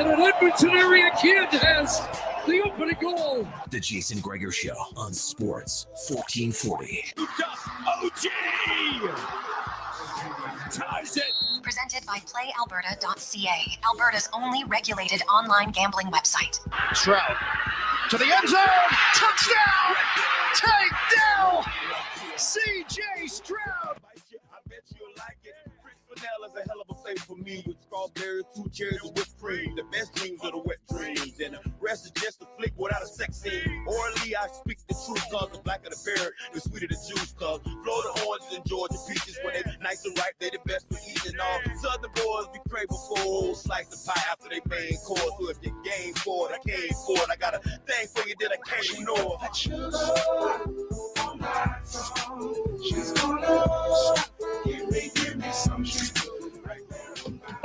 And an Edmonton area kid has the opening goal. The Jason Gregor Show on Sports 1440. OG ties it. Presented by PlayAlberta.ca, Alberta's only regulated online gambling website. Stroud to the end zone. Touchdown! Takedown! C.J. Stroud. I bet you'll like it. French vanilla is a hell of a flavor for me. With strawberries, 2 cherries, and whipped cream. The best dreams are the wet dreams. And the rest is just a flick without a sex scene. Orally, I speak the truth. Cause the blacker the berry, the sweeter the juice. Cause Florida oranges and Georgia peaches, when they nice and ripe, they the best for eating. All Southern boys be craving for a whole slice of pie after they main course. So if you're game for it, I came for it. I got a thing for you that I can't ignore.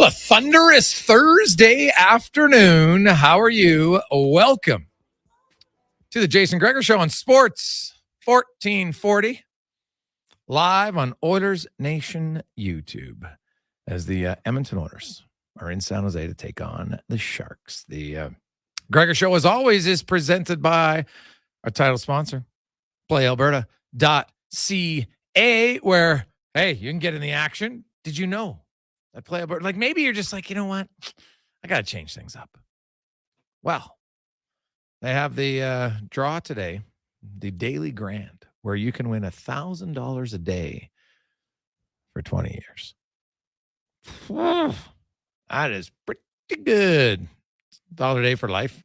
A thunderous Thursday afternoon. How are you? Welcome to the Jason Gregor Show on Sports 1440, live on Oilers Nation YouTube, as the Edmonton Oilers are in San Jose to take on the Sharks. The Gregor Show, as always, is presented by our title sponsor, PlayAlberta.ca, where, hey, you can get in the action. Did you know that PlayAlberta, like maybe you're just like, you know what? I got to change things up. Well, they have the draw today, the Daily Grand, where you can win $1,000 a day for 20 years. That is pretty good. $1 a day for life.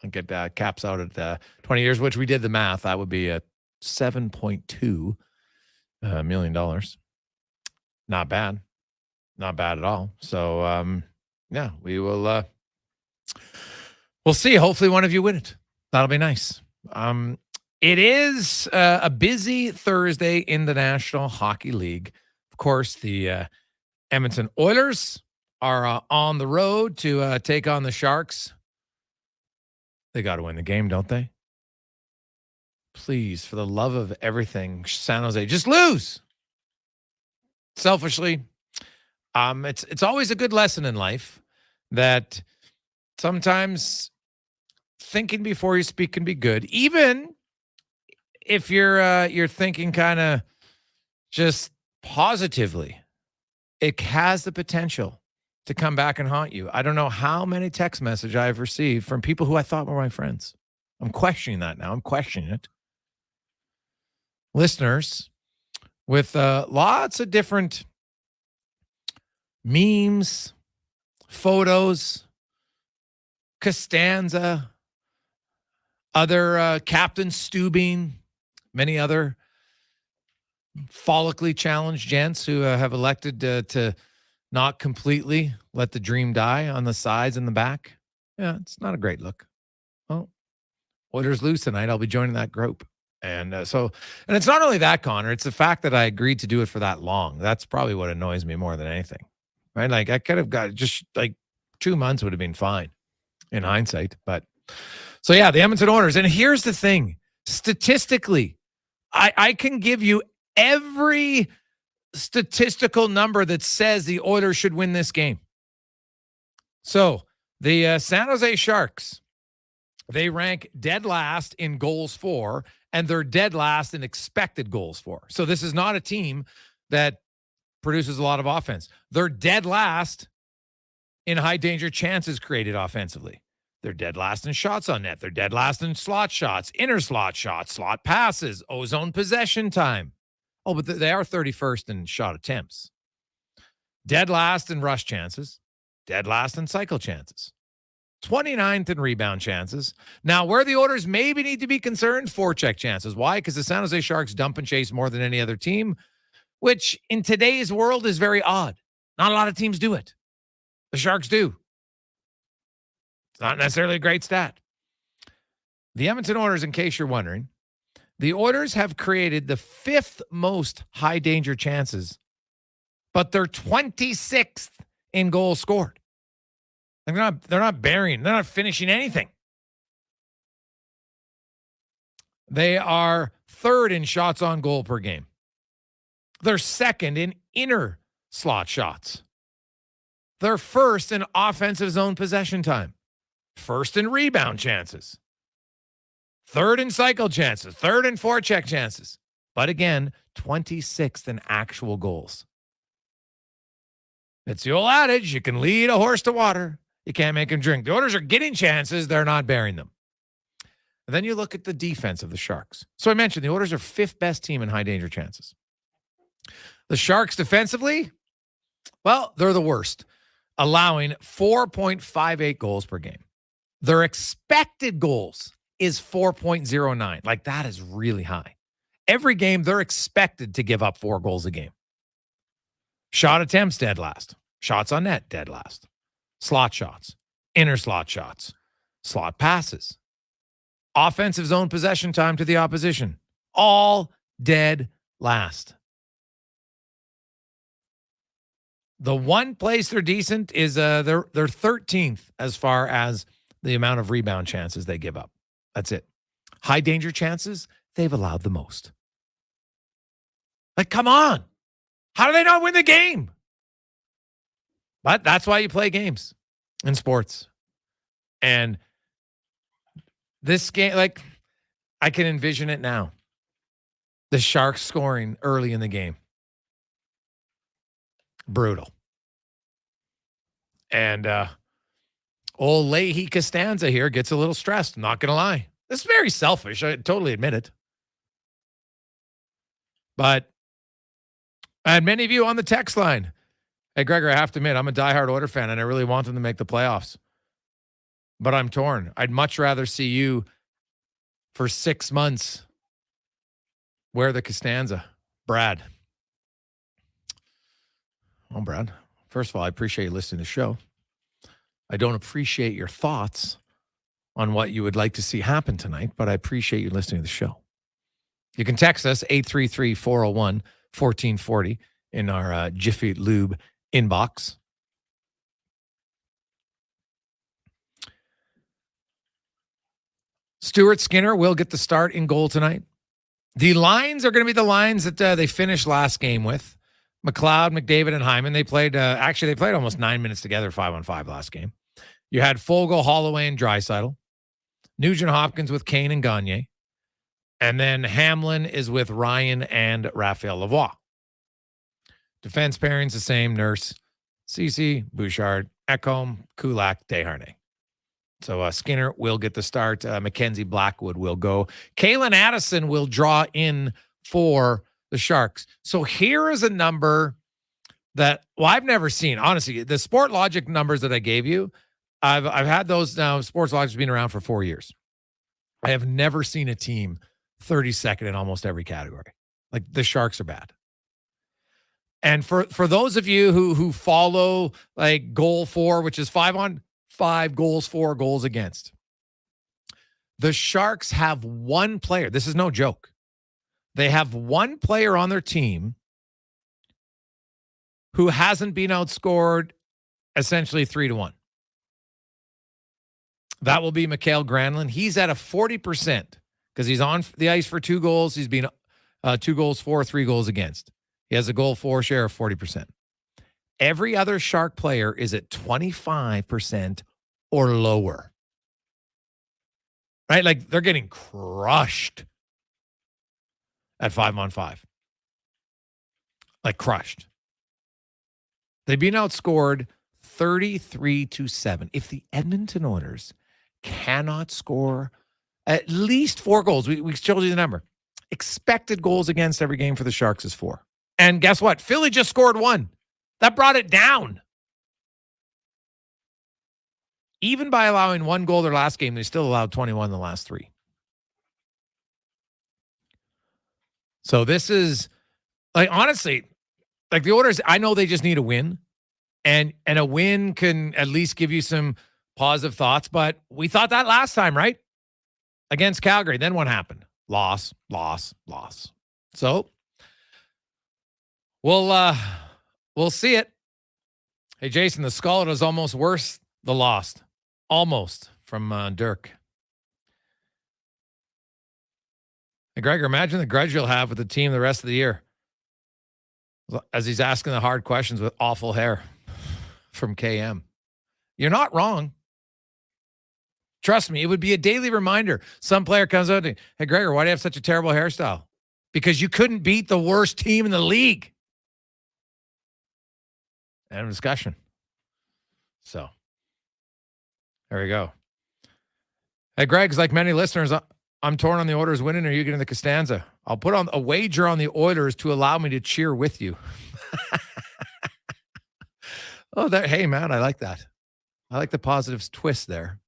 I get caps out at 20 years, which we did the math. That would be $7.2 million. Not bad. Not bad at all. So, yeah, we will we'll see. Hopefully one of you win it. That'll be nice. It is a busy Thursday in the National Hockey League. Of course, the Edmonton Oilers are on the road to take on the Sharks. They got to win the game, don't they? Please, for the love of everything, San Jose, just lose. Selfishly, it's always a good lesson in life that sometimes thinking before you speak can be good, even if you're thinking kind of just positively. It has the potential to come back and haunt you. I don't know how many text messages I've received from people who I thought were my friends. I'm questioning that now. I'm questioning it. Listeners with lots of different memes, photos, Costanza, other Captain Stubing, many other follically challenged gents who have elected to not completely let the dream die on the sides and the back. Yeah, it's not a great look. Well, Oilers lose tonight. I'll be joining that group. And and it's not only that, Connor, it's the fact that I agreed to do it for that long. That's probably what annoys me more than anything, right? Like I could have got just like 2 months would have been fine in hindsight. But so yeah, the Edmonton Oilers. And here's the thing, statistically, I can give you every statistical number that says the Oilers should win this game. So the San Jose Sharks, they rank dead last in goals for, and they're dead last in expected goals for. So this is not a team that produces a lot of offense. They're dead last in high danger chances created offensively. They're dead last in shots on net. They're dead last in slot shots, inner slot shots, slot passes, ozone possession time. Oh, but they are 31st in shot attempts. Dead last in rush chances. Dead last in cycle chances. 29th in rebound chances. Now, where the Oilers maybe need to be concerned, forecheck chances. Why? Because the San Jose Sharks dump and chase more than any other team, which in today's world is very odd. Not a lot of teams do it. The Sharks do. It's not necessarily a great stat. The Edmonton Oilers, in case you're wondering, the Oilers have created the 5th most high danger chances, but they're 26th in goals scored. They're not burying, they're not finishing anything. They are 3rd in shots on goal per game. They're 2nd in inner slot shots. They're first in offensive zone possession time, first in rebound chances, third in cycle chances, third in forecheck chances. But again, 26th in actual goals. It's the old adage, you can lead a horse to water. You can't make him drink. The Oilers are getting chances. They're not bearing them. And then you look at the defense of the Sharks. So I mentioned the Oilers are 5th best team in high danger chances. The Sharks defensively, well, they're the worst, allowing 4.58 goals per game. Their expected goals is 4.09. Like, that is really high. Every game, they're expected to give up 4 goals a game. Shot attempts, dead last. Shots on net, dead last. Slot shots, inner slot shots, slot passes. Offensive zone possession time to the opposition, all dead last. The one place they're decent is they're 13th as far as the amount of rebound chances they give up. That's it. High danger chances, they've allowed the most. Like, come on. How do they not win the game? But that's why you play games in sports. And this game, like, I can envision it now. The Sharks scoring early in the game. Brutal. And old Leahy Costanza here gets a little stressed. I'm not going to lie. This is very selfish. I totally admit it. But I had many of you on the text line. Hey, Gregor, I have to admit, I'm a diehard Oilers fan, and I really want them to make the playoffs. But I'm torn. I'd much rather see you for 6 months wear the Costanza. Brad. Well, Brad, first of all, I appreciate you listening to the show. I don't appreciate your thoughts on what you would like to see happen tonight, but I appreciate you listening to the show. You can text us 833-401-1440 in our Jiffy Lube inbox. Stuart Skinner will get the start in goal tonight. The lines are going to be the lines that they finished last game with. McLeod, McDavid, and Hyman. They played almost 9 minutes together, 5-on-5 last game. You had Fogle, Holloway, and Draisaitl. Nugent Hopkins with Kane and Gagne. And then Hamlin is with Ryan and Raphael Lavoie. Defense pairings the same. Nurse, Ceci, Bouchard, Ekholm, Kulak, Desharnais. So Skinner will get the start. Mackenzie Blackwood will go. Kalen Addison will draw in for the Sharks. So here is a number that, well, I've never seen. Honestly, the Sport Logic numbers that I gave you, I've had those now. Sports Logic's been around for 4 years. I have never seen a team 32nd in almost every category. Like, the Sharks are bad. And for those of you who follow like goal for, which is 5-on-5 goals for, goals against, the Sharks have one player. This is no joke. They have one player on their team who hasn't been outscored essentially 3-1. That will be Mikael Granlund. He's at a 40% because he's on the ice for 2 goals. He's been 2 goals for, 3 goals against. He has a goal for share of 40%. Every other Shark player is at 25% or lower. Right? Like, they're getting crushed at 5-on-5. Like, crushed. They've been outscored 33-7. If the Edmonton Oilers cannot score at least 4 goals, we showed you the number. Expected goals against every game for the Sharks is 4. And guess what? Philly just scored 1. That brought it down. Even by allowing 1 goal their last game, they still allowed 21 the last 3. So this is, like, honestly, like, the Oilers, I know they just need a win. And a win can at least give you some positive thoughts. But we thought that last time, right? Against Calgary. Then what happened? Loss. So we'll see it. Hey, Jason, the Scarlet is almost worse. The lost. Almost, from Dirk. Hey, Gregor, imagine the grudge you'll have with the team the rest of the year as he's asking the hard questions with awful hair. from KM. You're not wrong. Trust me, it would be a daily reminder. Some player comes out and, hey, Gregor, why do you have such a terrible hairstyle? Because you couldn't beat the worst team in the league. End of discussion. So, there we go. Hey, Greg's like many listeners, I'm torn on the Oilers winning. Are you getting the Costanza? I'll put on a wager on the Oilers to allow me to cheer with you. Oh, hey, man, I like that. I like the positive twist there.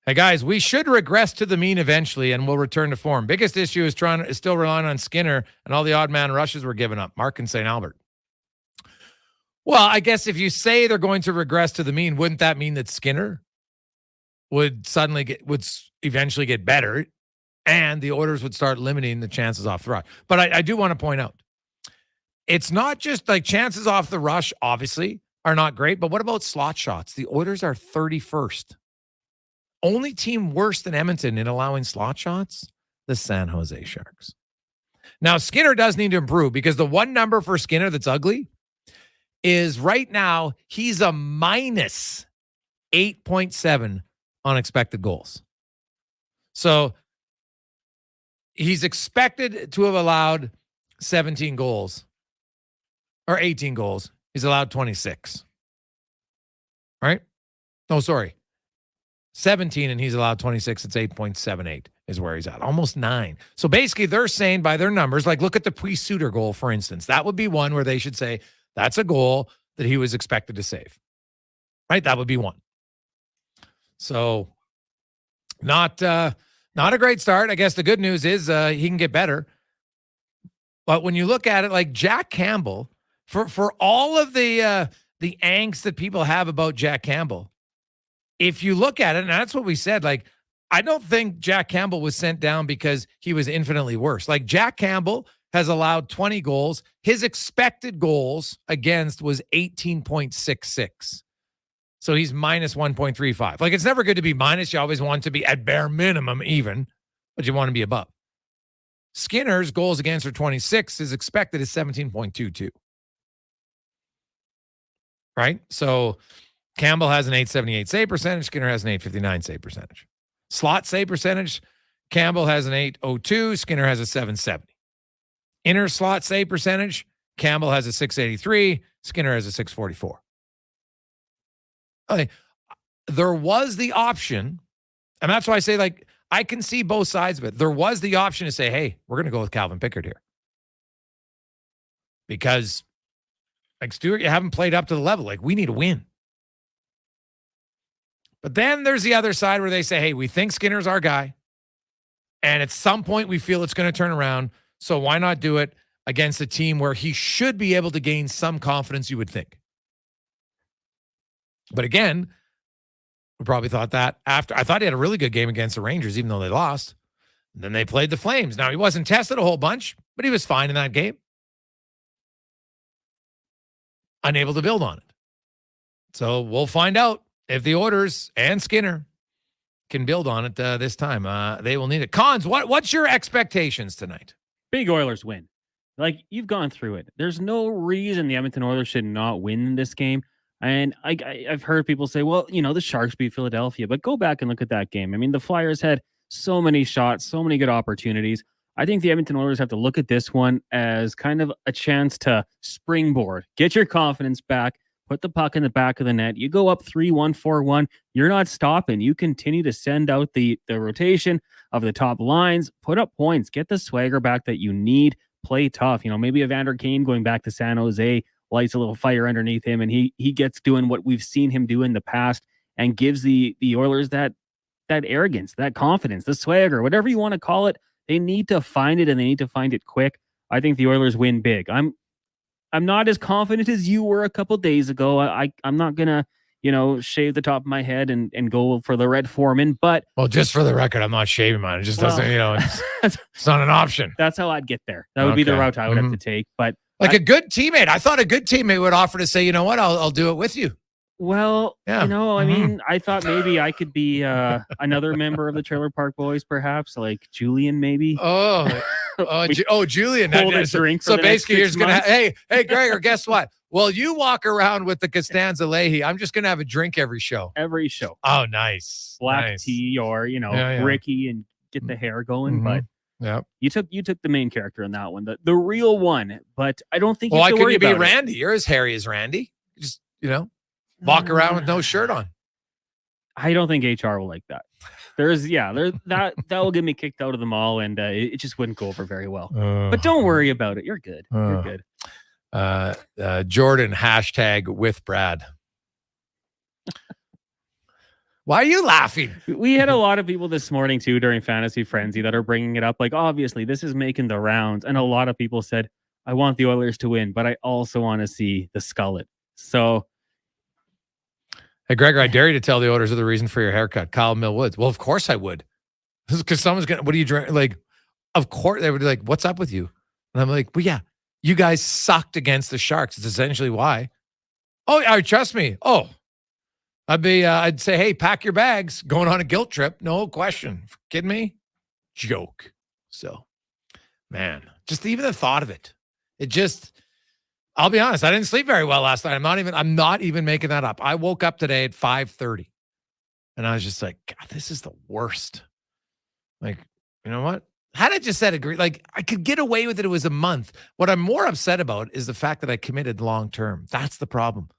Hey, guys, we should regress to the mean eventually, and we'll return to form. Biggest issue is still relying on Skinner and all the odd man rushes we're giving up. Mark in St. Albert. Well, I guess if you say they're going to regress to the mean, wouldn't that mean that Skinner would eventually get better, and the Oilers would start limiting the chances off the rush? But I do want to point out, it's not just like chances off the rush, obviously, are not great, but what about slot shots? The Oilers are 31st. Only team worse than Edmonton in allowing slot shots, the San Jose Sharks. Now, Skinner does need to improve, because the one number for Skinner that's ugly is right now he's a minus 8.7 on expected goals. So he's expected to have allowed 17 goals or 18 goals. He's allowed 26. Right? No, sorry. 17 and he's allowed 26. It's 8.78 is where he's at. Almost 9. So basically they're saying by their numbers, like look at the Suter goal, for instance. That would be one where they should say that's a goal that he was expected to save. Right? That would be one. So not a great start. I guess the good news is he can get better. But when you look at it, like Jack Campbell, for all of the angst that people have about Jack Campbell, if you look at it, and that's what we said, like, I don't think Jack Campbell was sent down because he was infinitely worse. Like, Jack Campbell has allowed 20 goals. His expected goals against was 18.66. So he's minus 1.35. Like, it's never good to be minus. You always want to be at bare minimum even, but you want to be above. Skinner's goals against are 26. His expected is 17.22. Right? So Campbell has an 878 save percentage. Skinner has an 859 save percentage. Slot save percentage, Campbell has an 802. Skinner has a 770. Inner slot save percentage, Campbell has a 683. Skinner has a 644. Okay. There was the option, and that's why I say, like, I can see both sides of it. There was the option to say, hey, we're going to go with Calvin Pickard here. Because, like, Stuart, you haven't played up to the level. Like, we need to win. But then there's the other side where they say, hey, we think Skinner's our guy. And at some point we feel it's going to turn around. So why not do it against a team where he should be able to gain some confidence, you would think. But again, we probably thought that after. I thought he had a really good game against the Rangers, even though they lost. And then they played the Flames. Now, he wasn't tested a whole bunch, but he was fine in that game. Unable to build on it. So we'll find out if the Oilers and Skinner can build on it this time. They will need it. Cons, what's your expectations tonight? Big Oilers win. Like, you've gone through it. There's no reason the Edmonton Oilers should not win this game. And I've heard people say, well, you know, the Sharks beat Philadelphia, but go back and look at that game. I mean, the Flyers had so many shots, so many good opportunities. I think the Edmonton Oilers have to look at this one as kind of a chance to springboard, get your confidence back, put the puck in the back of the net. You go up 3-1, 4-1. You're not stopping. You continue to send out the rotation of the top lines, put up points, get the swagger back that you need, play tough. You know, maybe Evander Kane going back to San Jose lights a little fire underneath him, and he gets doing what we've seen him do in the past and gives the Oilers that arrogance, that confidence, the swagger, whatever you want to call it. They need to find it, and they need to find it quick. I think the Oilers win big. I'm not as confident as you were a couple days ago. I'm not gonna, shave the top of my head and go for the Red Foreman. But well, just for the record, I'm not shaving mine. It just doesn't, it's not an option. That's how I'd get there. That would be the route I would have to take. But a good teammate, I thought a good teammate would offer to say, you know what, I'll do it with you. Well, yeah. I mean, I thought maybe I could be another member of the Trailer Park Boys, perhaps, like Julian, maybe. Oh, Julian. hold a drink for So the next basically, you're 6 just gonna months. hey, Gregor, guess what? Well, you walk around with the Costanza Leahy. I'm just gonna have a drink every show. Every show. Oh, nice. Black Nice. tea or, Ricky and get the hair going. Mhm. But Yeah. you took the main character in that one, the real one. But I don't think you Why have to couldn't worry you be about it. Randy? You're as hairy as Randy. Just walk around with no shirt on. I don't think HR will like that. That will get me kicked out of the mall, and it just wouldn't go over very well. But don't worry about it. You're good. You're good. Jordan hashtag with Brad. Why are you laughing? We had a lot of people this morning too during Fantasy Frenzy that are bringing it up. Like, obviously, this is making the rounds, and a lot of people said, "I want the Oilers to win, but I also want to see the Skullet." So. Hey, Gregor, I dare you to tell the Oilers of the reason for your haircut. Kyle Millwoods. Well, of course I would. Because someone's going to, what do you drink? Like, of course, they would be like, what's up with you? And I'm like, well, yeah, you guys sucked against the Sharks. It's essentially why. Oh, yeah, trust me. Oh, I'd say, hey, pack your bags. Going on a guilt trip. No question. Kidding me? Joke. So, man, just even the thought of it. I'll be honest, I didn't sleep very well last night. I'm not even making that up. I woke up today at 5:30 and I was just like, God, this is the worst. Like, you know what? Had I just said agree, like I could get away with it. It was a month. What I'm more upset about is the fact that I committed long-term. That's the problem.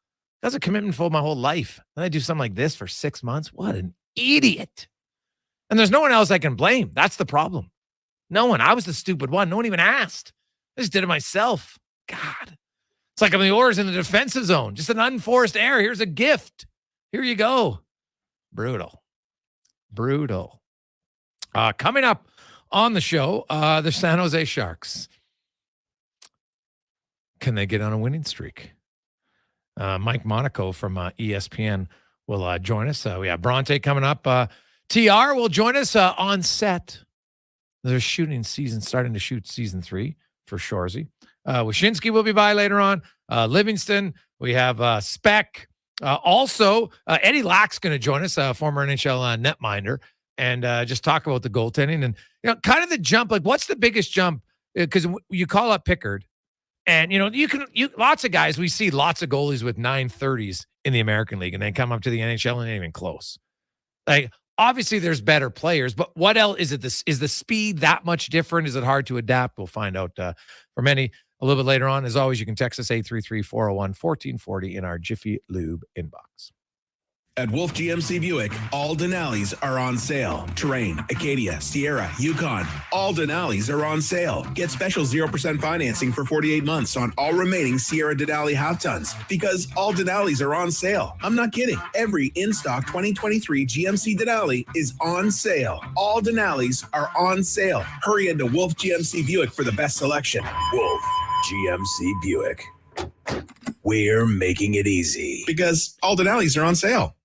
That's a commitment for my whole life. Then I do something like this for 6 months. What an idiot. And there's no one else I can blame. That's the problem. No one. I was the stupid one. No one even asked. I just did it myself. God. It's like I'm the Oilers in the defensive zone. Just an unforced error. Here's a gift. Here you go. Brutal. Coming up on the show, the San Jose Sharks. Can they get on a winning streak? Mike Monaco from ESPN will join us. We have Bronte coming up. TR will join us on set. They're starting to shoot season 3 for Shorzy. Wyshynski will be by later on. Livingston. We have Spec. Also, Eddie Lack's going to join us, former NHL netminder, and just talk about the goaltending and kind of the jump. Like, what's the biggest jump? Because you call up Pickard, and lots of guys. We see lots of goalies with 930s in the American League, and they come up to the NHL and ain't even close. Like, obviously, there's better players, but what else is it? Is the speed that much different? Is it hard to adapt? We'll find out from Eddie a little bit later on. As always, you can text us 833-401-1440 in our Jiffy Lube inbox. At Wolf GMC Buick, all Denali's are on sale. Terrain, Acadia, Sierra, Yukon, all Denali's are on sale. Get special 0% financing for 48 months on all remaining Sierra Denali half tons because all Denali's are on sale. I'm not kidding. Every in-stock 2023 GMC Denali is on sale. All Denali's are on sale. Hurry into Wolf GMC Buick for the best selection. Wolf GMC Buick. We're making it easy because all Denali's are on sale.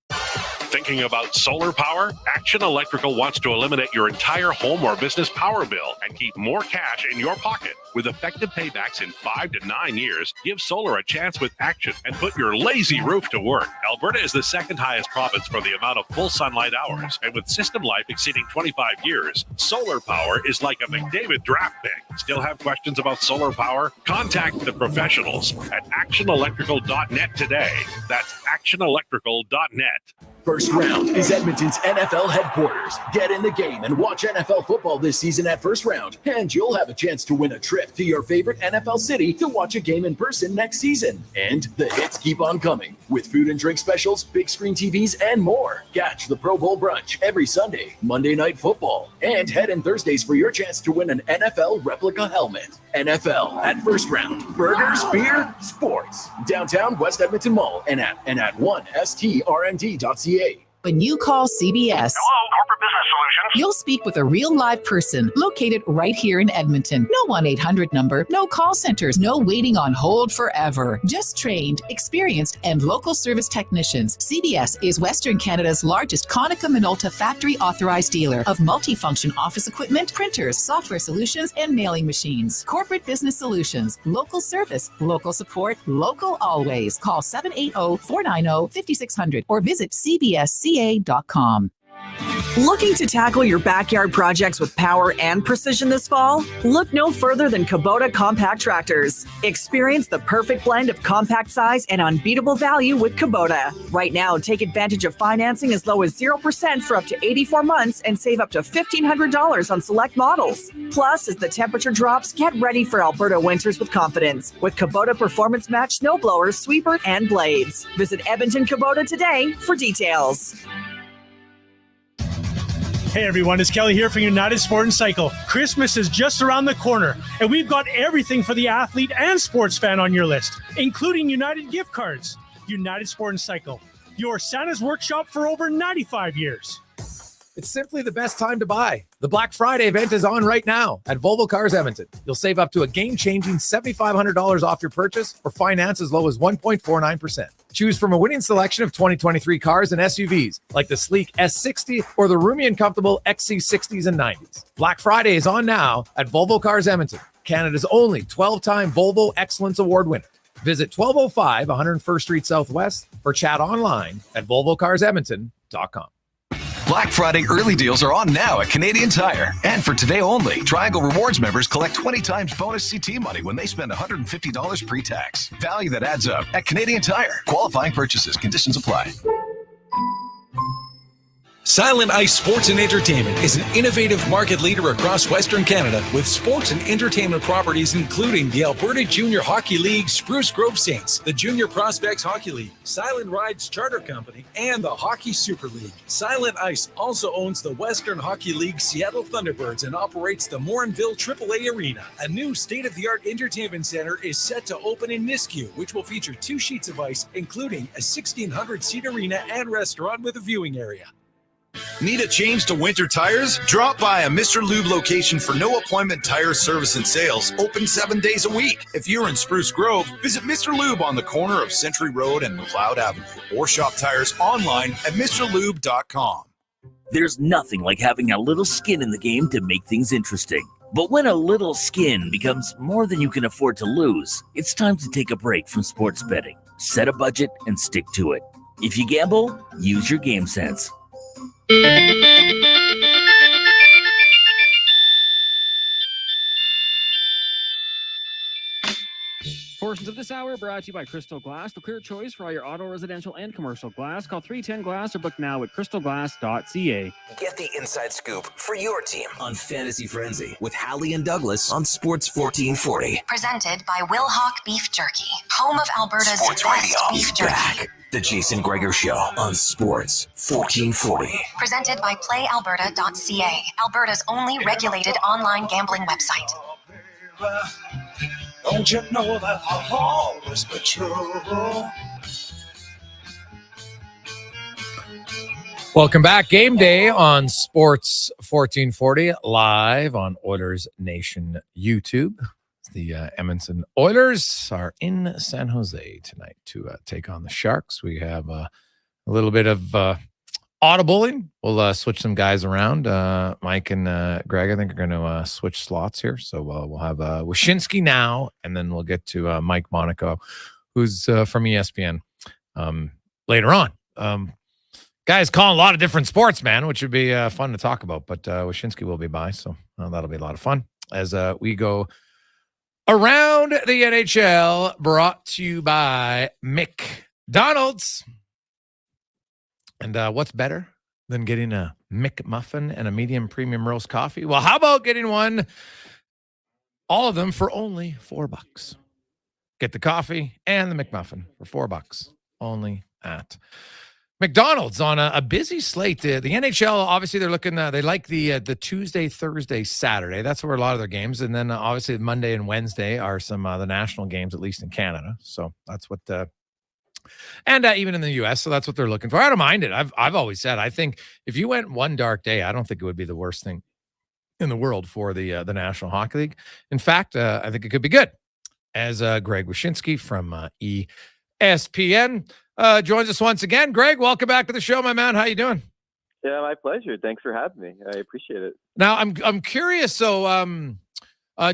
Thinking about solar power? Action Electrical wants to eliminate your entire home or business power bill and keep more cash in your pocket. With effective paybacks in 5 to 9 years, give solar a chance with Action and put your lazy roof to work. Alberta is the second highest province for the amount of full sunlight hours, and with system life exceeding 25 years, solar power is like a McDavid draft pick. Still have questions about solar power? Contact the professionals at actionelectrical.net today. That's actionelectrical.net. First Round is Edmonton's NFL headquarters. Get in the game and watch NFL football this season at First Round, and you'll have a chance to win a trip to your favorite NFL city to watch a game in person next season. And the hits keep on coming with food and drink specials, big screen TVs, and more. Catch the Pro Bowl brunch every Sunday, Monday Night Football, and head in Thursdays for your chance to win an NFL replica helmet. NFL at First Round. Burgers, beer, sports. Downtown West Edmonton Mall and at 1strmd.ca. When you call CBS, hello, Corporate Business Solutions. You'll speak with a real live person located right here in Edmonton. No 1-800 number, no call centers, no waiting on hold forever. Just trained, experienced, and local service technicians. CBS is Western Canada's largest Konica Minolta factory authorized dealer of multifunction office equipment, printers, software solutions, and mailing machines. Corporate Business Solutions. Local service, local support, local always. Call 780-490-5600 or visit cbsca.com. Looking to tackle your backyard projects with power and precision this fall? Look no further than Kubota compact tractors. Experience the perfect blend of compact size and unbeatable value with Kubota. Right now, take advantage of financing as low as 0% for up to 84 months and save up to $1,500 on select models. Plus, as the temperature drops, get ready for Alberta winters with confidence with Kubota Performance Match snowblowers, sweeper, and blades. Visit Edmonton Kubota today for details. Hey everyone, it's Kelly here from United Sport and Cycle. Christmas is just around the corner, and we've got everything for the athlete and sports fan on your list, including United gift cards. United Sport and Cycle, your Santa's workshop for over 95 years. It's simply the best time to buy. The Black Friday event is on right now at Volvo Cars Edmonton. You'll save up to a game-changing $7,500 off your purchase or finance as low as 1.49%. Choose from a winning selection of 2023 cars and SUVs like the sleek S60 or the roomy and comfortable XC60s and 90s. Black Friday is on now at Volvo Cars Edmonton, Canada's only 12-time Volvo Excellence Award winner. Visit 1205 101st Street Southwest or chat online at volvocarsedmonton.com. Black Friday early deals are on now at Canadian Tire. And for today only, Triangle Rewards members collect 20 times bonus CT money when they spend $150 pre-tax. Value that adds up at Canadian Tire. Qualifying purchases. Conditions apply. Silent Ice Sports and Entertainment is an innovative market leader across Western Canada with sports and entertainment properties including the Alberta Junior Hockey League, Spruce Grove Saints, the Junior Prospects Hockey League, Silent Rides Charter Company, and the Hockey Super League. Silent Ice also owns the Western Hockey League Seattle Thunderbirds and operates the Morinville AAA Arena. A new state-of-the-art entertainment center is set to open in Nisku, which will feature 2 sheets of ice, including a 1,600-seat arena and restaurant with a viewing area. Need a change to winter tires? Drop by a Mr. Lube location for no appointment tire service and sales, open 7 days a week. If you're in Spruce Grove, visit Mr. Lube on the corner of Century Road and McLeod Avenue, or shop tires online at MrLube.com. There's nothing like having a little skin in the game to make things interesting. But when a little skin becomes more than you can afford to lose, it's time to take a break from sports betting. Set a budget and stick to it. If you gamble, use your game sense. Portions of this hour brought to you by Crystal Glass, the clear choice for all your auto, residential, and commercial glass. Call 310-GLASS or book now at crystalglass.ca. Get the inside scoop for your team on Fantasy Frenzy with Halley and Douglas on Sports 1440. Presented by Will Hawk Beef Jerky, home of Alberta's Sports best Radio. beef jerky. Back. The Jason Gregor Show on Sports 1440. Presented by PlayAlberta.ca, Alberta's only regulated online gambling website. Don't you know that I'll always be true? Welcome back. Game day on Sports 1440, live on Oilers Nation YouTube. The Edmonton Oilers are in San Jose tonight to take on the Sharks. We have a little bit of audibling. We'll switch some guys around. Mike and Greg, I think, are going to switch slots here. So we'll have Wyshynski now, and then we'll get to Mike Monaco, who's from ESPN later on. Guys calling a lot of different sports, man, which would be fun to talk about. But Wyshynski will be by, so that'll be a lot of fun as we go around the NHL, brought to you by McDonald's. And what's better than getting a McMuffin and a medium premium roast coffee? Well, how about getting all of them for only $4? Get the coffee and the McMuffin for $4 only at McDonald's on a busy slate. The NHL, obviously, they're looking. They like the Tuesday, Thursday, Saturday. That's where a lot of their games, and then obviously Monday and Wednesday are some the national games, at least in Canada. So that's what and even in the U.S. So that's what they're looking for. I don't mind it. I've always said I think if you went one dark day, I don't think it would be the worst thing in the world for the National Hockey League. In fact, I think it could be good. As Greg Wyshynski from ESPN. Joins us once again. Greg, welcome back to the show, my man. How you doing? Yeah, my pleasure. Thanks for having me. I appreciate it. Now, I'm curious. So,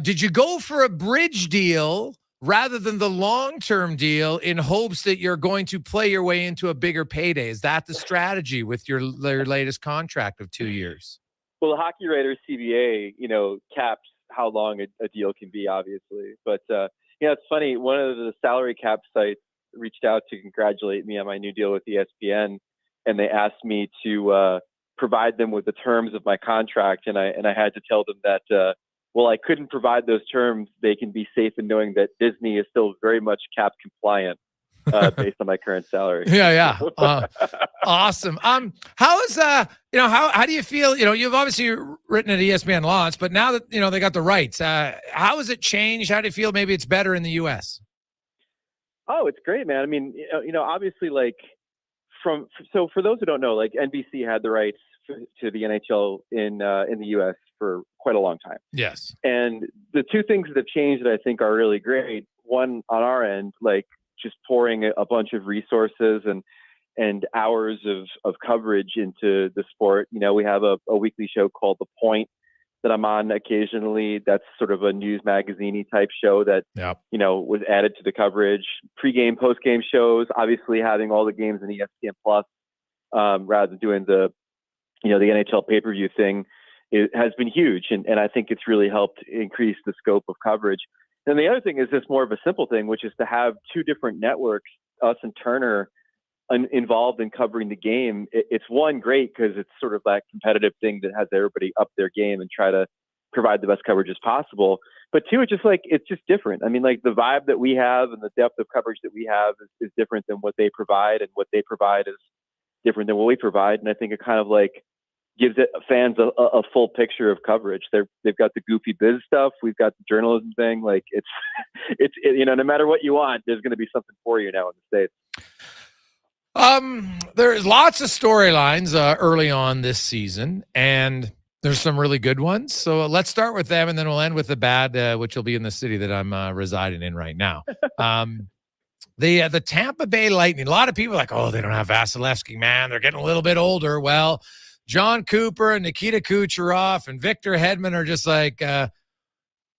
did you go for a bridge deal rather than the long-term deal in hopes that you're going to play your way into a bigger payday? Is that the strategy with your latest contract of 2 years? Well, the Hockey Writers CBA, caps how long a deal can be, obviously. But, it's funny. One of the salary cap sites reached out to congratulate me on my new deal with ESPN, and they asked me to provide them with the terms of my contract. And I had to tell them that, I couldn't provide those terms. They can be safe in knowing that Disney is still very much cap compliant based on my current salary. Yeah. Awesome. How is how do you feel? You've obviously written at ESPN lots, but now that they got the rights, how has it changed? How do you feel? Maybe it's better in the US. Oh, it's great, man. I mean, obviously, so for those who don't know, NBC had the rights to the NHL in the US for quite a long time. Yes. And the two things that have changed that I think are really great, one on our end, just pouring a bunch of resources and hours of coverage into the sport. We have a weekly show called The Point that I'm on occasionally. That's sort of a news magazine-y type show that, was added to the coverage. Pre-game, post-game shows, obviously having all the games in ESPN Plus, rather than doing the NHL pay-per-view thing, it has been huge. And I think it's really helped increase the scope of coverage. And the other thing is just more of a simple thing, which is to have two different networks, us and Turner, involved in covering the game. It's one, great because it's sort of that competitive thing that has everybody up their game and try to provide the best coverage as possible. But two, it's just different. I mean, the vibe that we have and the depth of coverage that we have is different than what they provide, and what they provide is different than what we provide. And I think it kind of gives fans a full picture of coverage. They've got the goofy biz stuff. We've got the journalism thing. It's no matter what you want, there's going to be something for you now in the States. There's lots of storylines early on this season, and there's some really good ones. So let's start with them, and then we'll end with the bad, which will be in the city that I'm residing in right now. The Tampa Bay Lightning. A lot of people are like, oh, they don't have Vasilevsky, man. They're getting a little bit older. Well, John Cooper and Nikita Kucherov and Victor Hedman are just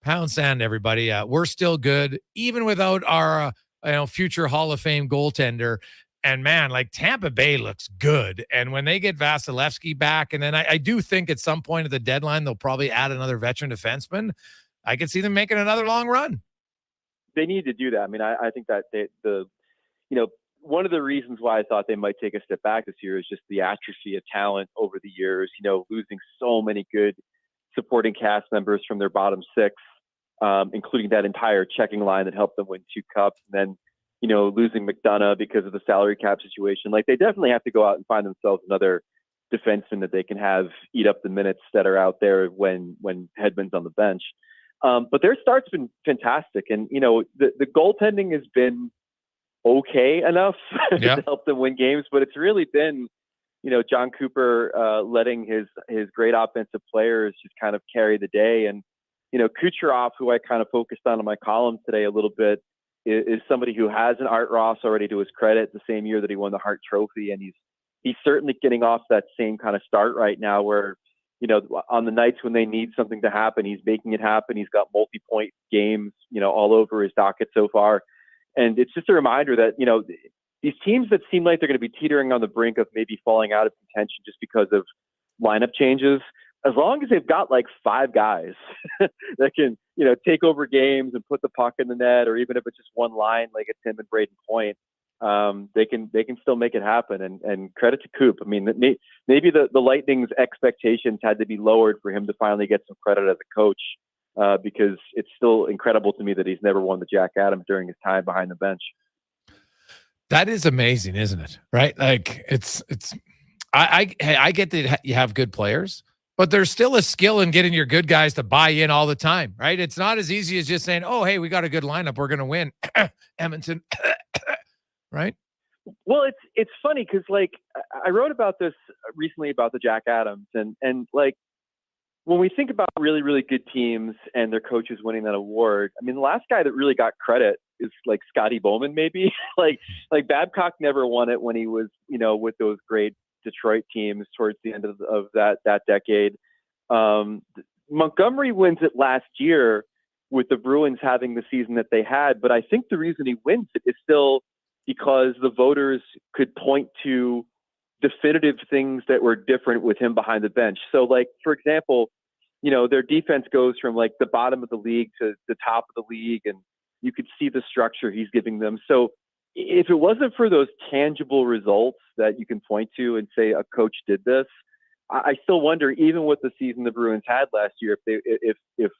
pound sand, everybody. We're still good, even without our future Hall of Fame goaltender. And man, Tampa Bay looks good. And when they get Vasilevsky back, and then I do think at some point at the deadline, they'll probably add another veteran defenseman. I could see them making another long run. They need to do that. I mean, I think that one of the reasons why I thought they might take a step back this year is just the atrophy of talent over the years, losing so many good supporting cast members from their bottom six, including that entire checking line that helped them win 2 cups. And then, losing McDonough because of the salary cap situation. They definitely have to go out and find themselves another defenseman that they can have eat up the minutes that are out there when Hedman's on the bench. But their start's been fantastic. And, the goaltending has been okay enough to help them win games, but it's really been, John Cooper letting his great offensive players just kind of carry the day. And, Kucherov, who I kind of focused on in my column today a little bit, is somebody who has an Art Ross already to his credit, the same year that he won the Hart Trophy. And he's certainly getting off that same kind of start right now where, on the nights when they need something to happen, he's making it happen. He's got multi-point games, all over his docket so far. And it's just a reminder that, these teams that seem like they're going to be teetering on the brink of maybe falling out of contention just because of lineup changes, as long as they've got 5 guys that can, take over games and put the puck in the net, or even if it's just one line, like it's him and Braden Point, they can still make it happen. And credit to Coop. I mean, maybe the Lightning's expectations had to be lowered for him to finally get some credit as a coach, because it's still incredible to me that he's never won the Jack Adams during his time behind the bench. That is amazing, isn't it? Right? I get that you have good players, but there's still a skill in getting your good guys to buy in all the time, right? It's not as easy as just saying, oh, hey, we got a good lineup, we're going to win. Edmonton, right? Well, it's funny because I wrote about this recently about the Jack Adams, and when we think about really, really good teams and their coaches winning that award, I mean, the last guy that really got credit is Scotty Bowman, maybe. Babcock never won it when he was, with those great Detroit teams towards the end of that decade. Montgomery wins it last year, with the Bruins having the season that they had. But I think the reason he wins it is still because the voters could point to definitive things that were different with him behind the bench. So, like, for example, their defense goes from like the bottom of the league to the top of the league, and you could see the structure he's giving them. So if it wasn't for those tangible results that you can point to and say a coach did this, I still wonder, even with the season the Bruins had last year, if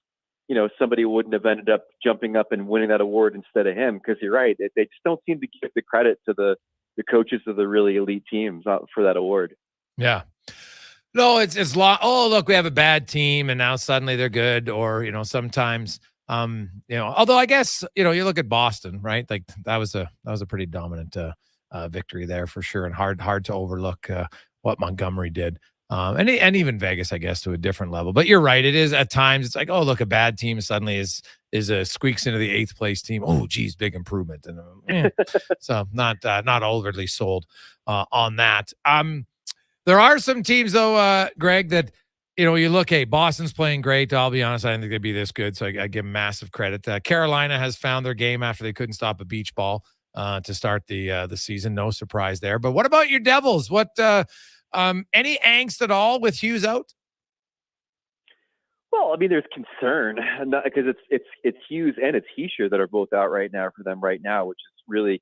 somebody wouldn't have ended up jumping up and winning that award instead of him. Because you're right, they just don't seem to give the credit to the coaches of the really elite teams for that award. Yeah. No, it's oh, look, we have a bad team and now suddenly they're good. Or, sometimes, although I guess, you look at Boston, right? Like that was a pretty dominant victory there for sure. And hard to overlook what Montgomery did. And even Vegas, I guess, to a different level. But you're right. It is at times. It's like, oh, look, a bad team suddenly is squeaks into the 8th place team. Oh, geez, big improvement. And so not overly sold on that. There are some teams though, Greg, that you look. Hey, Boston's playing great. I'll be honest, I didn't think they'd be this good, so I give them massive credit. Carolina has found their game after they couldn't stop a beach ball to start the season. No surprise there. But what about your Devils? What? Any angst at all with Hughes out? Well, I mean, there's concern because it's Hughes and it's Hischier that are both out right now for them right now, which is really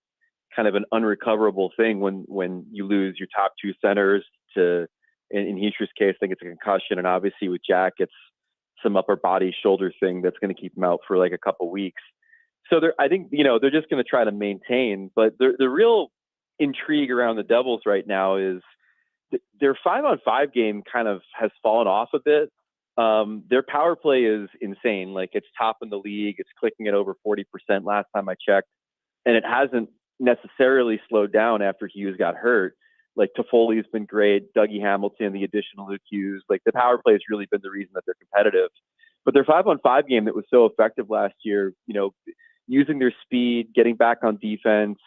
kind of an unrecoverable thing when you lose your top 2 centers to, in Hischier's case, I think it's a concussion, and obviously with Jack, it's some upper body shoulder thing that's going to keep him out for like a couple weeks. So I think they're just going to try to maintain, but the real intrigue around the Devils right now is their 5-on-5 game kind of has fallen off a bit. Their power play is insane. Like, it's top in the league. It's clicking at over 40% last time I checked. And it hasn't necessarily slowed down after Hughes got hurt. Like, Toffoli's been great. Dougie Hamilton, the additional Luke Hughes. Like, the power play has really been the reason that they're competitive. But their 5-on-5 game that was so effective last year, using their speed, getting back on defense,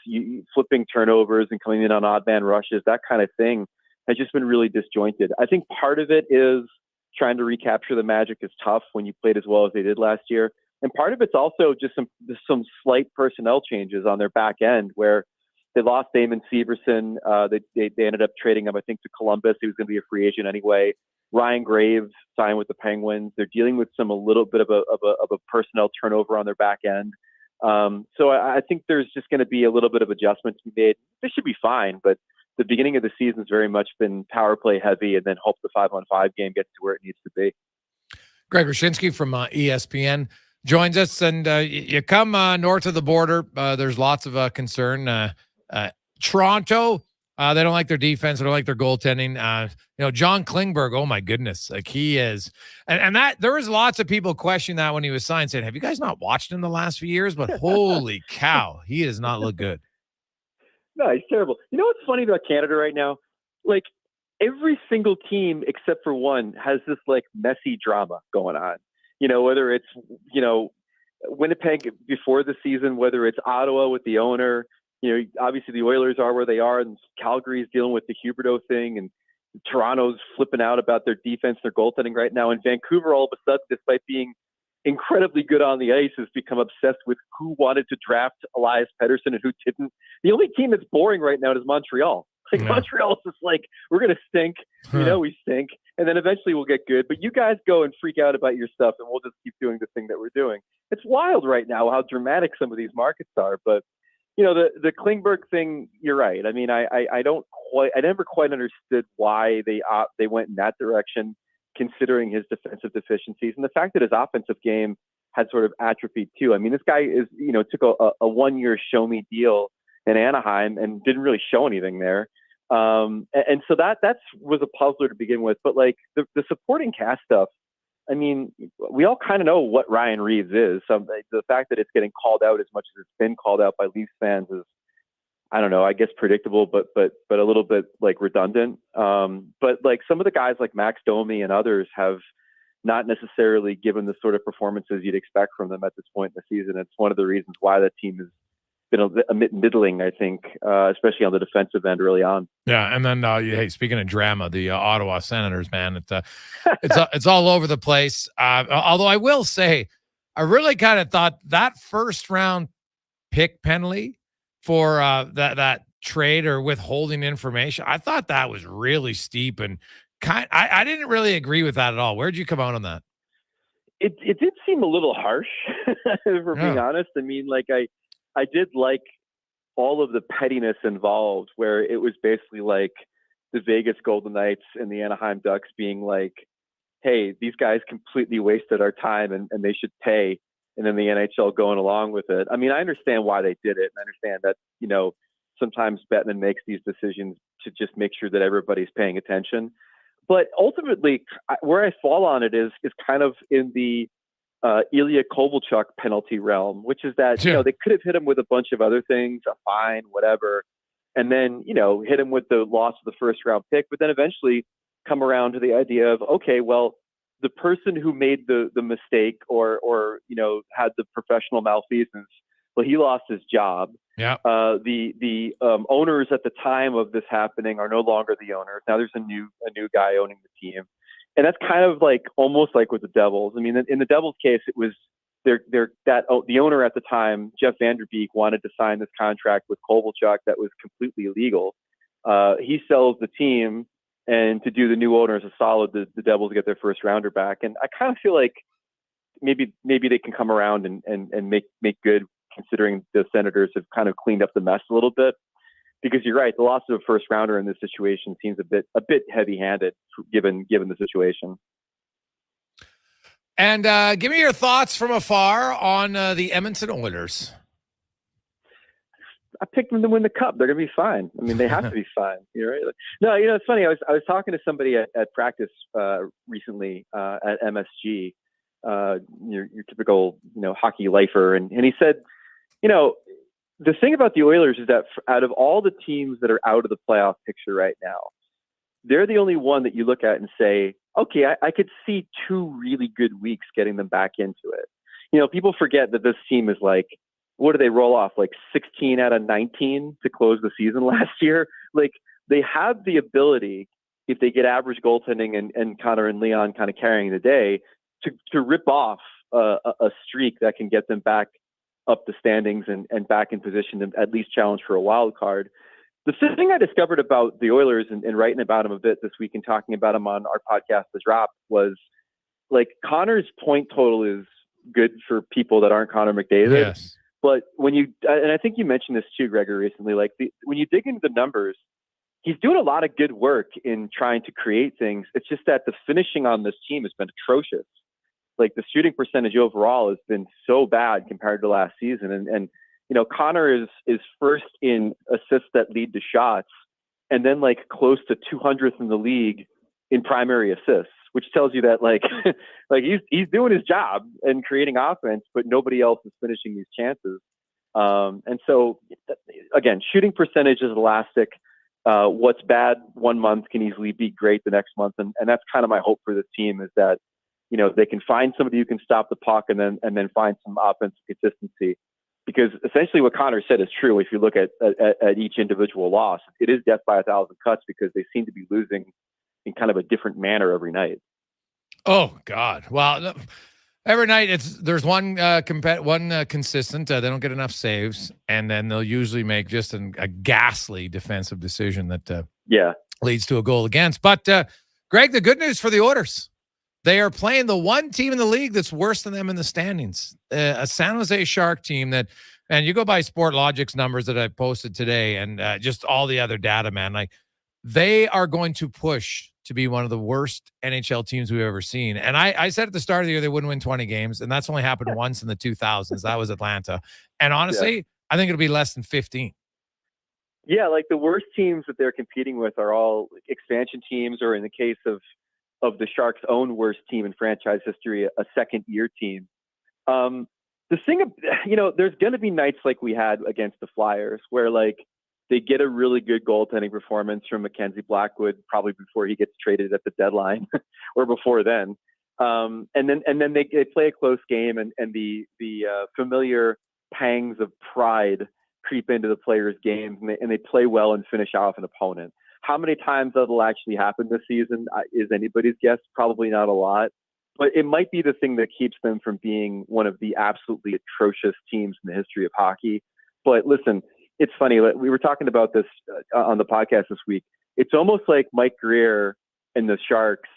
flipping turnovers and coming in on odd man rushes, that kind of thing, has just been really disjointed. I think part of it is trying to recapture the magic is tough when you played as well as they did last year. And part of it's also just some slight personnel changes on their back end where they lost Damon Severson. They ended up trading him, I think, to Columbus. He was going to be a free agent anyway. Ryan Graves signed with the Penguins. They're dealing with a little bit of a personnel turnover on their back end. So I think there's just going to be a little bit of adjustment to be made. This should be fine, but the beginning of the season has very much been power play heavy, and then hope the 5-on-5 game gets to where it needs to be. Greg Wyshynski from ESPN joins us, and you come north of the border. There's lots of concern. Toronto, they don't like their defense. They don't like their goaltending. John Klingberg, oh my goodness, like he is. And that there was lots of people questioning that when he was signed, saying, have you guys not watched him the last few years? But holy cow, he does not look good. No, he's terrible. You know what's funny about Canada right now? Like, every single team except for one has this like messy drama going on. Whether it's, Winnipeg before the season, whether it's Ottawa with the owner, obviously the Oilers are where they are, and Calgary's dealing with the Huberdeau thing, and Toronto's flipping out about their defense, their goaltending right now. And Vancouver, all of a sudden, despite being incredibly good on the ice, has become obsessed with who wanted to draft Elias Pettersson and who didn't. The only team that's boring right now is Montreal. Like, yeah. Montreal's just like, we're going to stink. We stink. And then eventually we'll get good. But you guys go and freak out about your stuff, and we'll just keep doing the thing that we're doing. It's wild right now how dramatic some of these markets are. But, the Klingberg thing, you're right. I mean, I never quite understood why they went in that direction, considering his defensive deficiencies and the fact that his offensive game had sort of atrophied too. I mean, this guy is, took a 1-year show me deal in Anaheim and didn't really show anything there. And so that was a puzzler to begin with. But like the supporting cast stuff, I mean, we all kind of know what Ryan Reeves is. So the fact that it's getting called out as much as it's been called out by Leafs fans is, I don't know, I guess predictable, but a little bit like redundant. But like some of the guys like Max Domi and others have not necessarily given the sort of performances you'd expect from them at this point in the season. It's one of the reasons why the team has been a bit middling, I think, especially on the defensive end early on. Yeah, and then hey, speaking of drama, the Ottawa Senators, man, it's all over the place. Although I will say, I really kind of thought that first round pick penalty for that trade or withholding information, I thought that was really steep and I didn't really agree with that at all. Where'd you come out on that? It did seem a little harsh, for being honest. I mean, like I did like all of the pettiness involved, where it was basically like the Vegas Golden Knights and the Anaheim Ducks being like, hey, these guys completely wasted our time and they should pay. And then the NHL going along with it. I mean, I understand why they did it. And I understand that, sometimes Bettman makes these decisions to just make sure that everybody's paying attention. But ultimately, where I fall on it is kind of in the Ilya Kovalchuk penalty realm, which is that, they could have hit him with a bunch of other things, a fine, whatever, and then, hit him with the loss of the first round pick, but then eventually come around to the idea of, okay, well, the person who made the mistake or had the professional malfeasance, well, he lost his job. Yeah. The owners at the time of this happening are no longer the owners. Now there's a new guy owning the team, and that's kind of like almost like with the Devils. I mean, in the Devils case, it was the owner at the time, Jeff Vanderbeek, wanted to sign this contract with Kovalchuk that was completely illegal. He sells the team, and to do the new owners a solid, the Devils get their first rounder back. And I kind of feel like maybe they can come around and make good, considering the Senators have kind of cleaned up the mess a little bit. Because you're right, the loss of a first rounder in this situation seems a bit heavy-handed given the situation. And give me your thoughts from afar on the Edmonton Oilers. I picked them to win the cup. They're going to be fine. I mean, they have to be fine. You're right. No, it's funny. I was talking to somebody at practice recently at MSG, your typical hockey lifer, and he said, the thing about the Oilers is that out of all the teams that are out of the playoff picture right now, they're the only one that you look at and say, okay, I could see 2 really good weeks getting them back into it. People forget that this team is like, what do they roll off? Like 16 out of 19 to close the season last year. Like, they have the ability, if they get average goaltending and Connor and Leon kind of carrying the day, to rip off a streak that can get them back up the standings and back in position to at least challenge for a wild card. The thing I discovered about the Oilers and writing about them a bit this week and talking about them on our podcast, The Drop, was like Connor's point total is good for people that aren't Connor McDavid. Yes. But and I think you mentioned this too, Gregor, recently, like when you dig into the numbers, he's doing a lot of good work in trying to create things. It's just that the finishing on this team has been atrocious. Like, the shooting percentage overall has been so bad compared to last season. And Connor is first in assists that lead to shots, and then like close to 200th in the league in primary assists, which tells you that like he's doing his job and creating offense, but nobody else is finishing these chances. And so again, shooting percentage is elastic. What's bad one month can easily be great the next month, and that's kind of my hope for this team, is that they can find somebody who can stop the puck and then find some offensive consistency. Because essentially what Connor said is true. If you look at each individual loss, it is death by 1,000 cuts, because they seem to be losing in kind of a different manner every night. Oh God! Well, every night there's one consistent. They don't get enough saves, and then they'll usually make just a ghastly defensive decision that leads to a goal against. But Greg, the good news for the Oilers, they are playing the one team in the league that's worse than them in the standings, a San Jose Shark team that, and you go by SportLogic's numbers that I posted today, and just all the other data, man, like they are going to push to be one of the worst NHL teams we've ever seen. And I said at the start of the year they wouldn't win 20 games, and that's only happened once in the 2000s. That was Atlanta. And honestly, I think it'll be less than 15. Yeah, like the worst teams that they're competing with are all expansion teams, or in the case of the Sharks' own worst team in franchise history, a second-year team. The thing, there's going to be nights like we had against the Flyers where, like, they get a really good goaltending performance from Mackenzie Blackwood, probably before he gets traded at the deadline or before then. And then they play a close game, and the familiar pangs of pride creep into the players' games, and they play well and finish off an opponent. How many times that'll actually happen this season is anybody's guess. Probably not a lot. but it might be the thing that keeps them from being one of the absolutely atrocious teams in the history of hockey. But listen, it's funny. We were talking about this on the podcast this week. It's almost like Mike Greer and the Sharks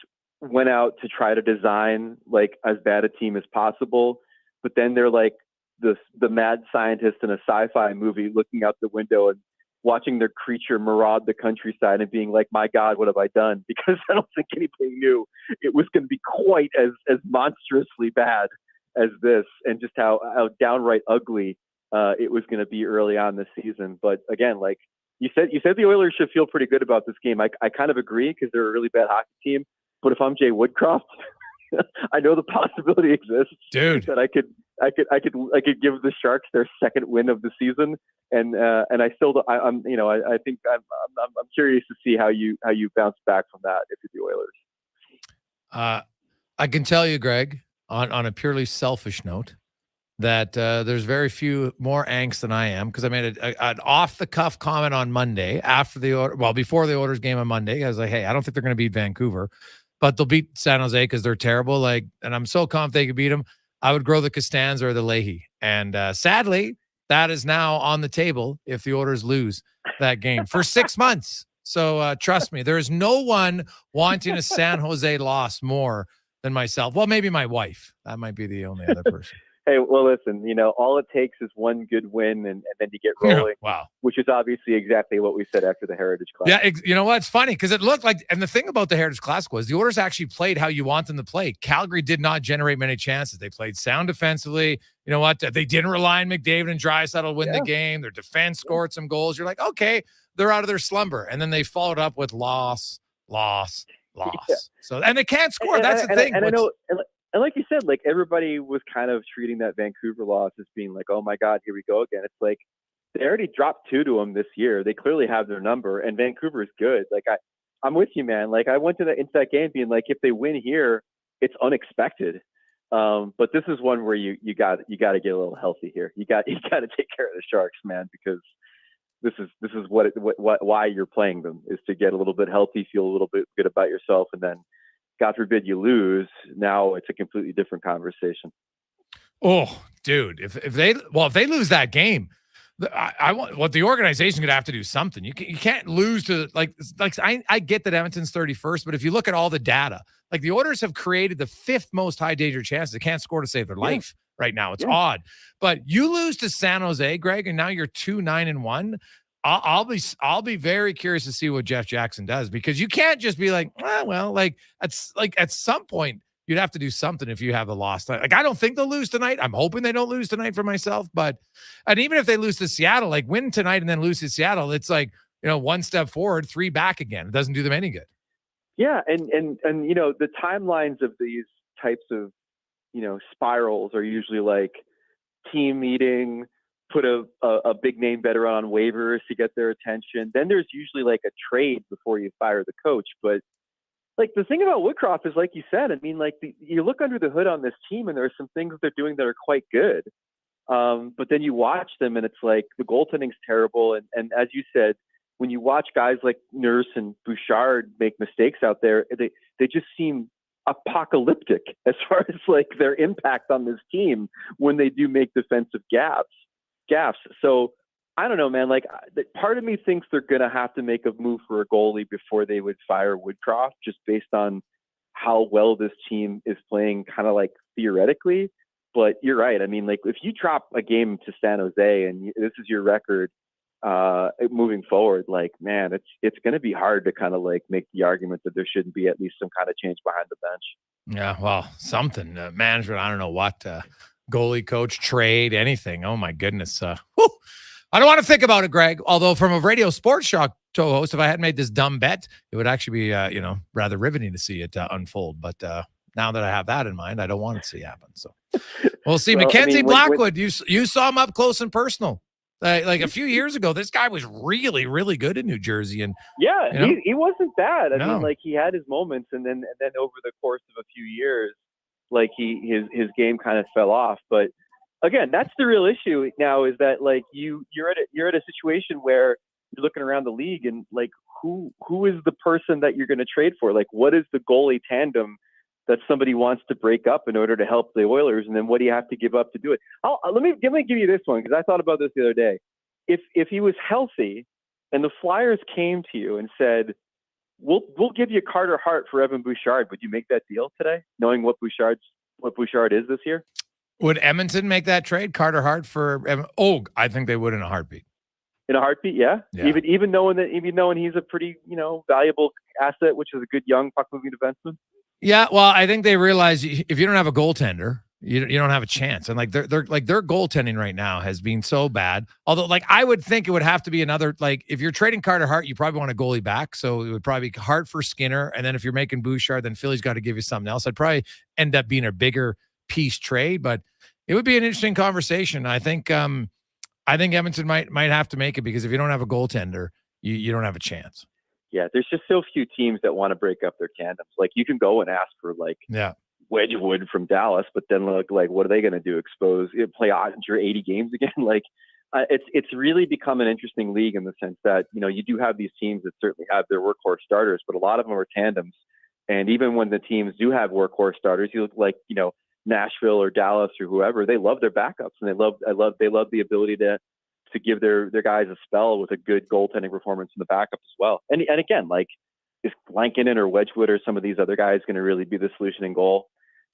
went out to try to design like as bad a team as possible, but then they're like the mad scientist in a sci-fi movie looking out the window and watching their creature maraud the countryside and being like, my God, what have I done? Because I don't think anybody knew it was going to be quite as monstrously bad as this, and just how downright ugly it was going to be early on this season. But again, like you said the Oilers should feel pretty good about this game. I kind of agree, because they're a really bad hockey team. But if I'm Jay Woodcroft, I know the possibility exists, dude, that I could give the Sharks their second win of the season, and I think I'm curious to see how you bounce back from that if you're the Oilers. I can tell you, Greg, on a purely selfish note, that there's very few more angst than I am, because I made an off-the-cuff comment on Monday before the Oilers game on Monday. I was like, hey, I don't think they're going to beat Vancouver, but they'll beat San Jose because they're terrible. And I'm so confident they could beat them. I would grow the Costanza or the Leahy. And sadly, that is now on the table if the Oilers lose that game for 6 months. So trust me, there is no one wanting a San Jose loss more than myself. Well, maybe my wife. That might be the only other person. Hey, well, listen, all it takes is one good win and then you get rolling. Wow. Which is obviously exactly what we said after the Heritage Classic. Yeah, you know what? It's funny because it looked like, and the thing about the Heritage Classic was the Oilers actually played how you want them to play. Calgary did not generate many chances. They played sound defensively. You know what? They didn't rely on McDavid and Draisaitl to win the game. Their defense scored some goals. You're like, okay, they're out of their slumber. And then they followed up with loss. Yeah. So, and they can't score. That's the thing. And I know, and like you said, like everybody was kind of treating that Vancouver loss as being like, oh my God, here we go again. It's like they already dropped 2 to them this year. They clearly have their number, and Vancouver is good. Like I'm with you, man. Like I went into that game being like, if they win here, it's unexpected. But this is one where you got to get a little healthy here. You got to take care of the Sharks, man, because this is why you're playing them, is to get a little bit healthy, feel a little bit good about yourself, and then, God forbid you lose, now it's a completely different conversation. Oh, dude, if they lose that game, I want what the organization's going to have to do something. You can't lose to like I get that Edmonton's 31st, but if you look at all the data, like the Oilers have created the 5th most high danger chances. They can't score to save their life right now. It's odd, but you lose to San Jose, Greg, and now you're 2-9-1. I'll be very curious to see what Jeff Jackson does, because you can't just be like, at some point you'd have to do something if you have a loss. Like, I don't think they'll lose tonight. I'm hoping they don't lose tonight for myself, and even if they lose to Seattle, like win tonight and then lose to Seattle, it's like, one step forward, 3 back again. It doesn't do them any good. Yeah. And the timelines of these types of, spirals are usually like team meeting, put a big name veteran on waivers to get their attention. Then there's usually like a trade before you fire the coach. But like the thing about Woodcroft is, like you said, I mean, like you look under the hood on this team and there are some things they're doing that are quite good. But then you watch them and it's like the goaltending's terrible. And as you said, when you watch guys like Nurse and Bouchard make mistakes out there, they just seem apocalyptic as far as like their impact on this team when they do make defensive gaffes. So I don't know, man. Like part of me thinks they're going to have to make a move for a goalie before they would fire Woodcroft, just based on how well this team is playing, kind of like theoretically. But you're right. I mean, like if you drop a game to San Jose and this is your record moving forward, like, man, it's going to be hard to kind of like make the argument that there shouldn't be at least some kind of change behind the bench. Yeah, well, something management. I don't know what. Goalie coach, trade, anything. Oh my goodness. I don't want to think about it, Greg. Although from a radio sports show host, if I hadn't made this dumb bet, it would actually be, rather riveting to see it unfold. But now that I have that in mind, I don't want it to see happen. So we'll see. Well, Mackenzie Blackwood, you saw him up close and personal. Like a few years ago, this guy was really, really good in New Jersey. And he wasn't bad. I mean, like he had his moments, and then over the course of a few years, like his game kind of fell off. But again, that's the real issue now, is that like you're at a situation where you're looking around the league and like who is the person that you're going to trade for? Like what is the goalie tandem that somebody wants to break up in order to help the Oilers, and then what do you have to give up to do it? Let me give you this one, because I thought about this the other day. If he was healthy and the Flyers came to you and said, we'll give you Carter Hart for Evan Bouchard, would you make that deal today, knowing what Bouchard is this year? Would Edmonton make that trade, Carter Hart for Evan? Oh, I think they would in a heartbeat. In a heartbeat, yeah. Even knowing he's a pretty valuable asset, which is a good young puck moving defenseman. Yeah, well, I think they realize if you don't have a goaltender, you don't have a chance. And their goaltending right now has been so bad. Although I would think it would have to be another, if you're trading Carter Hart, you probably want a goalie back. So it would probably be Hart for Skinner. And then if you're making Bouchard, then Philly's got to give you something else. I'd probably end up being a bigger piece trade, but it would be an interesting conversation. I think Edmonton might have to make it, because if you don't have a goaltender, you don't have a chance. Yeah, there's just so few teams that want to break up their tandems. You can go and ask for Wedgwood from Dallas, but then what are they going to do? Play Ottinger 80 games again? It's really become an interesting league in the sense that you do have these teams that certainly have their workhorse starters, but a lot of them are tandems. And even when the teams do have workhorse starters, you look Nashville or Dallas or whoever, they love their backups, and they love the ability to give their guys a spell with a good goaltending performance in the backup as well. And again, is Lankinen or Wedgwood or some of these other guys going to really be the solution in goal?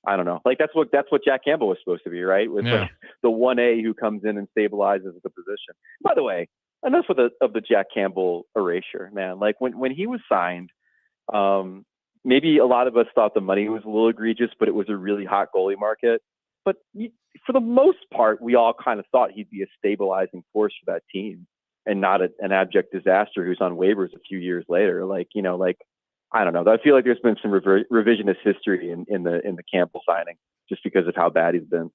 I don't know. That's what Jack Campbell was supposed to be, right? With the 1A who comes in and stabilizes the position. By the way, enough of the Jack Campbell erasure, man. When he was signed, maybe a lot of us thought the money was a little egregious, but it was a really hot goalie market. But for the most part, we all kind of thought he'd be a stabilizing force for that team and not an abject disaster who's on waivers a few years later. I don't know. I feel like there's been some revisionist history in the Campbell signing just because of how bad he's been.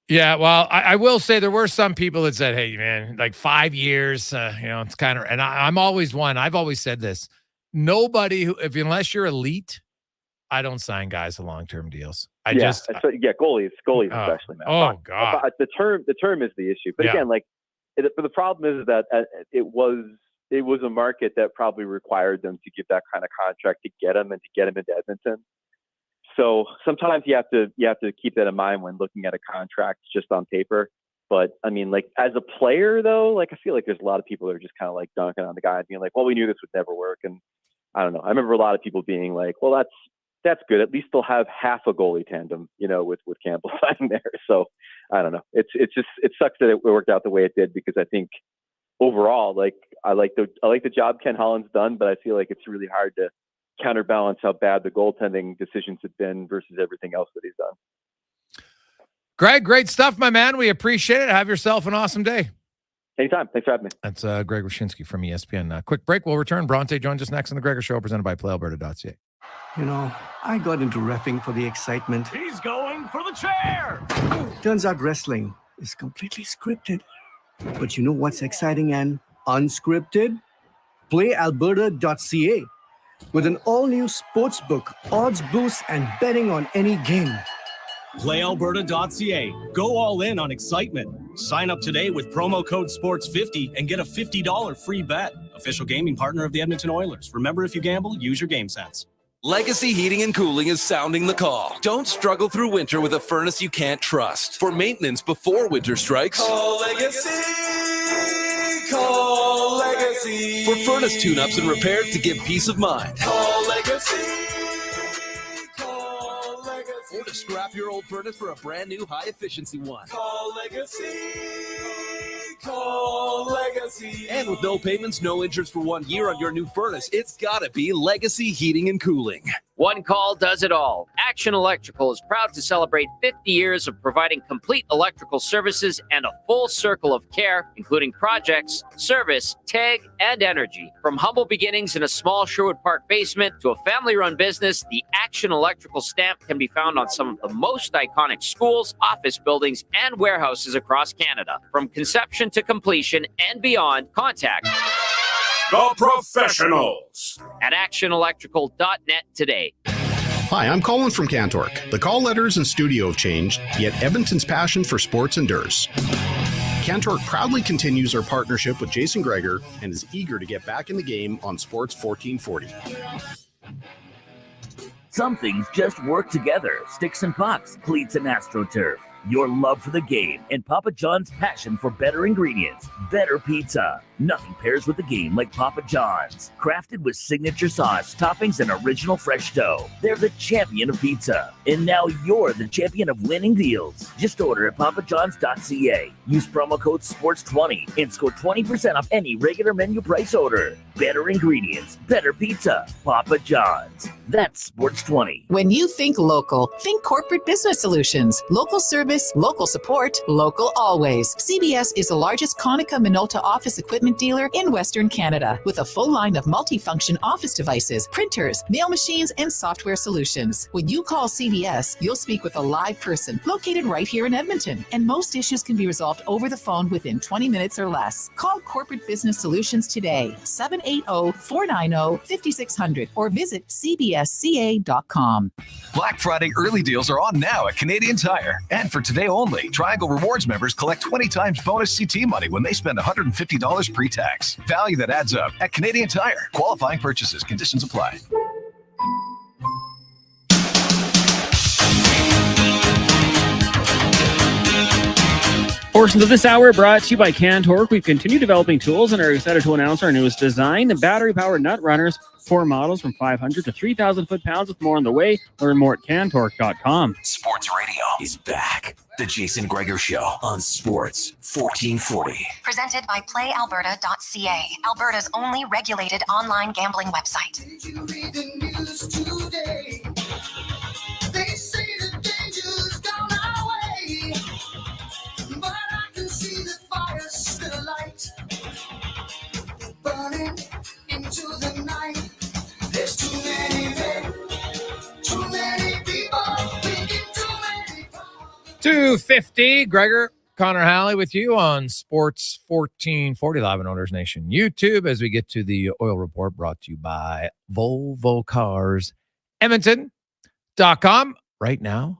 Yeah, well, I will say there were some people that said, hey, man, 5 years, it's kind of, and I'm always one. I've always said this. Nobody unless you're elite, I don't sign guys to long-term deals. Goalies especially, man. Oh God, the term is the issue. But again, the problem is that it was a market that probably required them to give that kind of contract to get him into Edmonton. So sometimes you have to keep that in mind when looking at a contract just on paper. But I mean, as a player though, I feel like there's a lot of people that are just kind of dunking on the guy and being well, we knew this would never work. And I don't know. I remember a lot of people being well, that's good. At least they'll have half a goalie tandem, with Campbell signing there. So I don't know. It sucks that it worked out the way it did, because I think overall, I like the job Ken Holland's done, but I feel like it's really hard to counterbalance how bad the goaltending decisions have been versus everything else that he's done. Greg, great stuff, my man. We appreciate it. Have yourself an awesome day. Anytime. Thanks for having me. That's Greg Wyshynski from ESPN. Quick break. We'll return. Bronte joins us next on the Gregor Show, presented by PlayAlberta.ca. I got into reffing for the excitement. He's going for the chair. Turns out wrestling is completely scripted. But you know what's exciting and unscripted? PlayAlberta.ca. With an all-new sportsbook, odds boosts, and betting on any game. PlayAlberta.ca. Go all in on excitement. Sign up today with promo code SPORTS50 and get a $50 free bet. Official gaming partner of the Edmonton Oilers. Remember, if you gamble, use your game sense. Legacy Heating and Cooling is sounding the call. Don't struggle through winter with a furnace you can't trust. For maintenance before winter strikes, Call Legacy. Call Legacy. for furnace tune-ups and repairs to give peace of mind. Call Legacy. Or to scrap your old furnace for a brand new high-efficiency one. Call Legacy. Call Legacy. And with no payments, no interest for 1 year on your new furnace, it's gotta be Legacy Heating and Cooling. One call does it all. Action Electrical is proud to celebrate 50 years of providing complete electrical services and a full circle of care, including projects, service, TAG, and energy. From humble beginnings in a small Sherwood Park basement to a family-run business, the Action Electrical stamp can be found on some of the most iconic schools, office buildings, and warehouses across Canada. From conception to completion and beyond, contact The Professionals at actionelectrical.net today. Hi, I'm Colin from Cantork. The call letters and studio have changed, yet Edmonton's passion for sports endures. Cantork proudly continues our partnership with Jason Gregor and is eager to get back in the game on Sports 1440. Some things just work together. Sticks and pucks, cleats and AstroTurf. Your love for the game and Papa John's passion for better ingredients, better pizza. Nothing pairs with the game like Papa John's. Crafted with signature sauce, toppings, and original fresh dough. They're the champion of pizza. And now you're the champion of winning deals. Just order at papajohns.ca. Use promo code SPORTS20 and score 20% off any regular menu price order. Better ingredients, better pizza. Papa John's. That's SPORTS20. When you think local, think corporate business solutions. Local service, local support, local always. CBS is the largest Konica Minolta office equipment dealer in Western Canada with a full line of multifunction office devices, printers, mail machines, and software solutions. When you call CBS, you'll speak with a live person located right here in Edmonton, and most issues can be resolved over the phone within 20 minutes or less. Call Corporate Business Solutions today, 780-490-5600, or visit cbsca.com. Black Friday early deals are on now at Canadian Tire. And for today only, Triangle Rewards members collect 20 times bonus CT money when they spend $150 pre-tax. Value that adds up at Canadian Tire. Qualifying purchases, conditions apply. Portions of this hour brought to you by Cantork. We've continued developing tools and are excited to announce our newest design, the battery-powered nut runners. 4 models from 500 to 3,000 foot-pounds with more on the way. Learn more at cantork.com. Sports Radio is back. The Jason Gregor Show on Sports 1440. Presented by PlayAlberta.ca, Alberta's only regulated online gambling website. Did you read the news today? They say the danger's gone our way, but I can see the fire still alight, burning into the night. There's too many men, too many people, thinking too many. 250, Gregor, Connor Halley with you on Sports 1440 live on Oilers Nation YouTube as we get to the oil report brought to you by Volvo Cars, Edmonton.com. Right now,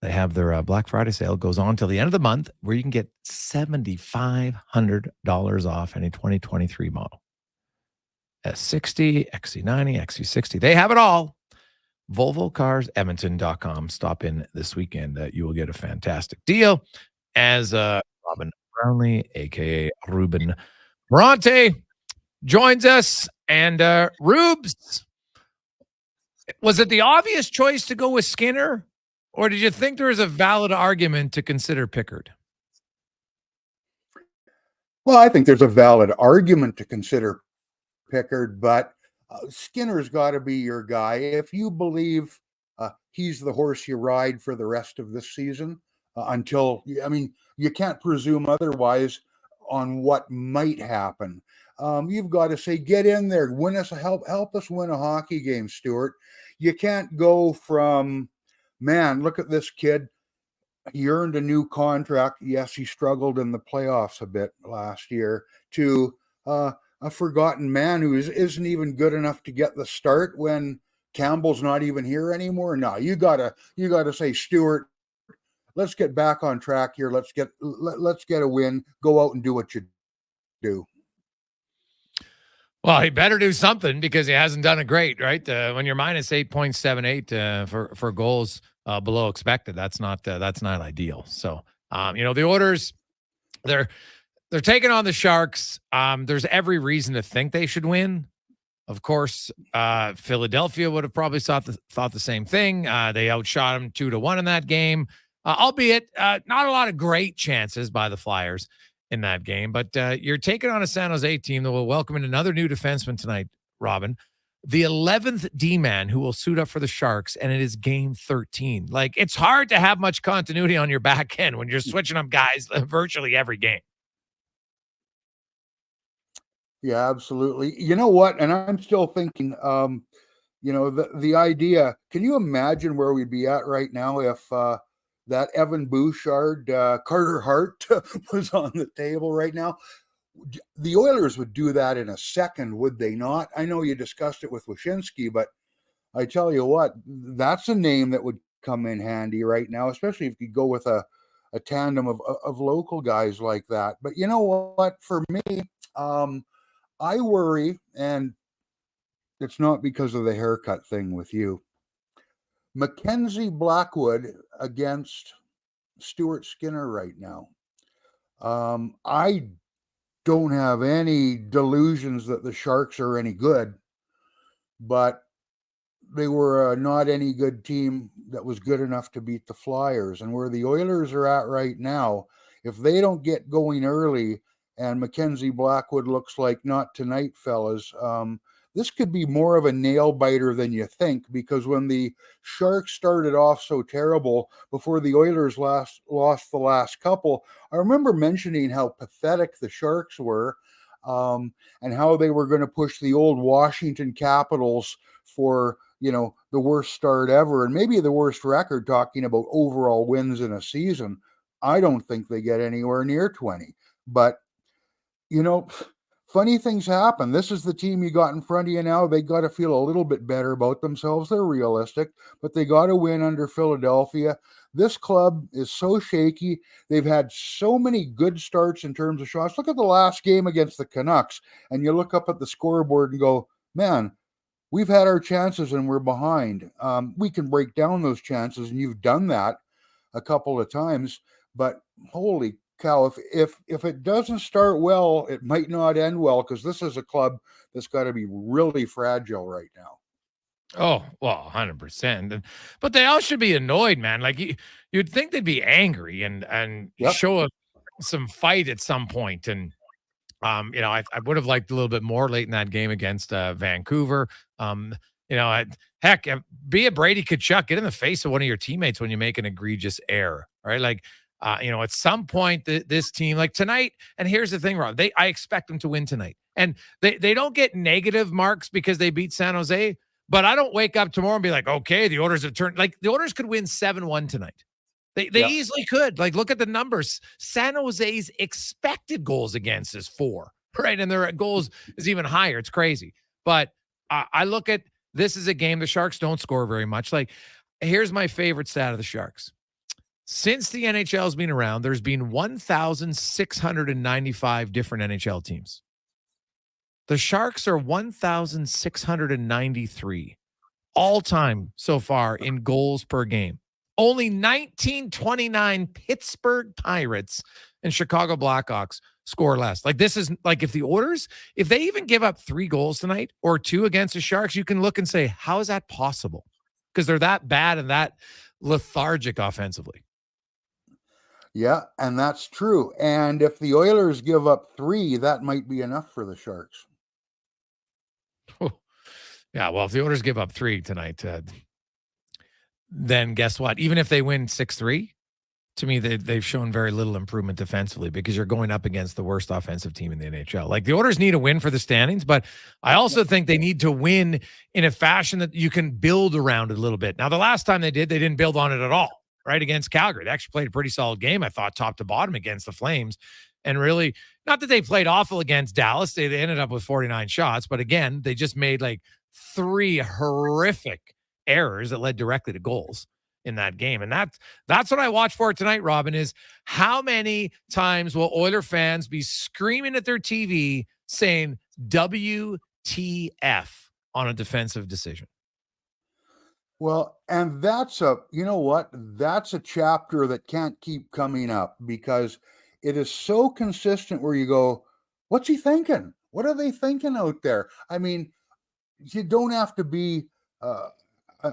they have their Black Friday sale. It goes on till the end of the month where you can get $7,500 off any 2023 model. S60, XC90, XC60. They have it all. Volvo Cars, Edmonton.com. Stop in this weekend. You will get a fantastic deal. As Robin Brownlee, a.k.a. Ruben Morante, joins us. And Rubes, was it the obvious choice to go with Skinner? Or did you think there was a valid argument to consider Pickard? Well, I think there's a valid argument to consider Pickard, but Skinner's got to be your guy. If you believe he's the horse you ride for the rest of this season, until, I mean, you can't presume otherwise on what might happen. You've got to say, get in there, win us, help us win a hockey game, Stuart. You can't go from, man, look at this kid. He earned a new contract. Yes, he struggled in the playoffs a bit last year, to a forgotten man who isn't even good enough to get the start when Campbell's not even here anymore. No, you gotta say, Stuart, let's get back on track here. Let's get a win. Go out and do what you do. Well, he better do something because he hasn't done it great, right? When you're minus 8.78 for goals below expected, that's not ideal. So, the Oilers, they're taking on the Sharks. There's every reason to think they should win. Of course, Philadelphia would have probably thought the same thing. They outshot them 2-1 in that game, albeit not a lot of great chances by the Flyers in that game. But you're taking on a San Jose team that will welcome in another new defenseman tonight, Robin, the 11th D-man who will suit up for the Sharks, and it is game 13. Like, it's hard to have much continuity on your back end when you're switching up guys virtually every game. Yeah, absolutely. You know what? And I'm still thinking, the idea, can you imagine where we'd be at right now if that Evan Bouchard, Carter Hart was on the table right now? The Oilers would do that in a second, would they not? I know you discussed it with Wyshynski, but I tell you what, that's a name that would come in handy right now, especially if you go with a tandem of local guys like that. But you know what? For me, I worry, and it's not because of the haircut thing with you, Mackenzie Blackwood against Stuart Skinner right now. I don't have any delusions that the Sharks are any good, but they were not any good team that was good enough to beat the Flyers. And where the Oilers are at right now, if they don't get going early, and Mackenzie Blackwood looks like not tonight, fellas, this could be more of a nail biter than you think, because when the Sharks started off so terrible before the Oilers lost the last couple, I remember mentioning how pathetic the Sharks were, and how they were going to push the old Washington Capitals for, the worst start ever and maybe the worst record, talking about overall wins in a season. I don't think they get anywhere near 20, but funny things happen. This is the team you got in front of you now. They got to feel a little bit better about themselves. They're realistic, but they got to win under Philadelphia. This club is so shaky. They've had so many good starts in terms of shots. Look at the last game against the Canucks, and you look up at the scoreboard and go, man, we've had our chances and we're behind. We can break down those chances, and you've done that a couple of times, but holy cow, if it doesn't start well, it might not end well, because this is a club that's got to be really fragile right now. Oh, well, 100%. But they all should be annoyed, man. Like you'd think they'd be angry and show some fight at some point. And I would have liked a little bit more late in that game against Vancouver. Heck, be a Brady Tkachuk, get in the face of one of your teammates when you make an egregious error, right? Like, at some point, this team, like tonight, and here's the thing, Rob, I expect them to win tonight. And they don't get negative marks because they beat San Jose, but I don't wake up tomorrow and be like, okay, the Oilers have turned, like the Oilers could win 7-1 tonight. They easily could. Like, look at the numbers. San Jose's expected goals against is 4, right? And their goals is even higher. It's crazy. But I look at this as a game. The Sharks don't score very much. Like, here's my favorite stat of the Sharks. Since the NHL has been around, there's been 1,695 different NHL teams. The Sharks are 1,693 all time so far in goals per game. Only 1929 Pittsburgh Pirates and Chicago Blackhawks score less. Like, this is like, if the Oilers, if they even give up 3 goals tonight or 2 against the Sharks, you can look and say, how is that possible? Because they're that bad and that lethargic offensively. Yeah, and that's true. And if the Oilers give up 3, that might be enough for the Sharks. Yeah, well, if the Oilers give up 3 tonight, then guess what? Even if they win 6-3, to me, they've shown very little improvement defensively, because you're going up against the worst offensive team in the NHL. Like, the Oilers need a win for the standings, but I also think they need to win in a fashion that you can build around it a little bit. Now, the last time they didn't build on it at all. Right, against Calgary. They actually played a pretty solid game, I thought, top to bottom against the Flames. And really, not that they played awful against Dallas. They ended up with 49 shots. But again, they just made like 3 horrific errors that led directly to goals in that game. And that's what I watch for tonight, Robin, is how many times will Oiler fans be screaming at their TV saying WTF on a defensive decision? Well, and that's that's a chapter that can't keep coming up, because it is so consistent where you go, what's he thinking? What are they thinking out there? I mean, you don't have to be a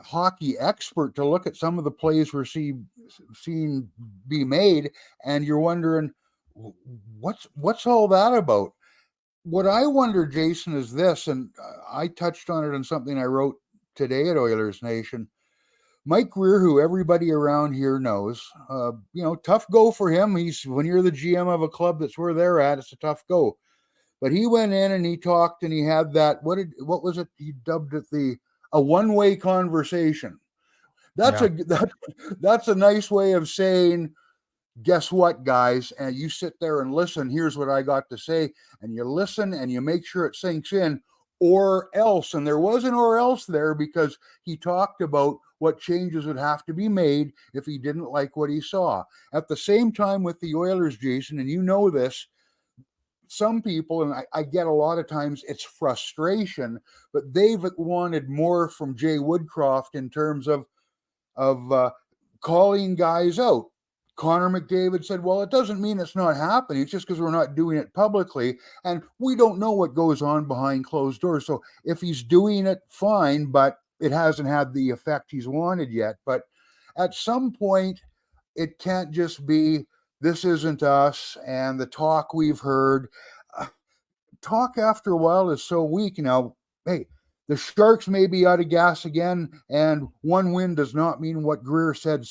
hockey expert to look at some of the plays we're seeing be made, and you're wondering, what's all that about? What I wonder, Jason, is this, and I touched on it in something I wrote today at Oilers Nation. Mike Greer, who everybody around here knows, tough go for him. When you're the GM of a club that's where they're at, it's a tough go. But he went in and he talked, and he had that, what was it? He dubbed it a one-way conversation. That's a nice way of saying, guess what, guys? And you sit there and listen. Here's what I got to say. And you listen and you make sure it sinks in. Or else, and there was an or else there, because he talked about what changes would have to be made if he didn't like what he saw. At the same time with the Oilers, Jason, and you know this, some people, and I get a lot of times, it's frustration, but they've wanted more from Jay Woodcroft in terms of, of calling guys out. Connor McDavid said, well, it doesn't mean it's not happening. It's just because we're not doing it publicly. And we don't know what goes on behind closed doors. So if he's doing it, fine, but it hasn't had the effect he's wanted yet. But at some point, it can't just be, this isn't us, and the talk we've heard. Talk after a while is so weak. Now, hey, the Sharks may be out of gas again, and one win does not mean what Greer said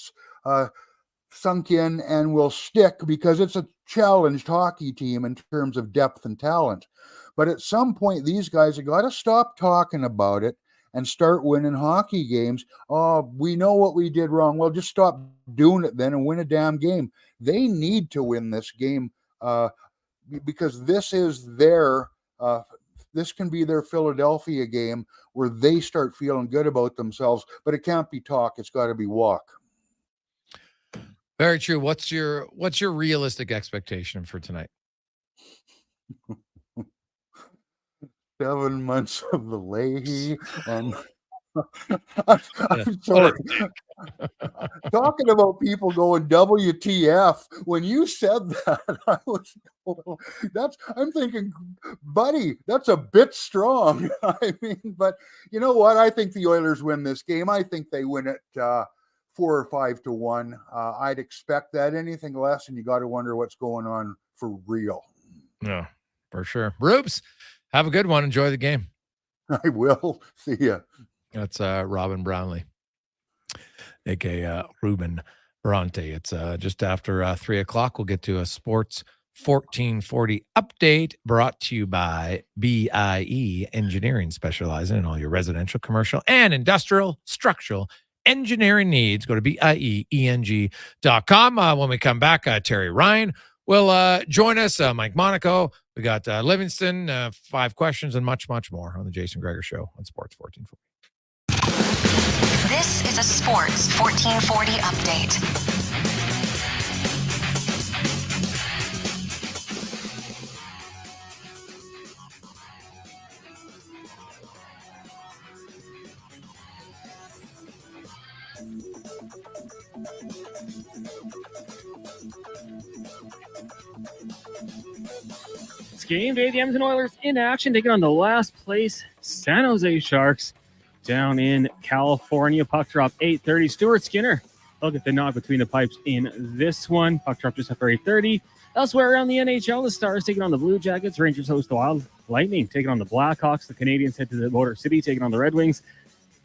sunk in and will stick, because it's a challenged hockey team in terms of depth and talent. But at some point, these guys have got to stop talking about it and start winning hockey games. Oh, we know what we did wrong. Well, just stop doing it then and win a damn game. They need to win this game because this is their this can be their Philadelphia game where they start feeling good about themselves. But it can't be talk. It's got to be walk. Very true. What's your realistic expectation for tonight? 7 months of the Leahy, and I'm sorry. Talking about people going WTF, when you said that, I'm thinking, buddy, that's a bit strong. I mean, but you know what? I think the Oilers win this game. I think they win it 4 or 5-1. I'd expect that. Anything less, and you got to wonder what's going on for real. No, for sure. Rubes, have a good one. Enjoy the game. I will. See ya. That's Robin Brownlee, a.k.a. Ruben Bronte. It's just after 3 o'clock. We'll get to a Sports 1440 update brought to you by BIE Engineering, specializing in all your residential, commercial, and industrial structural engineering needs. Go to BIEENG.com. When we come back, Terry Ryan will join us, Mike Monaco. We got Livingston, 5 questions, and much, much more on the Jason Gregor Show on Sports 1440. This is a Sports 1440 update. It's game day. The Edmonton Oilers in action, taking on the last place San Jose Sharks down in California. Puck drop 8:30. Stuart Skinner, look at the knot between the pipes in this one. Puck drop just after 8:30. Elsewhere around the NHL, the Stars taking on the Blue Jackets. Rangers host the Wild. Lightning taking on the Blackhawks. The Canadiens head to the Motor City taking on the Red Wings.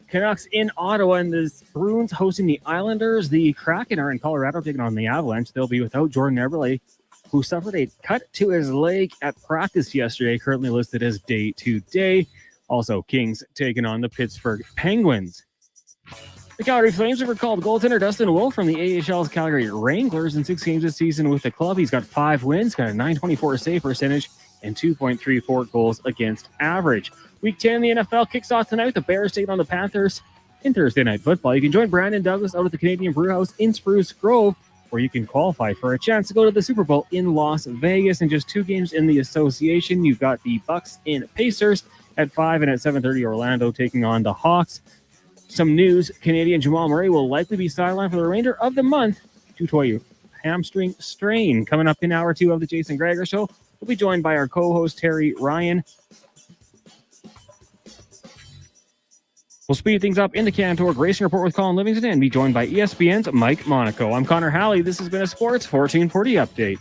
Canucks in Ottawa, and the Bruins hosting the Islanders. The Kraken are in Colorado taking on the Avalanche. They'll be without Jordan Eberle, who suffered a cut to his leg at practice yesterday, currently listed as day-to-day. Also, Kings taking on the Pittsburgh Penguins. The Calgary Flames have recalled goaltender Dustin Wolf from the AHL's Calgary Wranglers in 6 games this season with the club. He's got 5 wins, got a .924 save percentage, and 2.34 goals against average. Week 10 in the NFL kicks off tonight. The Bears taking on the Panthers in Thursday Night Football. You can join Brandon Douglas out at the Canadian Brewhouse in Spruce Grove, where you can qualify for a chance to go to the Super Bowl in Las Vegas. And just 2 games in the association, you've got the Bucks in Pacers at 5, and at 7:30 Orlando taking on the Hawks. Some news: Canadian Jamal Murray will likely be sidelined for the remainder of the month due to a hamstring strain. Coming up in hour 2 of the Jason Gregor Show, we'll be joined by our co-host Terry Ryan. We'll speed things up in the Cantor Racing Report with Colin Livingston and be joined by ESPN's Mike Monaco. I'm Connor Halley. This has been a Sports 1440 update.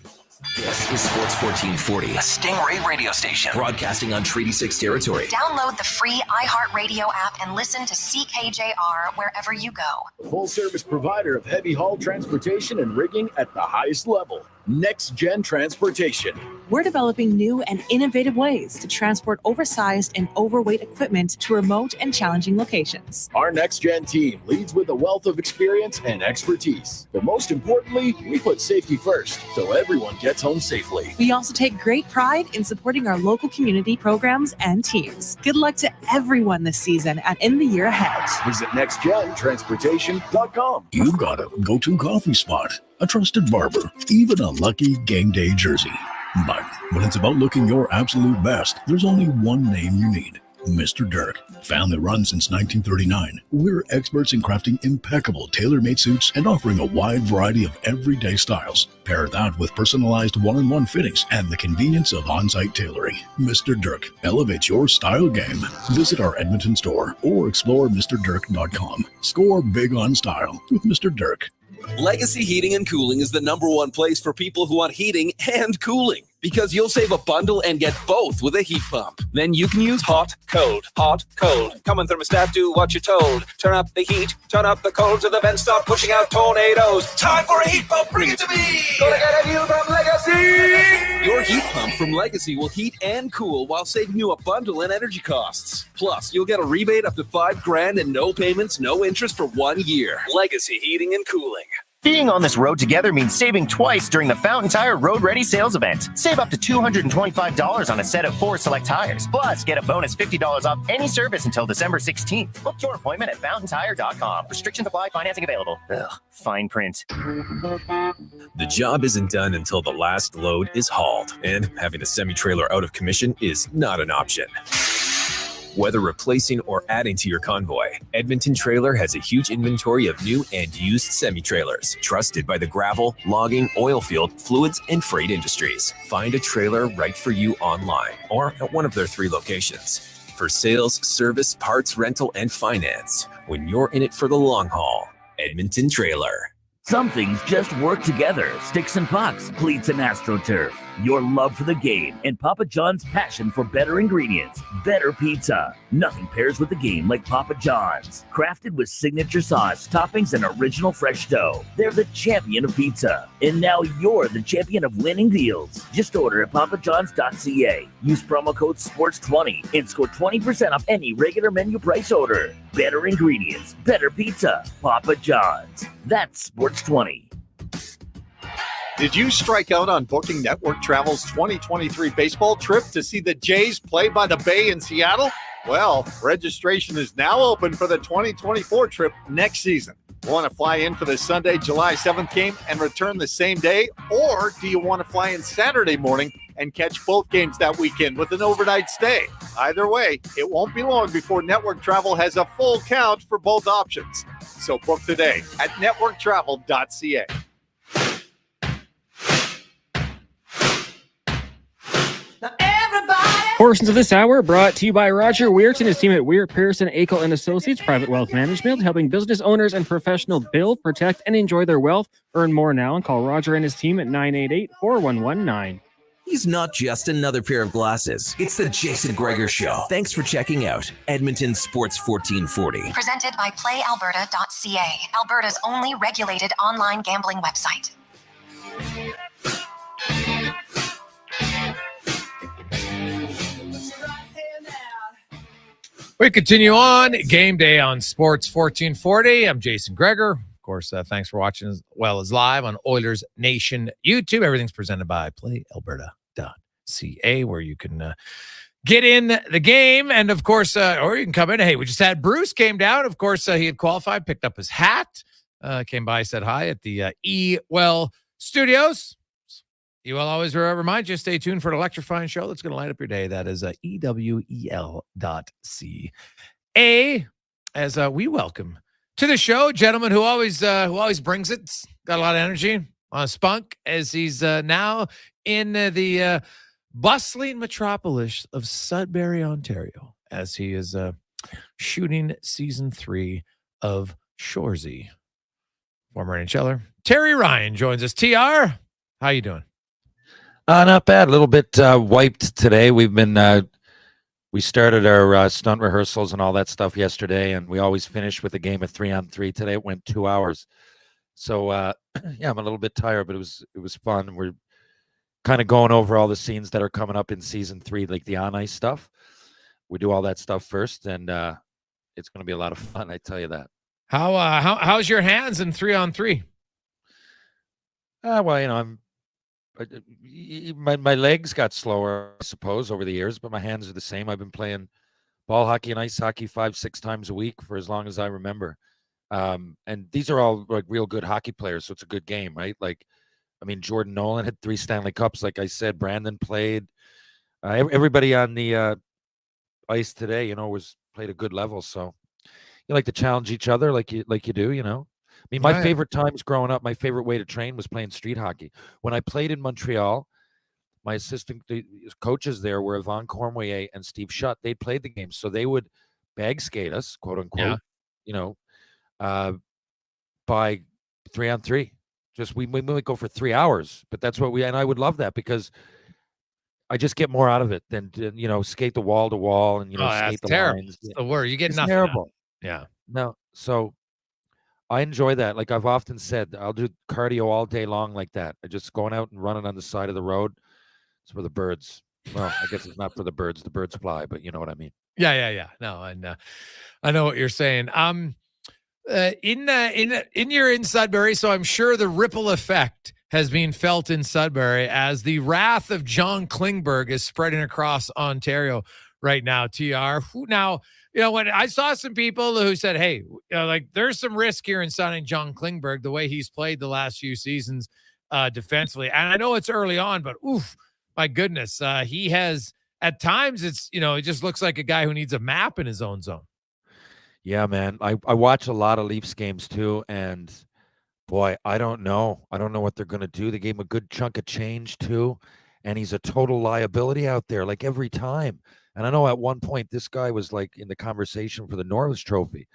This is Sports 1440, a Stingray radio station broadcasting on Treaty 6 territory. Download the free iHeartRadio app and listen to CKJR wherever you go. Full service provider of heavy haul transportation and rigging at the highest level. Next Gen Transportation. We're developing new and innovative ways to transport oversized and overweight equipment to remote and challenging locations. Our Next Gen team leads with a wealth of experience and expertise. But most importantly, we put safety first, so everyone gets home safely. We also take great pride in supporting our local community programs and teams. Good luck to everyone this season and in the year ahead. Visit nextgentransportation.com. You've got a go-to coffee spot, a trusted barber, even a lucky game day jersey. But when it's about looking your absolute best, there's only one name you need. Mr. Dirk. Family run since 1939, we're experts in crafting impeccable tailor-made suits and offering a wide variety of everyday styles. Pair that with personalized one-on-one fittings and the convenience of on-site tailoring. Mr. Dirk elevates your style game. Visit our Edmonton store or explore MrDirk.com. Score big on style with Mr. Dirk. Legacy Heating and Cooling is the #1 place for people who want heating and cooling, because you'll save a bundle and get both with a heat pump. Then you can use hot, cold. Come on, thermostat, do what you're told. Turn up the heat, turn up the cold, so the vents start pushing out tornadoes. Time for a heat pump, bring it to me! Gonna get a deal from Legacy! Your heat pump from Legacy will heat and cool while saving you a bundle in energy costs. Plus, you'll get a rebate up to $5,000 and no payments, no interest for 1 year. Legacy Heating and Cooling. Being on this road together means saving twice during the Fountain Tire Road Ready sales event. Save up to $225 on a set of 4 select tires. Plus, get a bonus $50 off any service until December 16th. Book your appointment at fountaintire.com. Restrictions apply. Financing available. Ugh, fine print. The job isn't done until the last load is hauled, and having a semi-trailer out of commission is not an option. Whether replacing or adding to your convoy, Edmonton Trailer has a huge inventory of new and used semi-trailers, trusted by the gravel, logging, oil field, fluids, and freight industries. Find a trailer right for you online or at one of their 3 locations. For sales, service, parts, rental, and finance, when you're in it for the long haul, Edmonton Trailer. Some things just work together. Sticks and pucks, cleats and AstroTurf. Your love for the game and Papa John's passion for better ingredients. Better pizza. Nothing pairs with the game like Papa John's. Crafted with signature sauce, toppings, and original fresh dough. They're the champion of pizza. And now you're the champion of winning deals. Just order at papajohns.ca. Use promo code SPORTS20 and score 20% off any regular menu price order. Better ingredients. Better pizza. Papa John's. That's SPORTS20. Did you strike out on booking Network Travel's 2023 baseball trip to see the Jays play by the Bay in Seattle? Well, registration is now open for the 2024 trip next season. Want to fly in for the Sunday, July 7th game and return the same day? Or do you want to fly in Saturday morning and catch both games that weekend with an overnight stay? Either way, it won't be long before Network Travel has a full count for both options. So book today at networktravel.ca. Portions of this hour brought to you by Roger Weirton and his team at Weir, Pearson, Akel and Associates Private Wealth Management, helping business owners and professionals build, protect, and enjoy their wealth. Earn more now and call Roger and his team at 988-4119. He's not just another pair of glasses. It's the Jason Gregor Show. Thanks for checking out Edmonton Sports 1440. Presented by PlayAlberta.ca, Alberta's only regulated online gambling website. We continue on game day on Sports 1440. I'm Jason Gregor. Of course, thanks for watching as well as live on Oilers Nation YouTube. Everything's presented by PlayAlberta.ca, where you can get in the game. And of course, or you can come in. Hey, we just had Bruce came down. Of course, he had qualified, picked up his hat, came by, said hi at the E-Well Studios. You will always remind you, stay tuned for an electrifying show that's going to light up your day. That is EWEL.ca. As we welcome to the show, gentleman who always brings it, got a lot of energy, on spunk, as he's now in the bustling metropolis of Sudbury, Ontario, as he is shooting season 3 of Shoresy. Former NHLer Terry Ryan joins us. TR, how you doing? Not bad. A little bit wiped today. We've been we started our stunt rehearsals and all that stuff yesterday, and we always finish with a game of 3-on-3. Today it went 2 hours. So yeah, I'm a little bit tired, but it was fun. We're kind of going over all the scenes that are coming up in season 3, like the on ice stuff. We do all that stuff first, and it's going to be a lot of fun. I tell you that. How's your hands in 3-on-3? Well, you know, my legs got slower, I suppose, over the years, but my hands are the same. I've been playing ball hockey and ice hockey 5-6 times a week for as long as I remember. And these are all like real good hockey players, so it's a good game, right? Like, I mean, Jordan Nolan had 3 Stanley Cups, like I said. Brandon played. Everybody on the ice today, was played a good level. So you like to challenge each other like you do, I mean, my Right. favorite times growing up, my favorite way to train was playing street hockey. When I played in Montreal, my assistant coaches there were Yvon Cormier and Steve Shutt. They played the game, so they would bag skate us, quote unquote, by 3-on-3. Just we might go for 3 hours, but that's what and I would love that because I just get more out of it than skate the wall to wall and skate the terrible. lines. It's the word. You get It's nothing out of terrible. it. Yeah. No, so I enjoy that. Like I've often said, I'll do cardio all day long like that. I just going out and running on the side of the road. It's for the birds. Well, I guess it's not for the birds. The birds fly, but you know what I mean. Yeah. No, and I know what you're saying. You're in Sudbury, so I'm sure the ripple effect has been felt in Sudbury as the wrath of John Klingberg is spreading across Ontario right now. TR. Now, when I saw some people who said, "Hey, there's some risk here in signing John Klingberg, the way he's played the last few seasons defensively." And I know it's early on, but oof, my goodness, he has at times. It's it just looks like a guy who needs a map in his own zone. Yeah, man. I watch a lot of Leafs games too, and boy, I don't know. I don't know what they're going to do. They gave him a good chunk of change too, and he's a total liability out there, like every time. And I know at one point this guy was like in the conversation for the Norris Trophy.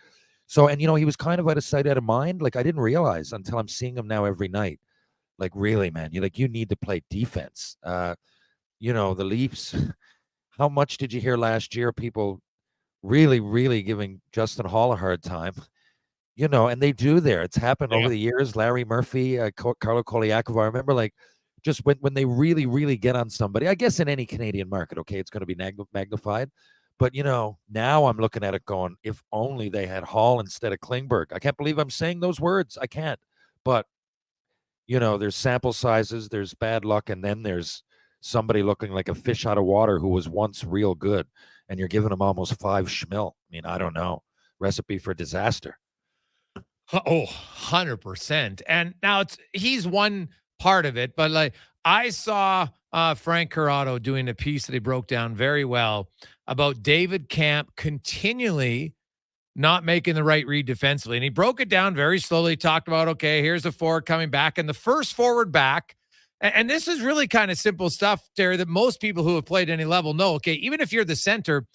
So, and he was kind of out of sight, out of mind. Like I didn't realize until I'm seeing him now every night. Like really, man, you need to play defense. The Leafs. How much did you hear last year? People really, really giving Justin Hall a hard time. And they do there. It's happened over the years. Larry Murphy, Carlo Koliakov. I remember just when they really, really get on somebody, I guess in any Canadian market, okay, it's going to be magnified. But, now I'm looking at it going, if only they had Hall instead of Klingberg. I can't believe I'm saying those words. I can't. But, there's sample sizes, there's bad luck, and then there's somebody looking like a fish out of water who was once real good, and you're giving them almost 5 schmil. I mean, I don't know. Recipe for disaster. Oh, 100%. And now he's one part of it, but I saw Frank Corrado doing a piece that he broke down very well about David Camp continually not making the right read defensively. And he broke it down very slowly, talked about, okay, here's the forward coming back and the first forward back. And this is really kind of simple stuff, Terry, that most people who have played any level know. Okay, even if you're the center,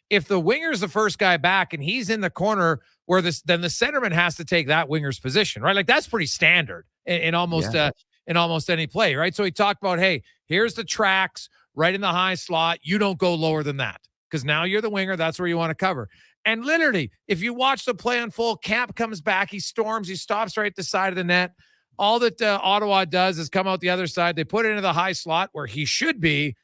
if the winger's the first guy back and he's in the corner where then the centerman has to take that winger's position, right? Like that's pretty standard in almost any play, right? So he talked about, hey, here's the tracks right in the high slot. You don't go lower than that because now you're the winger. That's where you want to cover. And literally, if you watch the play unfold, Camp comes back, he storms, he stops right at the side of the net. All that Ottawa does is come out the other side. They put it into the high slot where he should be.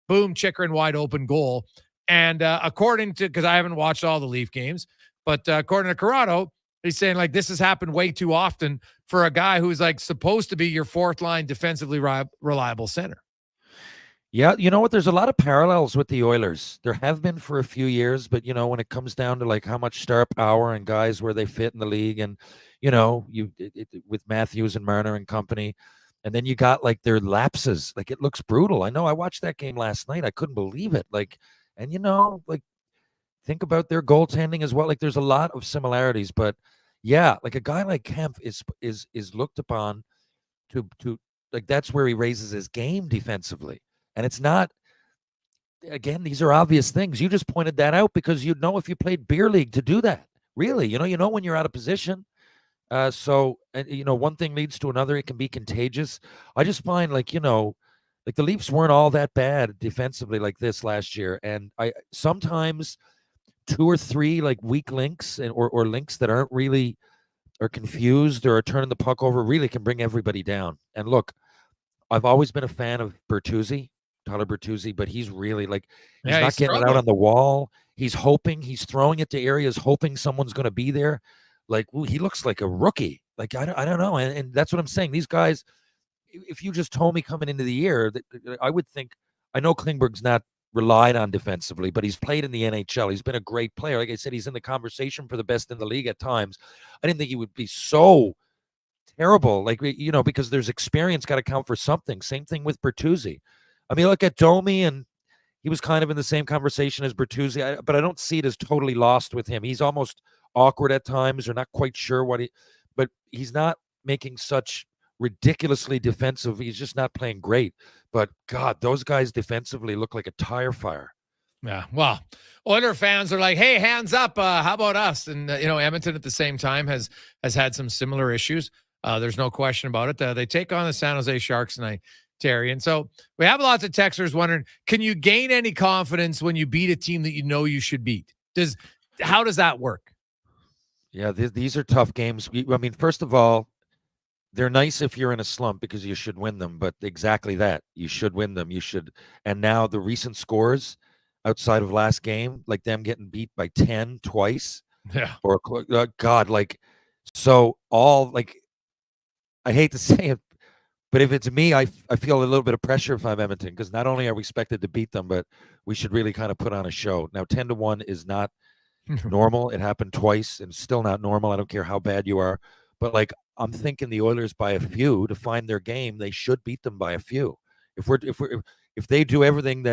Boom, Chychrun wide open goal. And according to, because I haven't watched all the Leaf games, but according to Corrado, he's saying this has happened way too often for a guy who's supposed to be your fourth line defensively reliable center. Yeah, you know what? There's a lot of parallels with the Oilers. There have been for a few years, but when it comes down to how much star power and guys where they fit in the league, and with Matthews and Marner and company, and then you got their lapses. It looks brutal. I know. I watched that game last night. I couldn't believe it. And think about their goaltending as well. There's a lot of similarities, but yeah, a guy like Kemp is looked upon to that's where he raises his game defensively. And it's not, again, these are obvious things. You just pointed that out because if you played beer league to do that. Really, you know when you're out of position. So one thing leads to another. It can be contagious. I just find the Leafs weren't all that bad defensively like this last year. And I sometimes 2 or 3 weak links or links that aren't really are confused or are turning the puck over really can bring everybody down. And look, I've always been a fan of Tyler Bertuzzi, but he's really he's not getting it out on the wall. He's hoping, he's throwing it to areas, hoping someone's going to be there. He looks like a rookie. I don't know. And that's what I'm saying. These guys, if you just told me coming into the year, I would think, I know Klingberg's not relied on defensively, but he's played in the NHL. He's been a great player. Like I said, he's in the conversation for the best in the league at times. I didn't think he would be so terrible, because there's experience got to count for something. Same thing with Bertuzzi. I mean, look at Domi, and he was kind of in the same conversation as Bertuzzi, but I don't see it as totally lost with him. He's almost awkward at times or not quite sure but he's not making such ridiculously defensive. He's just not playing great. But God, those guys defensively look like a tire fire. Yeah, well, Oiler fans are like, hey, hands up. How about us? And, Edmonton at the same time has had some similar issues. There's no question about it. They take on the San Jose Sharks tonight, Terry. And so we have lots of texters wondering, can you gain any confidence when you beat a team that you know you should beat? How does that work? Yeah, these are tough games. I mean, first of all, they're nice if you're in a slump because you should win them. But exactly that. You should win them. You should. And now the recent scores outside of last game, like them getting beat by 10 twice. Yeah. Or God, I hate to say it, but if it's me, I feel a little bit of pressure if I'm Edmonton, because not only are we expected to beat them, but we should really kind of put on a show. Now, 10-1 is not normal. It happened twice and still not normal. I don't care how bad you are. But I'm thinking the Oilers by a few to find their game, they should beat them by a few. If they do everything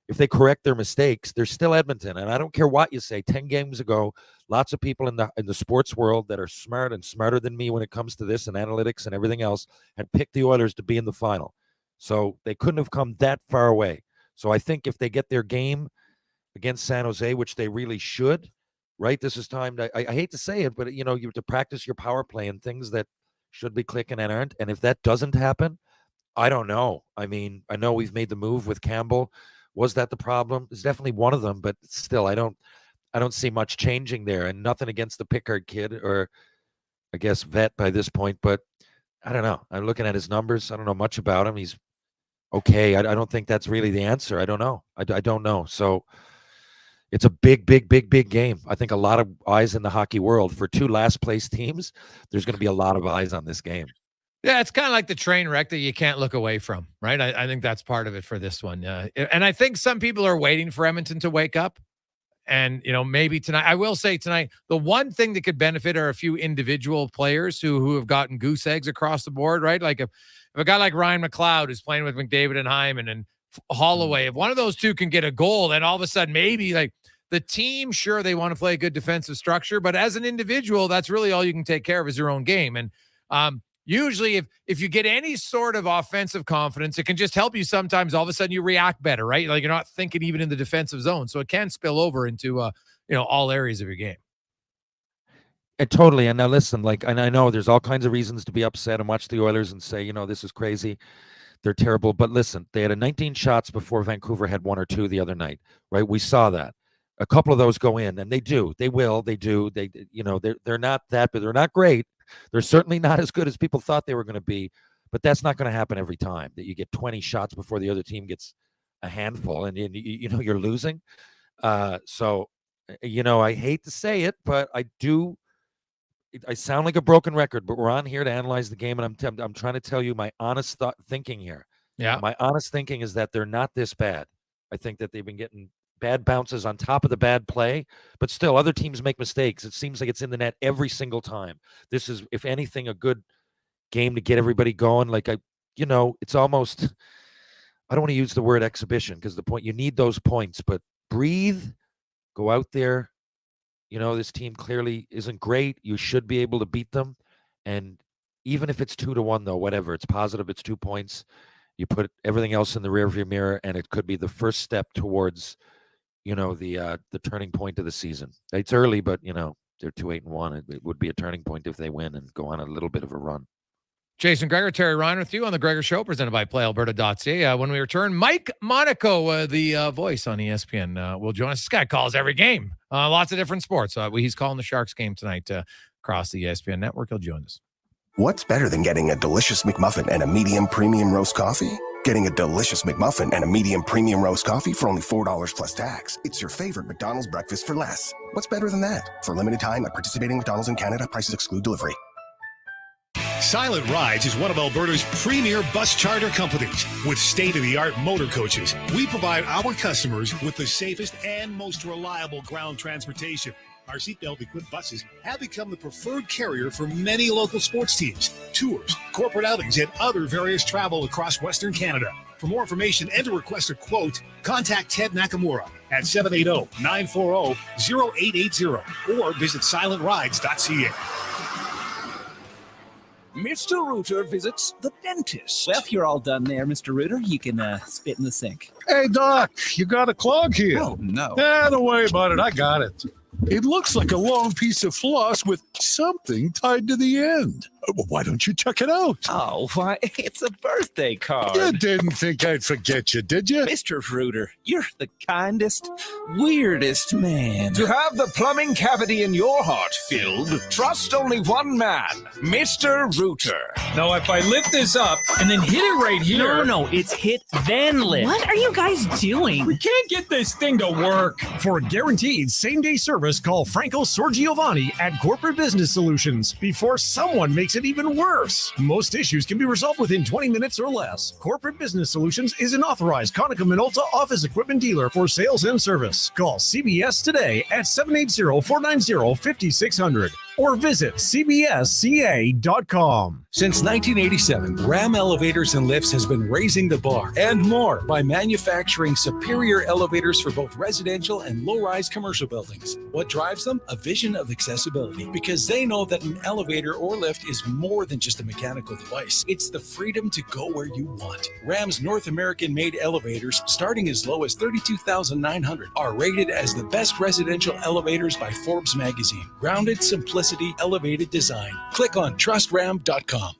if they correct their mistakes, they're still Edmonton. And I don't care what you say. 10 games ago, lots of people in the sports world that are smart and smarter than me when it comes to this and analytics and everything else had picked the Oilers to be in the final. So they couldn't have come that far away. So I think if they get their game against San Jose, which they really should, right? This is time to, I hate to say it, but you have to practice your power play and things that should be clicking and aren't. And if that doesn't happen, I don't know. I mean, I know we've made the move with Campbell. Was that the problem? It's definitely one of them, but still, I don't see much changing there, and nothing against the Pickard kid, or I guess vet by this point, but I don't know. I'm looking at his numbers. I don't know much about him. He's okay. I don't think that's really the answer. I don't know. I don't know. So it's a big game. I think a lot of eyes in the hockey world for two last place teams. There's going to be a lot of eyes on this game. Yeah, it's kind of like the train wreck that you can't look away from, right? I think that's part of it for this one. And I think some people are waiting for Edmonton to wake up. And, maybe tonight, I will say tonight, the one thing that could benefit are a few individual players who have gotten goose eggs across the board, right? Like if a guy like Ryan McLeod who's playing with McDavid and Hyman and Holloway, if one of those two can get a goal, then all of a sudden maybe the team, sure, they want to play a good defensive structure, but as an individual, that's really all you can take care of is your own game. And usually if you get any sort of offensive confidence, it can just help you sometimes. All of a sudden you react better, right? Like you're not thinking even in the defensive zone. So it can spill over into, all areas of your game. Totally. And now listen, and I know there's all kinds of reasons to be upset and watch the Oilers and say, this is crazy. They're terrible. But listen, they had 19 shots before Vancouver had one or two the other night, right? We saw that. A couple of those go in, and they're not that, but they're not great. They're certainly not as good as people thought they were going to be, but that's not going to happen every time that you get 20 shots before the other team gets a handful and you're losing. So I hate to say it, but I sound like a broken record, but we're on here to analyze the game, and I'm trying to tell you my honest thinking here. Yeah. My honest thinking is that they're not this bad. I think that they've been getting bad bounces on top of the bad play, but still other teams make mistakes. It seems like it's in the net every single time. This is, if anything, a good game to get everybody going. It's almost, I don't want to use the word exhibition because you need those points, but breathe, go out there. This team clearly isn't great. You should be able to beat them. And even if it's 2-1 though, whatever, it's positive, it's 2 points. You put everything else in the rearview mirror, and it could be the first step towards the turning point of the season. It's early, but they're 2-8-1. It would be a turning point if they win and go on a little bit of a run. Jason Gregor, Terry Ryan with you on the Gregor Show, presented by PlayAlberta.ca. When we return, Mike Monaco, the voice on ESPN, will join us. This guy calls every game, lots of different sports. He's calling the Sharks game tonight across the ESPN network. He'll join us. What's better than getting a delicious McMuffin and a medium premium roast coffee? Getting a delicious McMuffin and a medium premium roast coffee for only $4 plus tax. It's your favorite McDonald's breakfast for less. What's better than that? For a limited time at participating McDonald's in Canada, prices exclude delivery. Silent Rides is one of Alberta's premier bus charter companies. With state-of-the-art motor coaches, we provide our customers with the safest and most reliable ground transportation. Our seatbelt-equipped buses have become the preferred carrier for many local sports teams, tours, corporate outings, and other various travel across Western Canada. For more information and to request a quote, contact Ted Nakamura at 780-940-0880 or visit silentrides.ca. Mr. Rooter visits the dentist. Well, if you're all done there, Mr. Rooter, you can spit in the sink. Hey, Doc, you got a clog here. Oh, no. Don't worry about it. I got it. It looks like a long piece of floss with something tied to the end. Well, why don't you check it out? Oh, why? It's a birthday card. You didn't think I'd forget you, did you? Mr. Rooter, you're the kindest, weirdest man. To have the plumbing cavity in your heart filled, trust only one man, Mr. Rooter. Now, if I lift this up and then hit it right here... No, it's hit, then lift. What are you guys doing? We can't get this thing to work. For guaranteed same-day service, call Franco Sorgiovanni at Corporate Business Solutions before someone makes it even worse. Most issues can be resolved within 20 minutes or less. Corporate Business Solutions is an authorized Konica Minolta office equipment dealer for sales and service. Call CBS today at 780-490-5600 or visit cbsca.com. Since 1987, Ram Elevators and Lifts has been raising the bar and more by manufacturing superior elevators for both residential and low-rise commercial buildings. What drives them? A vision of accessibility, because they know that an elevator or lift is more than just a mechanical device. It's the freedom to go where you want. Ram's North American-made elevators, starting as low as $32,900, are rated as the best residential elevators by Forbes magazine. Grounded simplicity, elevated design. Click on trustram.com.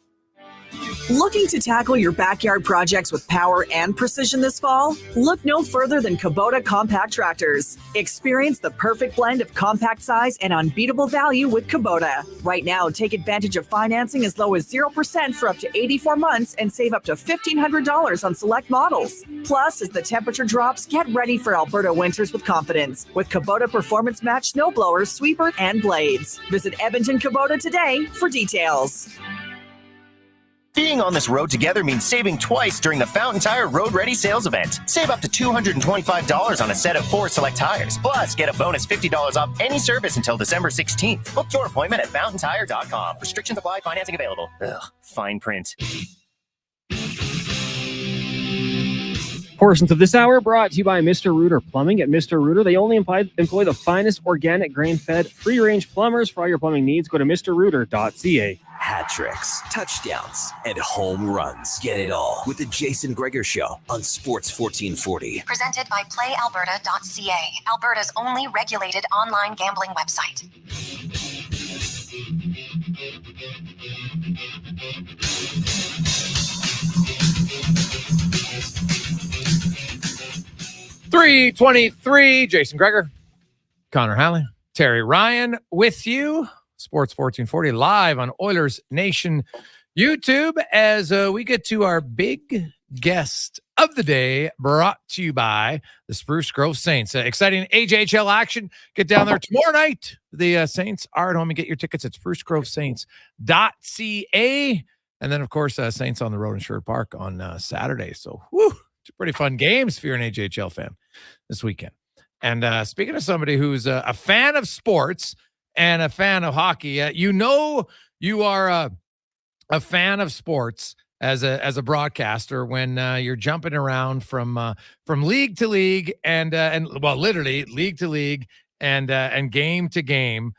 Looking to tackle your backyard projects with power and precision this fall? Look no further than Kubota compact tractors. Experience the perfect blend of compact size and unbeatable value with Kubota. Right now, take advantage of financing as low as 0% for up to 84 months and save up to $1,500 on select models. Plus, as the temperature drops, get ready for Alberta winters with confidence with Kubota Performance Match snowblowers, sweeper, and blades. Visit Edmonton Kubota today for details. Being on this road together means saving twice during the Fountain Tire Road Ready Sales Event. Save up to $225 on a set of 4 select tires. Plus, get a bonus $50 off any service until December 16th. Book your appointment at fountaintire.com. Restrictions apply. Financing available. Ugh, fine print. Portions of this hour brought to you by Mr. Rooter Plumbing. At Mr. Rooter, they only employ the finest organic, grain-fed, free-range plumbers for all your plumbing needs. Go to mrrooter.ca. Hat tricks, touchdowns, and home runs. Get it all with the Jason Gregor Show on Sports 1440. Presented by PlayAlberta.ca, Alberta's only regulated online gambling website. .323, Jason Gregor, Connor Halley, Terry Ryan with you. Sports 1440 live on Oilers Nation YouTube as we get to our big guest of the day, brought to you by the Spruce Grove Saints. Exciting AJHL action. Get down there tomorrow night. The Saints are at home, and get your tickets at sprucegrovesaints.ca. And then, of course, Saints on the road in Sherwood Park on Saturday. So, two pretty fun games if you're an AJHL fan this weekend. And speaking of somebody who's a fan of sports and a fan of hockey, you know you are a fan of sports as a broadcaster when you're jumping around from league to league and well, literally league to league and game to game.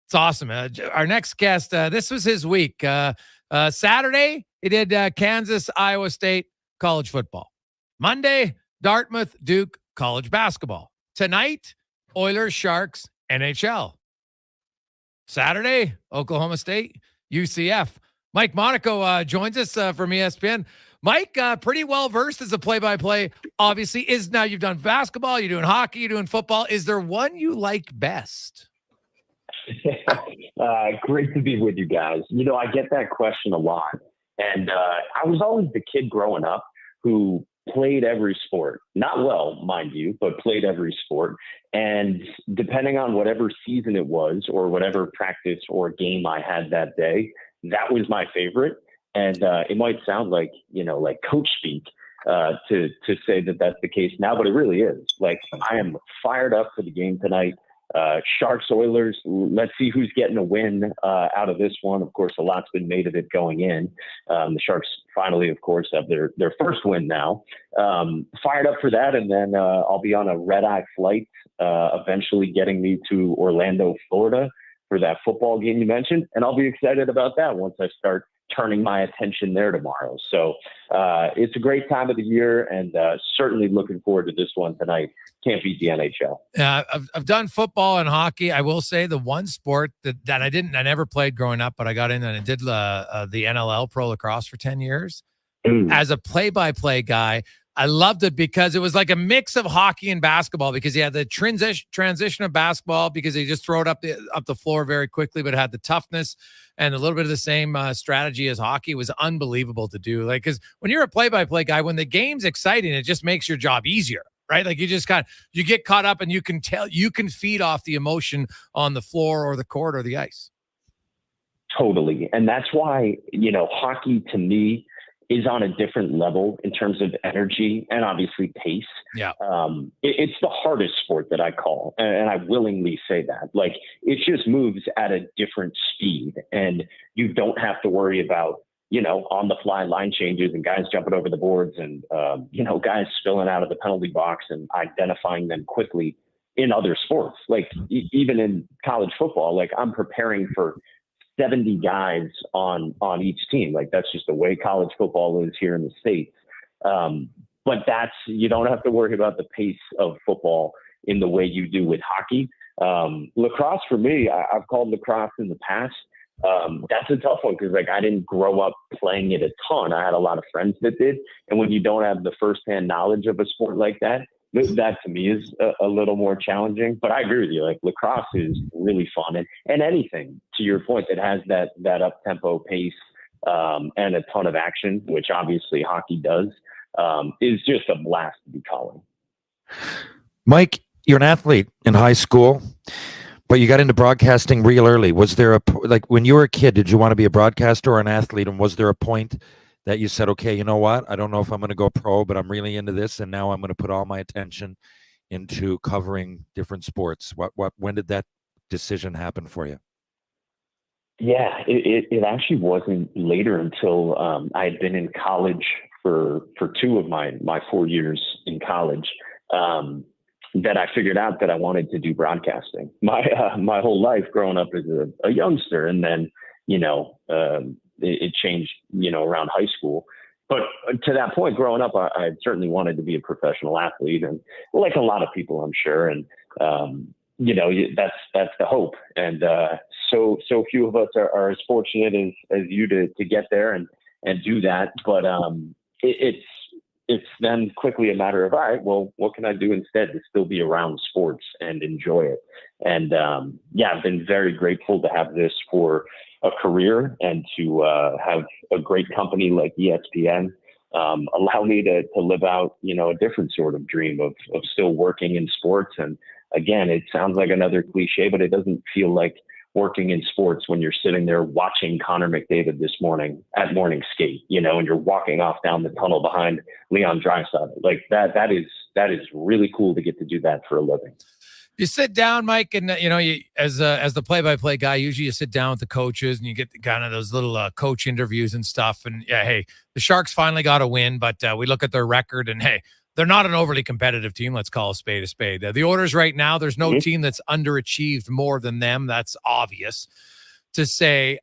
It's awesome. Our next guest, this was his week. Saturday, he did Kansas, Iowa State college football. Monday, Dartmouth, Duke college basketball. Tonight, Oilers, Sharks, NHL. Saturday, Oklahoma State, UCF. Mike Monaco joins us from ESPN. Mike, pretty well versed as a play-by-play, obviously. Now you've done basketball, you're doing hockey, you're doing football. Is there one you like best? Great to be with you guys. You know, I get that question a lot. And I was always the kid growing up who played every sport. Not well, mind you, but played every sport. And depending on whatever season it was or whatever practice or game I had that day, that was my favorite. And it might sound like, you know, like coach speak to say that that's the case now, but it really is. Like, I am fired up for the game tonight. Sharks, Oilers, let's see who's getting a win out of this one. Of course, a lot's been made of it going in. The Sharks finally, of course, have their first win now. Fired up for that, and then I'll be on a red-eye flight, eventually getting me to Orlando, Florida for that football game you mentioned, and I'll be excited about that once I start turning my attention there tomorrow. So it's a great time of the year, and certainly looking forward to this one tonight. Can't beat the NHL. Yeah, I've done football and hockey. I will say the one sport that I never played growing up, but I got in and I did the NLL pro lacrosse for 10 years. As a play-by-play guy, I loved it because it was like a mix of hockey and basketball, because you had the transition of basketball because they just throw it up the floor very quickly, but it had the toughness and a little bit of the same strategy as hockey. It was unbelievable to do. Like, because when you're a play-by-play guy, when the game's exciting, it just makes your job easier. Right? Like you get caught up and you can feed off the emotion on the floor or the court or the ice. Totally. And that's why, hockey to me is on a different level in terms of energy and obviously pace. Yeah. It's the hardest sport that I call, and I willingly say that. Like, it just moves at a different speed, and you don't have to worry about, on the fly line changes and guys jumping over the boards and, guys spilling out of the penalty box and identifying them quickly in other sports. Like, even in college football, like, I'm preparing for 70 guys on each team. Like, that's just the way college football is here in the States. But you don't have to worry about the pace of football in the way you do with hockey. Lacrosse for me, I've called lacrosse in the past. That's a tough one because, like, I didn't grow up playing it a ton. I had a lot of friends that did. And when you don't have the firsthand knowledge of a sport like that to me is a little more challenging. But I agree with you. Like, lacrosse is really fun. And anything, to your point, that has that up-tempo pace and a ton of action, which obviously hockey does, is just a blast to be calling. Mike, you're an athlete in high school, but you got into broadcasting real early. Was there when you were a kid, did you want to be a broadcaster or an athlete? And was there a point that you said, okay, you know what? I don't know if I'm going to go pro, but I'm really into this. And now I'm going to put all my attention into covering different sports. When did that decision happen for you? Yeah, it actually wasn't later until I had been in college for 2 of my 4 years in college. That I figured out that I wanted to do broadcasting. My whole life growing up as a youngster, and then it changed around high school. But to that point, growing up, I certainly wanted to be a professional athlete, and like a lot of people, I'm sure. And that's the hope. And so few of us are as fortunate as you to get there and do that. But it's then quickly a matter of, all right, well, what can I do instead to still be around sports and enjoy it? And I've been very grateful to have this for a career and to have a great company like ESPN allow me to live out, a different sort of dream of still working in sports. And again, it sounds like another cliche, but it doesn't feel like working in sports when you're sitting there watching Connor McDavid this morning at morning skate, and you're walking off down the tunnel behind Leon Draisaitl. Like that is really cool to get to do that for a living. You sit down, Mike, and you as the play-by-play guy, usually you sit down with the coaches and you get kind of those little coach interviews and stuff. And yeah, hey, the Sharks finally got a win, but we look at their record and hey, they're not an overly competitive team. Let's call a spade a spade. The Oilers right now, there's no team that's underachieved more than them. That's obvious to say.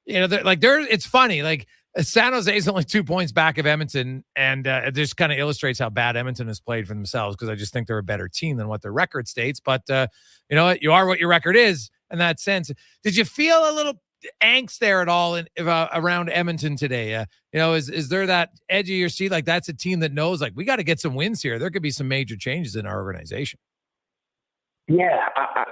It's funny. Like, San Jose is only 2 points back of Edmonton, and it just kind of illustrates how bad Edmonton has played for themselves, because I just think they're a better team than what their record states. But you know what? You are what your record is in that sense. Did you feel a little angst there at all around Edmonton today? Is there that edge of your seat? Like, that's a team that knows, like, we got to get some wins here. There could be some major changes in our organization. Yeah,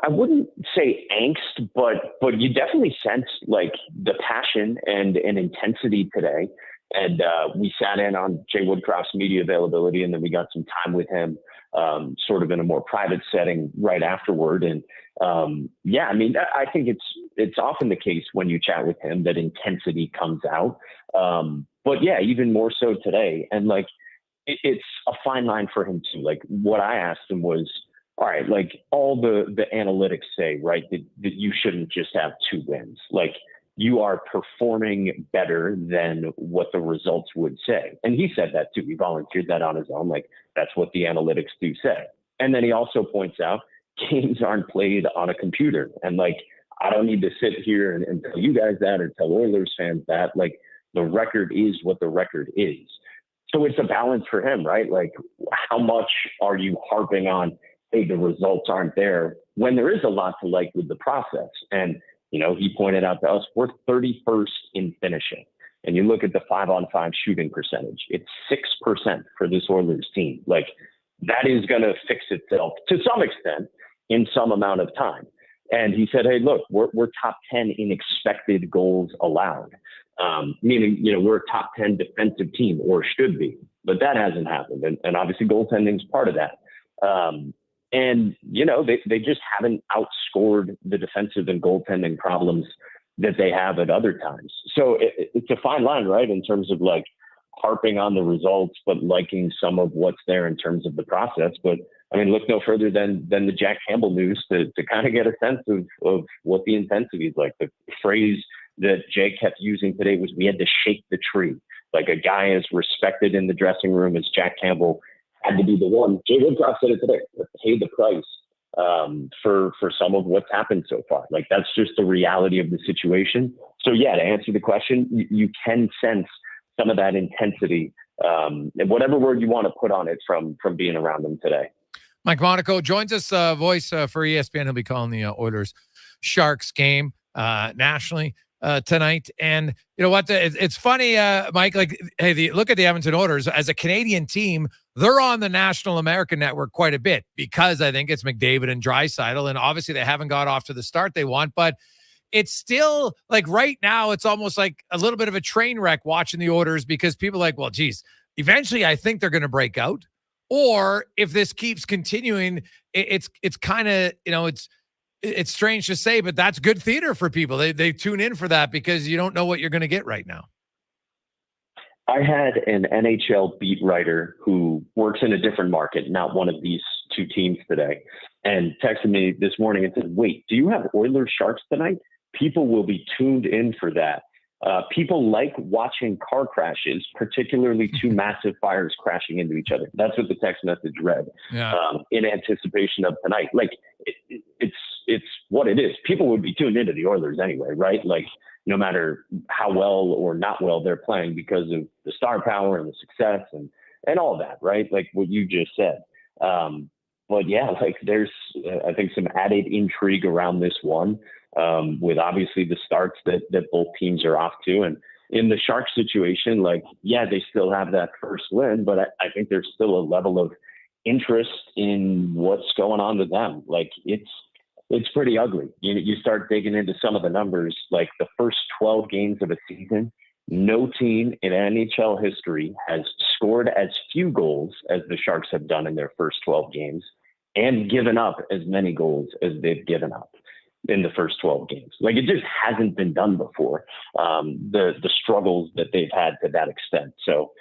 I wouldn't say angst, but you definitely sense like the passion and intensity today. And we sat in on Jay Woodcroft's media availability, and then we got some time with him sort of in a more private setting right afterward. And I think it's often the case when you chat with him that intensity comes out. But yeah, even more so today. And like, it's a fine line for him too. Like, what I asked him was, all right, like all the analytics say, right, that you shouldn't just have 2 wins. Like, you are performing better than what the results would say. And he said that too. He volunteered that on his own. Like, that's what the analytics do say. And then he also points out games aren't played on a computer. And like, I don't need to sit here and tell you guys that or tell Oilers fans that. Like, the record is what the record is. So it's a balance for him, right? Like, how much are you harping on, hey, the results aren't there, when there is a lot to like with the process? And, you know, he pointed out to us, we're 31st in finishing. And you look at the 5-on-5 shooting percentage, it's 6% for this Oilers team. Like, that is going to fix itself to some extent in some amount of time. And he said, hey, look, we're top 10 in expected goals allowed. Meaning, you know, we're a top 10 defensive team, or should be, but that hasn't happened. And obviously goaltending is part of that. And, you know, they just haven't outscored the defensive and goaltending problems that they have at other times. So it's a fine line, right? In terms of like harping on the results, but liking some of what's there in terms of the process. But I mean, look no further than the Jack Campbell news to kind of get a sense of what the intensity is like. The phrase that Jay kept using today was, we had to shake the tree. Like, a guy as respected in the dressing room as Jack Campbell had to be the one. Jay Woodcroft said it today, pay the price for some of what's happened so far. Like, that's just the reality of the situation. So yeah, to answer the question, you can sense some of that intensity, and whatever word you want to put on it from being around them today. Mike Monaco joins us, voice for ESPN. He'll be calling the Oilers Sharks game nationally tonight. And you know what? It's funny, Mike, like, hey, look at the Edmonton Oilers as a Canadian team. They're on the National American Network quite a bit because I think it's McDavid and Draisaitl. And obviously they haven't got off to the start they want, but it's still like right now, it's almost like a little bit of a train wreck watching the Oilers, because people are like, well, geez, eventually I think they're going to break out. Or if this keeps continuing, it's kind of, you know, it's strange to say, but that's good theater for people. They tune in for that because you don't know what you're going to get right now. I had an NHL beat writer who works in a different market, not one of these 2 teams today, and texted me this morning and said, wait, do you have Oilers Sharks tonight? People will be tuned in for that. People like watching car crashes, particularly 2 massive fires crashing into each other. That's what the text message read. Yeah. In anticipation of tonight. Like, it's what it is. People would be tuned into the Oilers anyway, right? Like, no matter how well or not well they're playing, because of the star power and the success and all that, right? Like what you just said. But yeah, like, there's, I think, some added intrigue around this one, with obviously the starts that both teams are off to. And in the Sharks situation, like, yeah, they still have that first win, but I think there's still a level of interest in what's going on with them. Like, it's pretty ugly. You start digging into some of the numbers, like the first 12 games of a season, no team in NHL history has scored as few goals as the Sharks have done in their first 12 games and given up as many goals as they've given up in the first 12 games. Like, it just hasn't been done before. The struggles that they've had to that extent. So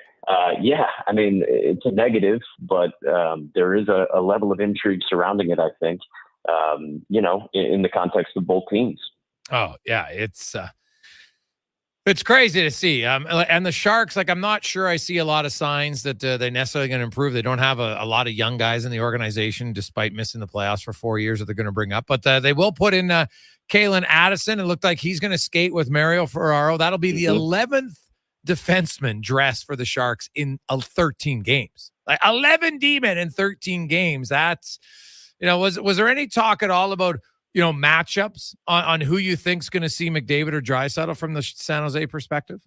yeah, I mean, it's a negative, but there is a level of intrigue surrounding it, I think. You know, in the context of both teams. Oh yeah, it's crazy to see. And the Sharks, like, I'm not sure I see a lot of signs that they're necessarily going to improve. They don't have a lot of young guys in the organization, despite missing the playoffs for 4 years that they're going to bring up. But they will put in Kalen Addison. It looked like he's going to skate with Mario Ferraro. That'll be the 11th defenseman dressed for the Sharks in 13 games. Like 11 D-men in 13 games. That's, you know, was there any talk at all about, you know, matchups on who you think's going to see McDavid or Draisaitl from the San Jose perspective?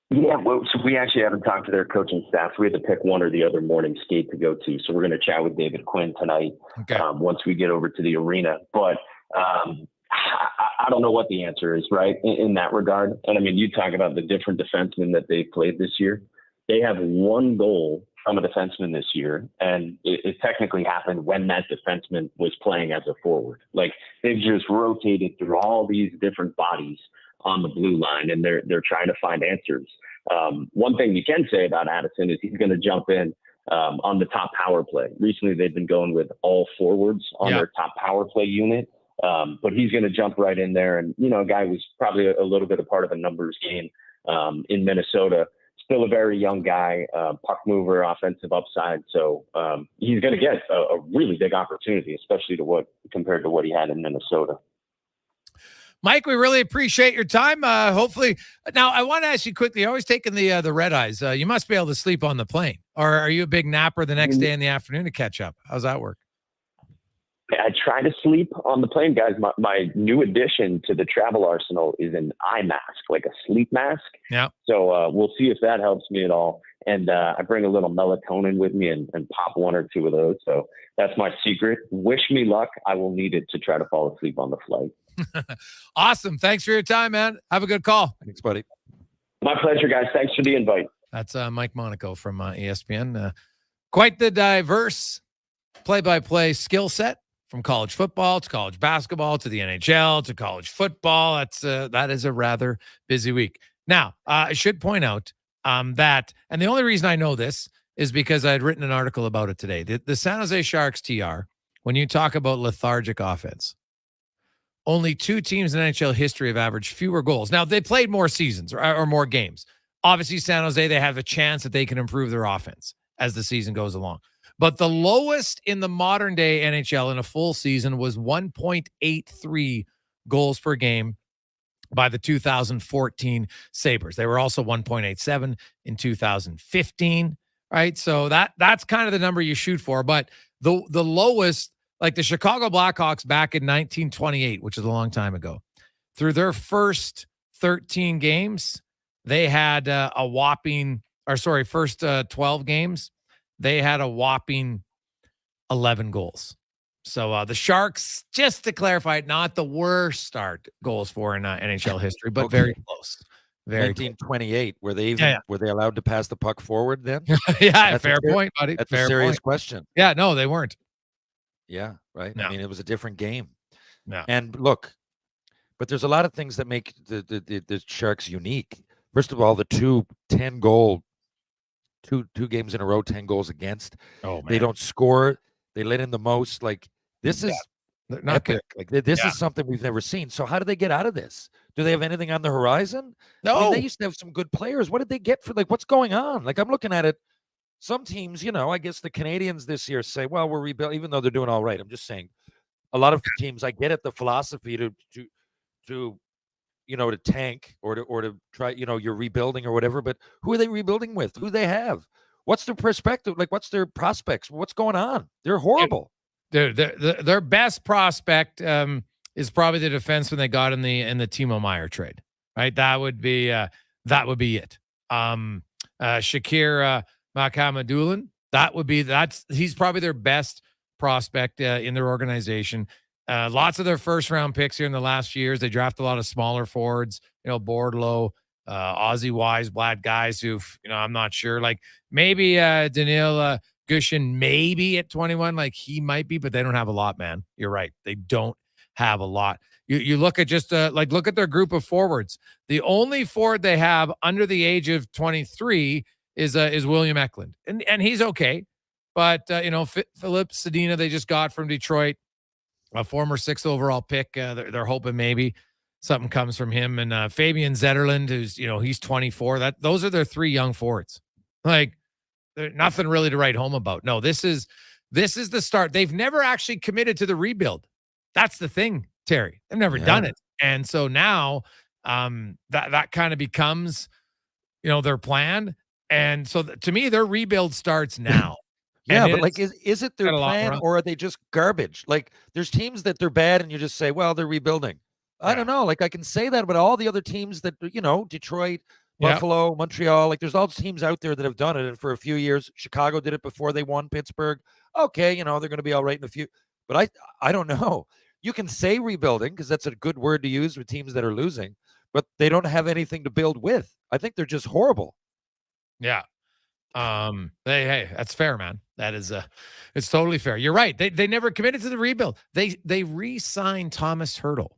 Yeah, well, so we actually haven't talked to their coaching staff. We had to pick one or the other morning skate to go to. So we're going to chat with David Quinn tonight. Okay. Once we get over to the arena. But I don't know what the answer is, right, in that regard. And I mean, you talk about the different defensemen that they've played this year. They have 1 goal from a defenseman this year, and it technically happened when that defenseman was playing as a forward. Like, they've just rotated through all these different bodies on the blue line, and they're trying to find answers. One thing you can say about Addison is he's going to jump in on the top power play. Recently, they've been going with all forwards on their top power play unit. But he's going to jump right in there. And, a guy who's probably a little bit a part of a numbers game in Minnesota. Still a very young guy, puck mover, offensive upside. So he's going to get a really big opportunity, especially compared to what he had in Minnesota. Mike, we really appreciate your time. Hopefully, now I want to ask you quickly. You're always taking the red eyes. You must be able to sleep on the plane, or are you a big napper the next day in the afternoon to catch up? How's that work? I try to sleep on the plane, guys. My new addition to the travel arsenal is an eye mask, like a sleep mask. Yeah. So we'll see if that helps me at all. And I bring a little melatonin with me and pop one or two of those. So that's my secret. Wish me luck. I will need it to try to fall asleep on the flight. Awesome. Thanks for your time, man. Have a good call. Thanks, buddy. My pleasure, guys. Thanks for the invite. That's Mike Monaco from ESPN. Quite the diverse play-by-play skill set. From college football to college basketball to the NHL to college football. That is a rather busy week. Now, I should point out that, and the only reason I know this is because I had written an article about it today. The San Jose Sharks TR, when you talk about lethargic offense, only 2 teams in NHL history have averaged fewer goals. Now, they played more seasons or more games. Obviously, San Jose, they have a chance that they can improve their offense as the season goes along. But the lowest in the modern day NHL in a full season was 1.83 goals per game by the 2014 Sabres. They were also 1.87 in 2015, right? So that's kind of the number you shoot for. But the lowest, like the Chicago Blackhawks back in 1928, which is a long time ago, through their first 13 games, they had first 12 games, they had a whopping 11 goals. So the Sharks, just to clarify, not the worst start goals for in NHL history, but very close. 1928. Were they were they allowed to pass the puck forward then? Yeah, fair point, buddy. That's fair a serious point. question. Yeah, no, they weren't. Yeah, right. No. I mean, it was a different game. No. And look, but there's a lot of things that make the Sharks unique. First of all, the 2 games in a row, 10 goals against. Oh, man. They don't score. They let in the most. Like, this is not epic. Like, this is something we've never seen. So how do they get out of this? Do they have anything on the horizon? No. I mean, they used to have some good players. What did they get for, like, what's going on? Like, I'm looking at it. Some teams, I guess the Canadians this year say, well, we're rebuilding, even though they're doing all right. I'm just saying, a lot of teams, I get it, the philosophy to tank or to try, you're rebuilding or whatever, but who are they rebuilding with? Who do they have? What's their perspective? Like, what's their prospects? What's going on? They're horrible. Their best prospect is probably the defenseman they got in the Timo Meier trade, right? That would be it. Shakir Makhamadoulan, he's probably their best prospect in their organization. Lots of their first round picks here in the last few years. They draft a lot of smaller forwards, Bordeleau, Aussie Wise, Blad guys who, I'm not sure. Like maybe Daniil Gushin, maybe at 21, like he might be, but they don't have a lot, man. You're right. They don't have a lot. You look at just look at their group of forwards. The only forward they have under the age of 23 is William Eklund, and he's okay. But Philip Sedina they just got from Detroit, a former 6th overall pick. They're hoping maybe something comes from him. And Fabian Zetterlund, who's he's 24. Those are their 3 young forwards. Like, there's nothing really to write home about. No, this is the start. They've never actually committed to the rebuild. That's the thing, Terry. They've never done it, and so now that kind of becomes their plan. And so to me, their rebuild starts now. Yeah, but like, is it their plan or are they just garbage? Like, there's teams that they're bad and you just say, well, they're rebuilding. I don't know. Like, I can say that about all the other teams that, Detroit, Buffalo, Montreal, like there's all teams out there that have done it. And for a few years, Chicago did it before they won Pittsburgh. Okay, they're going to be all right in a few. But I don't know. You can say rebuilding because that's a good word to use with teams that are losing, but they don't have anything to build with. I think they're just horrible. Yeah. Hey, that's fair, man. That is it's totally fair. You're right. They never committed to the rebuild. They re-signed Thomas Hertl.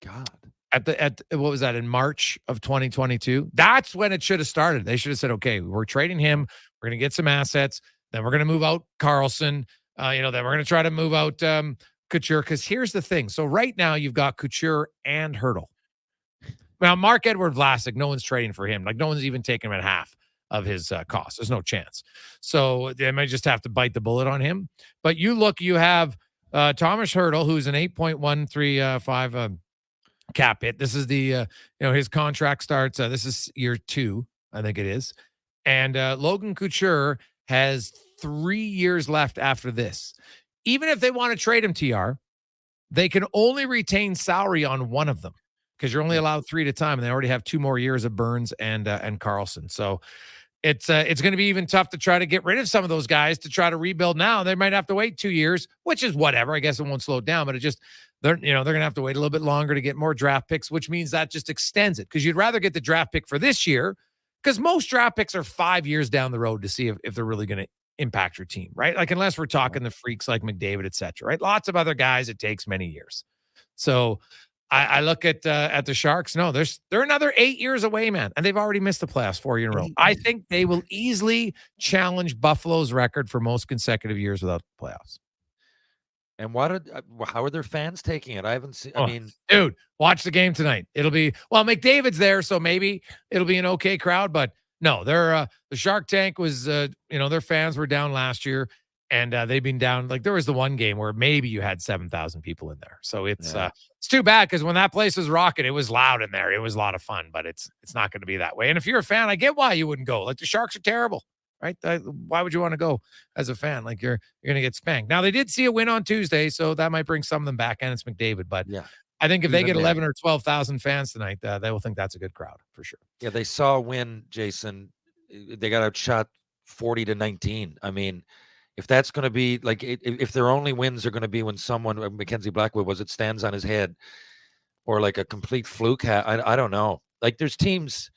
God. At what was that, in March of 2022? That's when it should have started. They should have said, okay, we're trading him. We're going to get some assets. Then we're going to move out Carlson. Then we're going to try to move out Couture. Because here's the thing. So right now you've got Couture and Hurdle. Now, Marc-Edouard Vlasic, no one's trading for him. Like, no one's even taking him at half of his cost. There's no chance. So they might just have to bite the bullet on him. But you have Thomas Hurdle, who's an 8.135 cap hit. This is the, his contract starts. This is year 2, I think it is. And Logan Couture has 3 years left after this. Even if they want to trade him, TR, they can only retain salary on one of them because you're only allowed 3 at a time. And they already have 2 more years of Burns and Carlson. So it's going to be even tough to try to get rid of some of those guys to try to rebuild now. They might have to wait 2 years, which is whatever. I guess it won't slow it down, but they're going to have to wait a little bit longer to get more draft picks, which means that just extends it because you'd rather get the draft pick for this year because most draft picks are 5 years down the road to see if they're really going to impact your team, right? Like, unless we're talking the freaks like McDavid, et cetera, right? Lots of other guys, it takes many years. So I look at the Sharks. No, they're another 8 years away, man. And they've already missed the playoffs 4 years in a row. I think they will easily challenge Buffalo's record for most consecutive years without the playoffs. And how are their fans taking it? I haven't seen. I mean, dude, watch the game tonight. It'll be, McDavid's there, so maybe it'll be an okay crowd. But no, the Shark Tank was, their fans were down last year, and they've been down. Like, there was the one game where maybe you had 7,000 people in there. So it's too bad because when that place was rocking, it was loud in there. It was a lot of fun, but it's not going to be that way. And if you're a fan, I get why you wouldn't go. Like, the Sharks are terrible. Right? Why would you want to go as a fan? Like, you're going to get spanked. Now, they did see a win on Tuesday, so that might bring some of them back, and it's McDavid. But I think if they get 11 or 12,000 fans tonight, they will think that's a good crowd for sure. Yeah, they saw a win, Jason. They got outshot 40-19. I mean, if that's going to be like, if their only wins are going to be when someone, Mackenzie Blackwood stands on his head, or like a complete fluke, I don't know. Like, there's teams.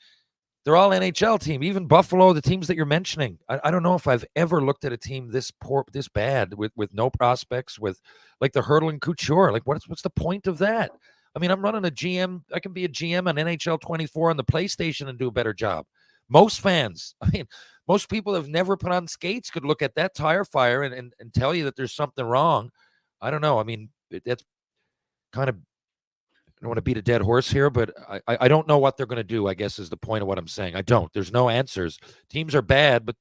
They're all NHL team. Even Buffalo, the teams that you're mentioning. I don't know if I've ever looked at a team this poor, this bad, with no prospects, with like the Hurdle and Couture. Like, what's the point of that? I mean, I'm running a GM. I can be a GM on NHL 24 on the PlayStation and do a better job. Most fans, most people have never put on skates could look at that tire fire and tell you that there's something wrong. I don't know. I mean, that's kind of, I don't want to beat a dead horse here, but I don't know what they're going to do, I guess, is the point of what I'm saying. I don't. There's no answers. Teams are bad, but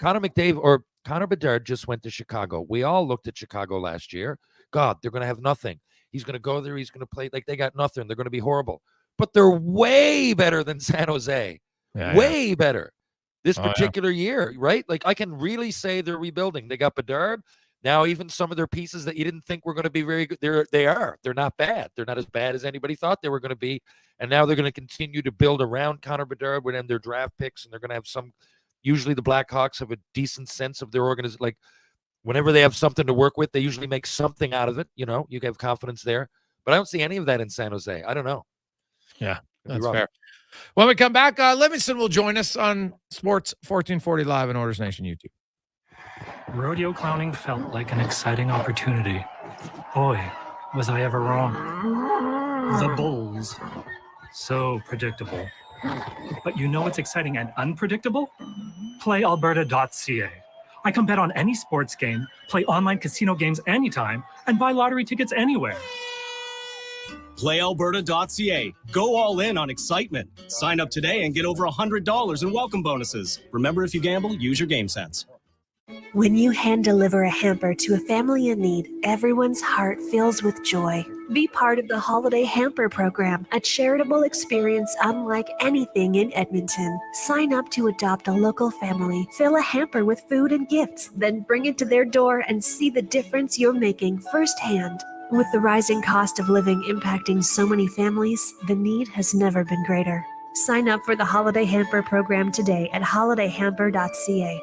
Connor Bedard just went to Chicago. We all looked at Chicago last year. God, they're going to have nothing. He's going to go there. He's going to play like they got nothing. They're going to be horrible. But they're way better than San Jose. Way better this particular year, right? Like, I can really say they're rebuilding. They got Bedard. Now, even some of their pieces that you didn't think were going to be very good, they're not bad. They're not as bad as anybody thought they were going to be. And now they're going to continue to build around Connor Bedard with their draft picks, and they're going to have usually the Blackhawks have a decent sense of their organization. Like, whenever they have something to work with, they usually make something out of it. You have confidence there. But I don't see any of that in San Jose. I don't know. Yeah, that's fair. When we come back, Livingston will join us on Sports 1440 Live and Orders Nation YouTube. Rodeo clowning felt like an exciting opportunity. Boy, was I ever wrong. The Bulls. So predictable. But you know what's exciting and unpredictable? PlayAlberta.ca. I can bet on any sports game, play online casino games anytime, and buy lottery tickets anywhere. PlayAlberta.ca. Go all in on excitement. Sign up today and get over $100 in welcome bonuses. Remember, if you gamble, use your game sense. When you hand deliver a hamper to a family in need, everyone's heart fills with joy. Be part of the Holiday Hamper Program, a charitable experience unlike anything in Edmonton. Sign up to adopt a local family, fill a hamper with food and gifts, then bring it to their door and see the difference you're making firsthand. With the rising cost of living impacting so many families, the need has never been greater. Sign up for the Holiday Hamper Program today at holidayhamper.ca.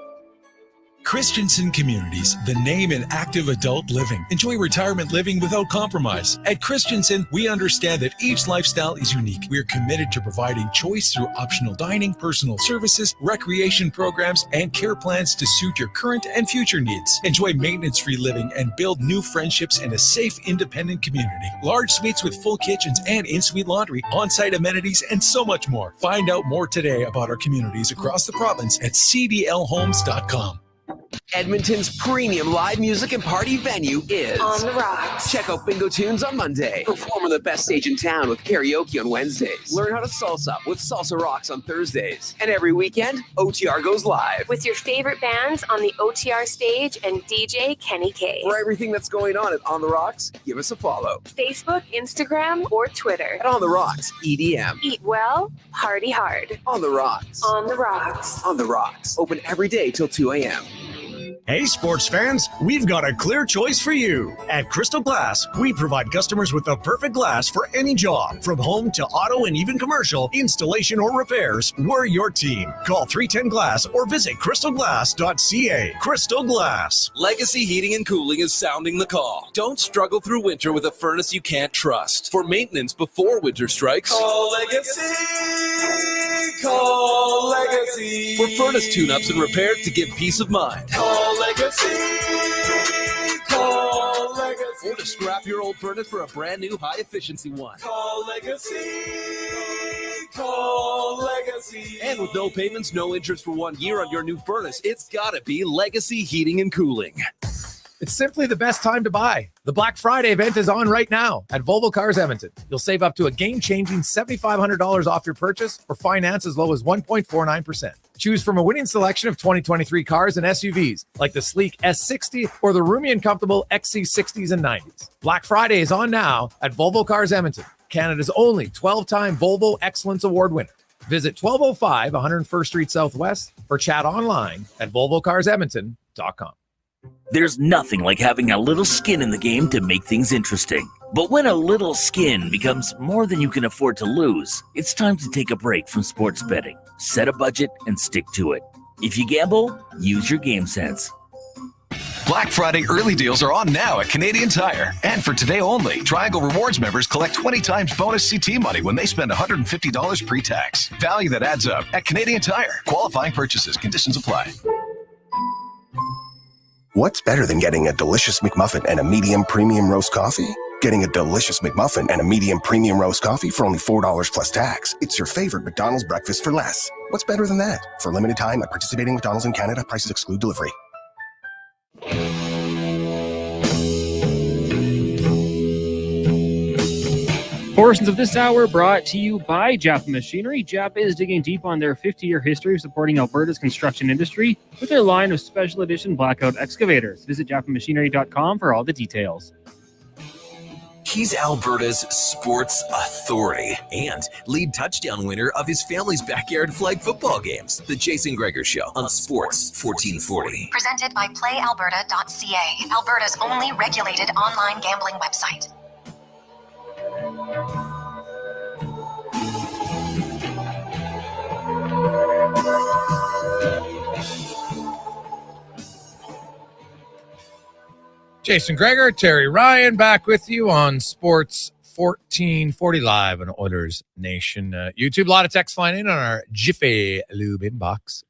Christensen Communities, the name in active adult living. Enjoy retirement living without compromise. At Christensen, we understand that each lifestyle is unique. We are committed to providing choice through optional dining, personal services, recreation programs, and care plans to suit your current and future needs. Enjoy maintenance-free living and build new friendships in a safe, independent community. Large suites with full kitchens and in-suite laundry, on-site amenities, and so much more. Find out more today about our communities across the province at cdlhomes.com. Edmonton's premium live music and party venue is On the Rocks. Check out Bingo Tunes on Monday. Perform on the best stage in town with karaoke on Wednesdays. Learn how to salsa with Salsa Rocks on Thursdays. And every weekend, OTR goes live. With your favorite bands on the OTR stage and DJ Kenny K. For everything that's going on at On the Rocks, give us a follow. Facebook, Instagram, or Twitter. At On the Rocks, EDM. Eat well, party hard. On the Rocks. On the Rocks. On the Rocks. Open every day till 2 a.m. Hey, sports fans, we've got a clear choice for you. At Crystal Glass, we provide customers with the perfect glass for any job. From home to auto and even commercial, installation or repairs, we're your team. Call 310 Glass or visit crystalglass.ca. Crystal Glass. Legacy Heating and Cooling is sounding the call. Don't struggle through winter with a furnace you can't trust. For maintenance before winter strikes, call Legacy. Call Legacy. For furnace tune-ups and repairs to give peace of mind, call Legacy. Call Legacy. Or to scrap your old furnace for a brand new high-efficiency one, call Legacy. Call Legacy. And with no payments, no interest for 1 year on your new furnace, it's gotta be Legacy Heating and Cooling. It's simply the best time to buy. The Black Friday event is on right now at Volvo Cars Edmonton. You'll save up to a game-changing $7,500 off your purchase or finance as low as 1.49%. Choose from a winning selection of 2023 cars and SUVs like the sleek S60 or the roomy and comfortable XC60s and 90s. Black Friday is on now at Volvo Cars Edmonton, Canada's only 12-time Volvo Excellence Award winner. Visit 1205 101st Street Southwest or chat online at volvocarsedmonton.com. There's nothing like having a little skin in the game to make things interesting. But when a little skin becomes more than you can afford to lose, it's time to take a break from sports betting. Set a budget and stick to it. If you gamble, use your game sense. Black Friday early deals are on now at Canadian Tire. And for today only, Triangle Rewards members collect 20 times bonus CT money when they spend $150 pre-tax. Value that adds up at Canadian Tire. Qualifying purchases. Conditions apply. What's better than getting a delicious McMuffin and a medium premium roast coffee? Getting a delicious McMuffin and a medium premium roast coffee for only $4 plus tax. It's your favorite McDonald's breakfast for less. What's better than that? For a limited time at participating McDonald's in Canada, prices exclude delivery. Portions of this hour brought to you by Jaffa Machinery. Jaffa is digging deep on their 50-year history of supporting Alberta's construction industry with their line of special edition blackout excavators. Visit jaffamachinery.com for all the details. He's Alberta's sports authority and lead touchdown winner of his family's backyard flag football games. The Jason Gregor Show on Sports 1440. Presented by playalberta.ca, Alberta's only regulated online gambling website. Jason Gregor, Terry Ryan, back with you on Sports 1440 live on Oilers Nation YouTube. A lot of text flying in on our Jiffy Lube inbox,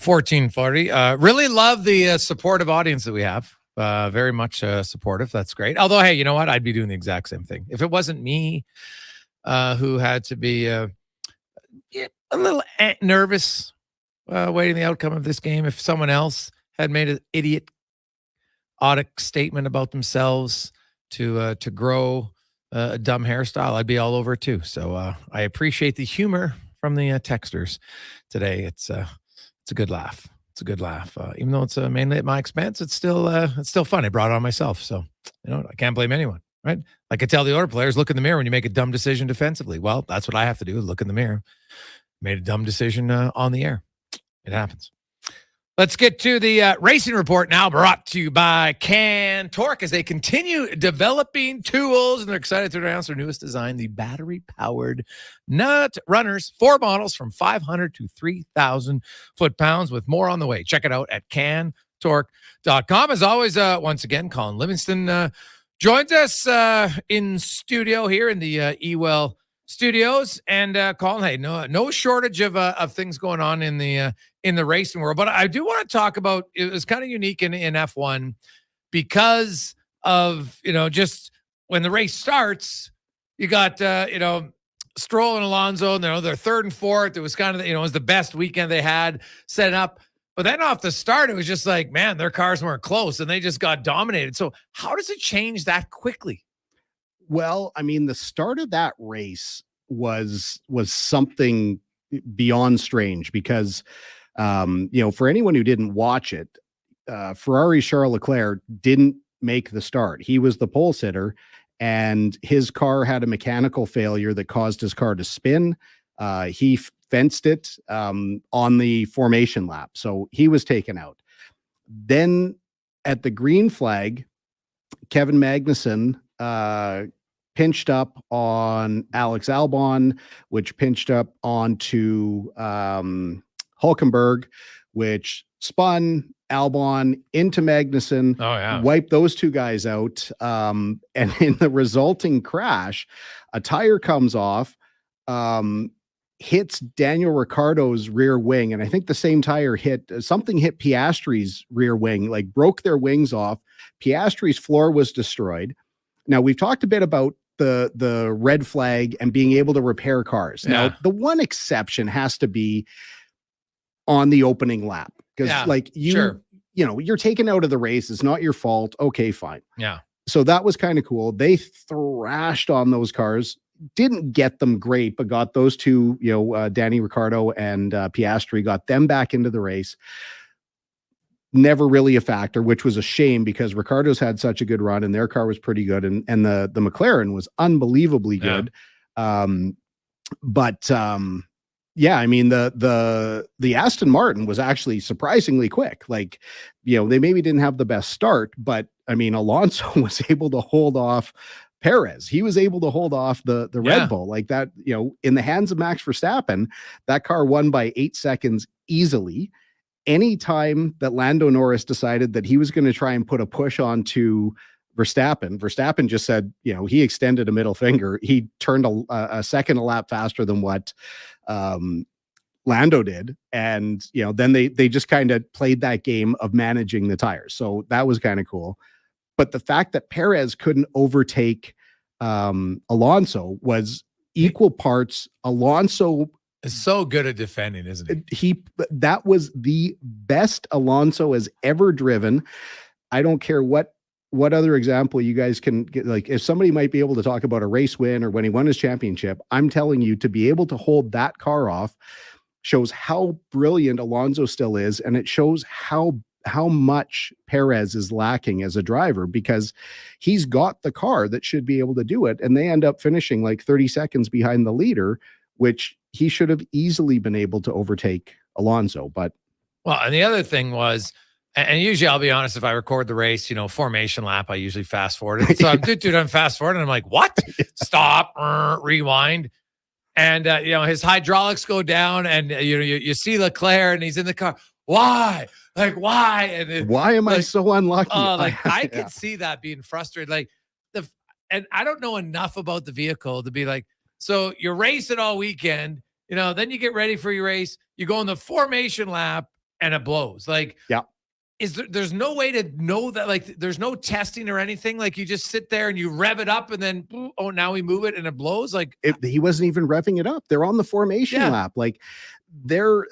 833-401-1440. Really love the supportive audience that we have. Very much supportive. That's great. Although, hey, you know what? I'd be doing the exact same thing. If it wasn't me who had to be a little nervous waiting the outcome of this game, if someone else had made an idiotic statement about themselves to grow a dumb hairstyle, I'd be all over it too. So I appreciate the humor from the texters today. It's a good laugh. It's a good laugh. Even though it's mainly at my expense, it's still fun. I brought it on myself. So, I can't blame anyone, right? Like I tell the other players, look in the mirror when you make a dumb decision defensively. Well, that's what I have to do, look in the mirror. Made a dumb decision on the air. It happens. Let's get to the racing report now, brought to you by Can Torque as they continue developing tools, and they're excited to announce their newest design, the battery-powered nut runners, 4 models from 500 to 3,000 foot-pounds with more on the way. Check it out at cantorque.com. As always, once again, Colin Livingston joins us in studio here in the Ewell studios, and Colin, hey, no shortage of things going on in the racing world, but I do want to talk about, it was kind of unique in F1 because of just when the race starts, you got Stroll and Alonso, and they're third and fourth. It was kind of it was the best weekend they had setting up. But then off the start, it was just like, man, their cars weren't close and they just got dominated. So how does it change that quickly? Well, I mean, the start of that race was something beyond strange because, for anyone who didn't watch it, Ferrari Charles Leclerc didn't make the start. He was the pole sitter, and his car had a mechanical failure that caused his car to spin. He fenced it on the formation lap, so he was taken out. Then at the green flag, Kevin Magnussen pinched up on Alex Albon, which pinched up onto Hülkenberg, which spun Albon into Magnussen, wiped those two guys out. And in the resulting crash, a tire comes off, hits Daniel Ricciardo's rear wing. And I think the same tire hit Piastri's rear wing, like broke their wings off. Piastri's floor was destroyed. Now, we've talked a bit about the red flag and being able to repair cars. Yeah. Now, the one exception has to be on the opening lap. Because you're taken out of the race. It's not your fault. Okay, fine. Yeah. So that was kind of cool. They thrashed on those cars. Didn't get them great, but got those two, Danny Ricciardo and Piastri, got them back into the race. Never really a factor, which was a shame because Ricciardo's had such a good run and their car was pretty good. And the McLaren was unbelievably good. Yeah, I mean, the Aston Martin was actually surprisingly quick. Like, they maybe didn't have the best start, but I mean, Alonso was able to hold off Perez. He was able to hold off the Red Bull like that, in the hands of Max Verstappen. That car won by 8 seconds easily. Anytime that Lando Norris decided that he was going to try and put a push onto Verstappen just said, he extended a middle finger. He turned a second a lap faster than what Lando did. And, then they just kind of played that game of managing the tires. So that was kind of cool. But the fact that Perez couldn't overtake Alonso was equal parts. Alonso is so good at defending, isn't he? That was the best Alonso has ever driven. I don't care what other example you guys can get. Like, if somebody might be able to talk about a race win or when he won his championship, I'm telling you, to be able to hold that car off shows how brilliant Alonso still is. And it shows how much Perez is lacking as a driver, because he's got the car that should be able to do it. And they end up finishing like 30 seconds behind the leader, which he should have easily been able to overtake Alonso. But and the other thing was, and usually I'll be honest, if I record the race, formation lap, I usually fast forward it. So I'm fast forward and I'm like, what? Stop, rewind. And, his hydraulics go down and, you see Leclerc and he's in the car. Why? Like, why? And why am I so unlucky? I could see that being frustrated. And I don't know enough about the vehicle to be like, so you're racing all weekend, then you get ready for your race. You go in the formation lap and it blows. Like, there's no way to know that, like, there's no testing or anything. Like, you just sit there and you rev it up and then, now we move it and it blows. Like, he wasn't even revving it up. They're on the formation lap. Like, their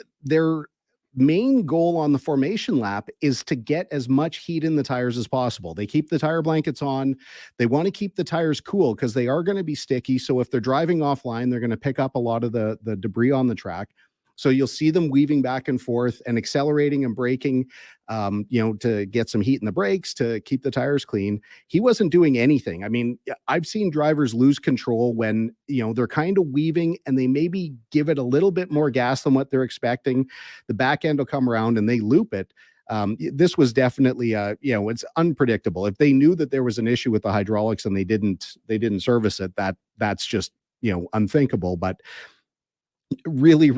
main goal on the formation lap is to get as much heat in the tires as possible. They keep the tire blankets on. They want to keep the tires cool because they are going to be sticky. So if they're driving offline, they're going to pick up a lot of the debris on the track. So you'll see them weaving back and forth and accelerating and braking, to get some heat in the brakes, to keep the tires clean. He wasn't doing anything. I mean, I've seen drivers lose control when, they're kind of weaving and they maybe give it a little bit more gas than what they're expecting. The back end will come around and they loop it. This was definitely, it's unpredictable. If they knew that there was an issue with the hydraulics and they didn't service it, that's just, unthinkable. But really,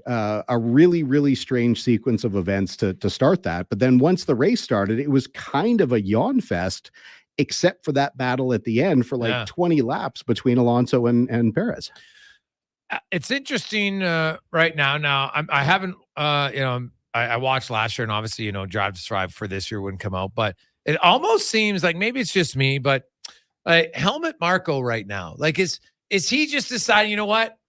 a really strange sequence of events to start that. But then once the race started, it was kind of a yawn fest, except for that battle at the end for 20 laps between Alonso and Perez. It's interesting right now. Now, I haven't, I watched last year, and obviously, Drive to Survive for this year wouldn't come out, but it almost seems like maybe it's just me, but Helmut Marko right now, like, is he just deciding, you know what?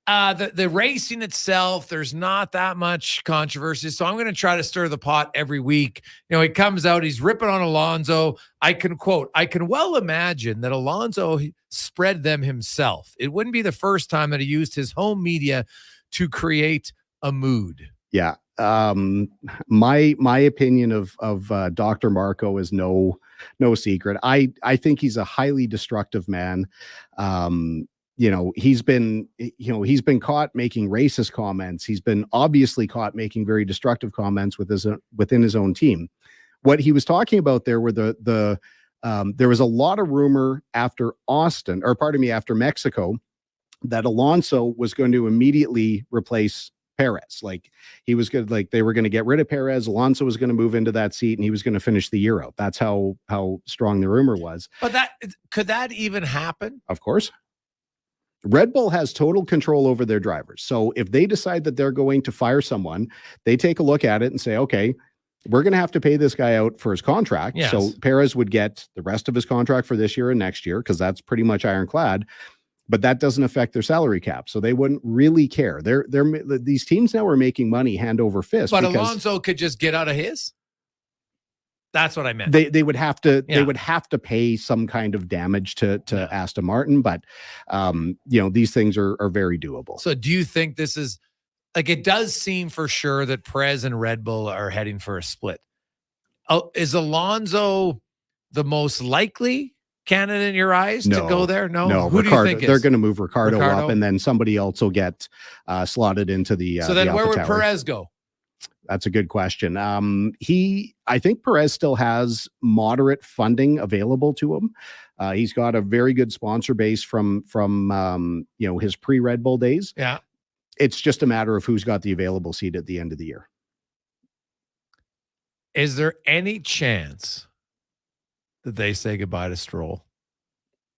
The racing itself, there's not that much controversy. So I'm going to try to stir the pot every week. You know, he comes out, he's ripping on Alonso. I can well imagine that Alonso spread them himself. It wouldn't be the first time that he used his home media to create a mood. Yeah. My opinion of Dr. Marco is no secret. I think he's a highly destructive man. He's been caught making racist comments. He's been obviously caught making very destructive comments within his own team. What he was talking about there were there was a lot of rumor after Mexico, that Alonso was going to immediately replace Perez. Like they were going to get rid of Perez. Alonso was going to move into that seat and he was going to finish the year out. That's how strong the rumor was. But could that even happen? Of course. Red Bull has total control over their drivers. So if they decide that they're going to fire someone, they take a look at it and say, okay, we're going to have to pay this guy out for his contract. Yes. So Perez would get the rest of his contract for this year and next year, because that's pretty much ironclad. But that doesn't affect their salary cap. So they wouldn't really care. These teams now are making money hand over fist. But Alonso could just get out of his? That's what I meant. They would have to they would have to pay some kind of damage to Aston Martin, but these things are very doable. So do you think this is like, it does seem for sure that Perez and Red Bull are heading for a split. Oh, is Alonso the most likely candidate in your eyes to go there? No. Who Ricardo, do you think they're going to move Ricardo up, and then somebody else will get slotted into the. So then, where would AlphaTauri. Perez go? That's a good question. I think Perez still has moderate funding available to him. He's got a very good sponsor base from his pre-Red Bull days. Yeah. It's just a matter of who's got the available seat at the end of the year. Is there any chance that they say goodbye to Stroll?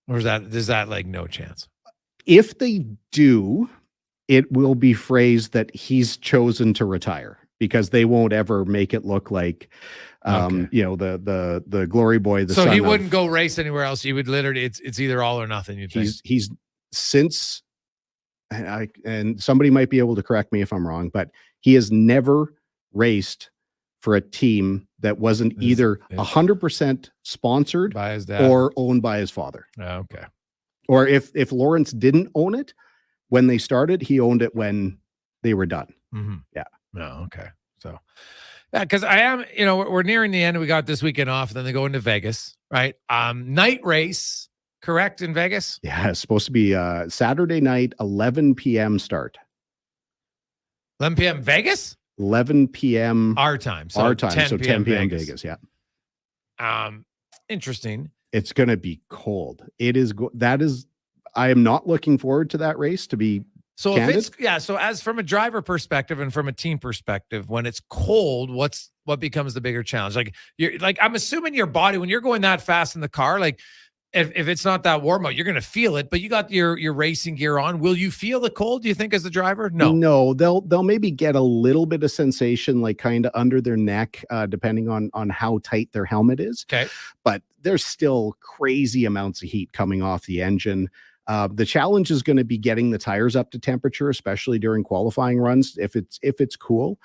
Or is that like no chance? If they do, it will be phrased that he's chosen to retire, because they won't ever make it look like, the glory boy. So he wouldn't go race anywhere else. He would literally, it's either all or nothing. You think he's since, and somebody might be able to correct me if I'm wrong, but he has never raced for a team that wasn't either 100% sponsored by his dad or owned by his father. Oh, okay. Or if Lawrence didn't own it when they started, he owned it when they were done. Mm-hmm. Yeah. Oh, okay. So, yeah, because I am, we're nearing the end. We got this weekend off, and then they go into Vegas, right? Night race, correct, in Vegas? Yeah, it's supposed to be Saturday night, 11 p.m. start. 11 p.m. Vegas? 11 p.m. Our time. So our time. 10 so 10 p.m. Vegas. Yeah. Interesting. It's going to be cold. It is. I am not looking forward to that race, to be so candid. If it's, so as from a driver perspective and from a team perspective, when it's cold, what becomes the bigger challenge? Like I'm assuming your body, when you're going that fast in the car, like if it's not that warm out, you're going to feel it, but you got your racing gear on. Will you feel the cold, do you think, as a driver? No, they'll maybe get a little bit of sensation, like kind of under their neck, depending on how tight their helmet is. Okay. But there's still crazy amounts of heat coming off the engine. The challenge is going to be getting the tires up to temperature, especially during qualifying runs. If it's cool,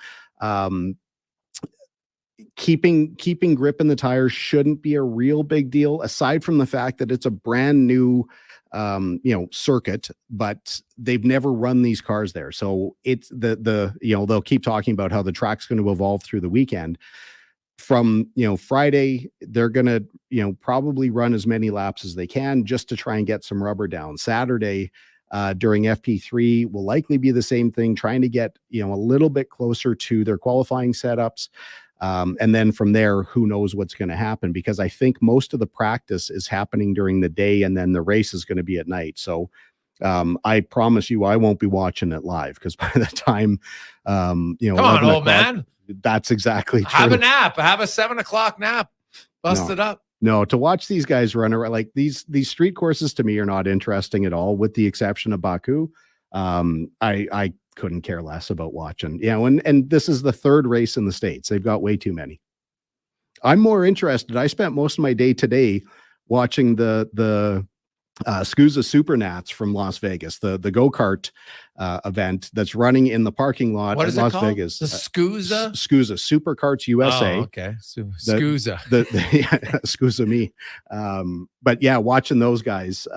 keeping grip in the tires shouldn't be a real big deal, aside from the fact that it's a brand new, circuit, but they've never run these cars there. So it's they'll keep talking about how the track's going to evolve through the weekend. From Friday, they're gonna probably run as many laps as they can just to try and get some rubber down. Saturday, during FP3 will likely be the same thing, trying to get a little bit closer to their qualifying setups, and then from there, who knows what's going to happen, because I think most of the practice is happening during the day, and then the race is going to be at night. So I promise you, I won't be watching it live, because by the time come on, old man. That's exactly true. Have a nap. Have a 7 o'clock nap. Bust it up. No, to watch these guys run around, like these street courses, to me are not interesting at all, with the exception of Baku. I couldn't care less about watching. And this is the third race in the States. They've got way too many. I'm more interested. I spent most of my day today watching the SCUSA Supernats from Las Vegas, the go-kart event that's running in the parking lot What at is Las it called? Vegas. The SCUSA? SCUSA Supercarts USA. Oh, okay. SCUSA. SCUSA me. But yeah, watching those guys,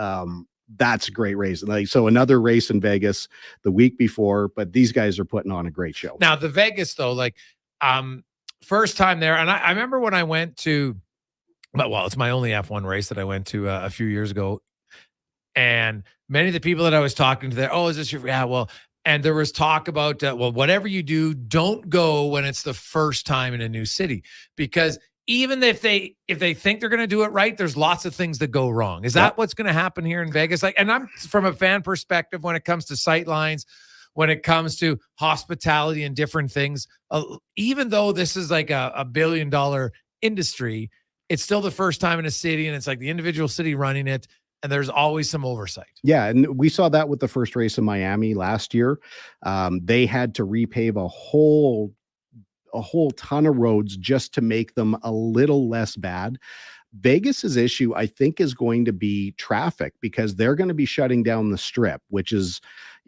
that's a great race. Like, so another race in Vegas the week before, but these guys are putting on a great show. Now the Vegas though, like first time there, and I remember when I went to, well, it's my only F1 race that I went to a few years ago. And many of the people that I was talking to there, oh, is this your, yeah, well, and there was talk about, well, whatever you do, don't go when it's the first time in a new city, because even if they think they're going to do it right, there's lots of things that go wrong. Is that what's going to happen here in Vegas? Like, and I'm from a fan perspective, when it comes to sight lines, when it comes to hospitality and different things, even though this is like a $1 billion industry, it's still the first time in a city, and it's like the individual city running it. And there's always some oversight. Yeah, and we saw that with the first race in Miami last year. They had to repave a whole ton of roads just to make them a little less bad. Vegas's issue, I think, is going to be traffic, because they're going to be shutting down the Strip, which is,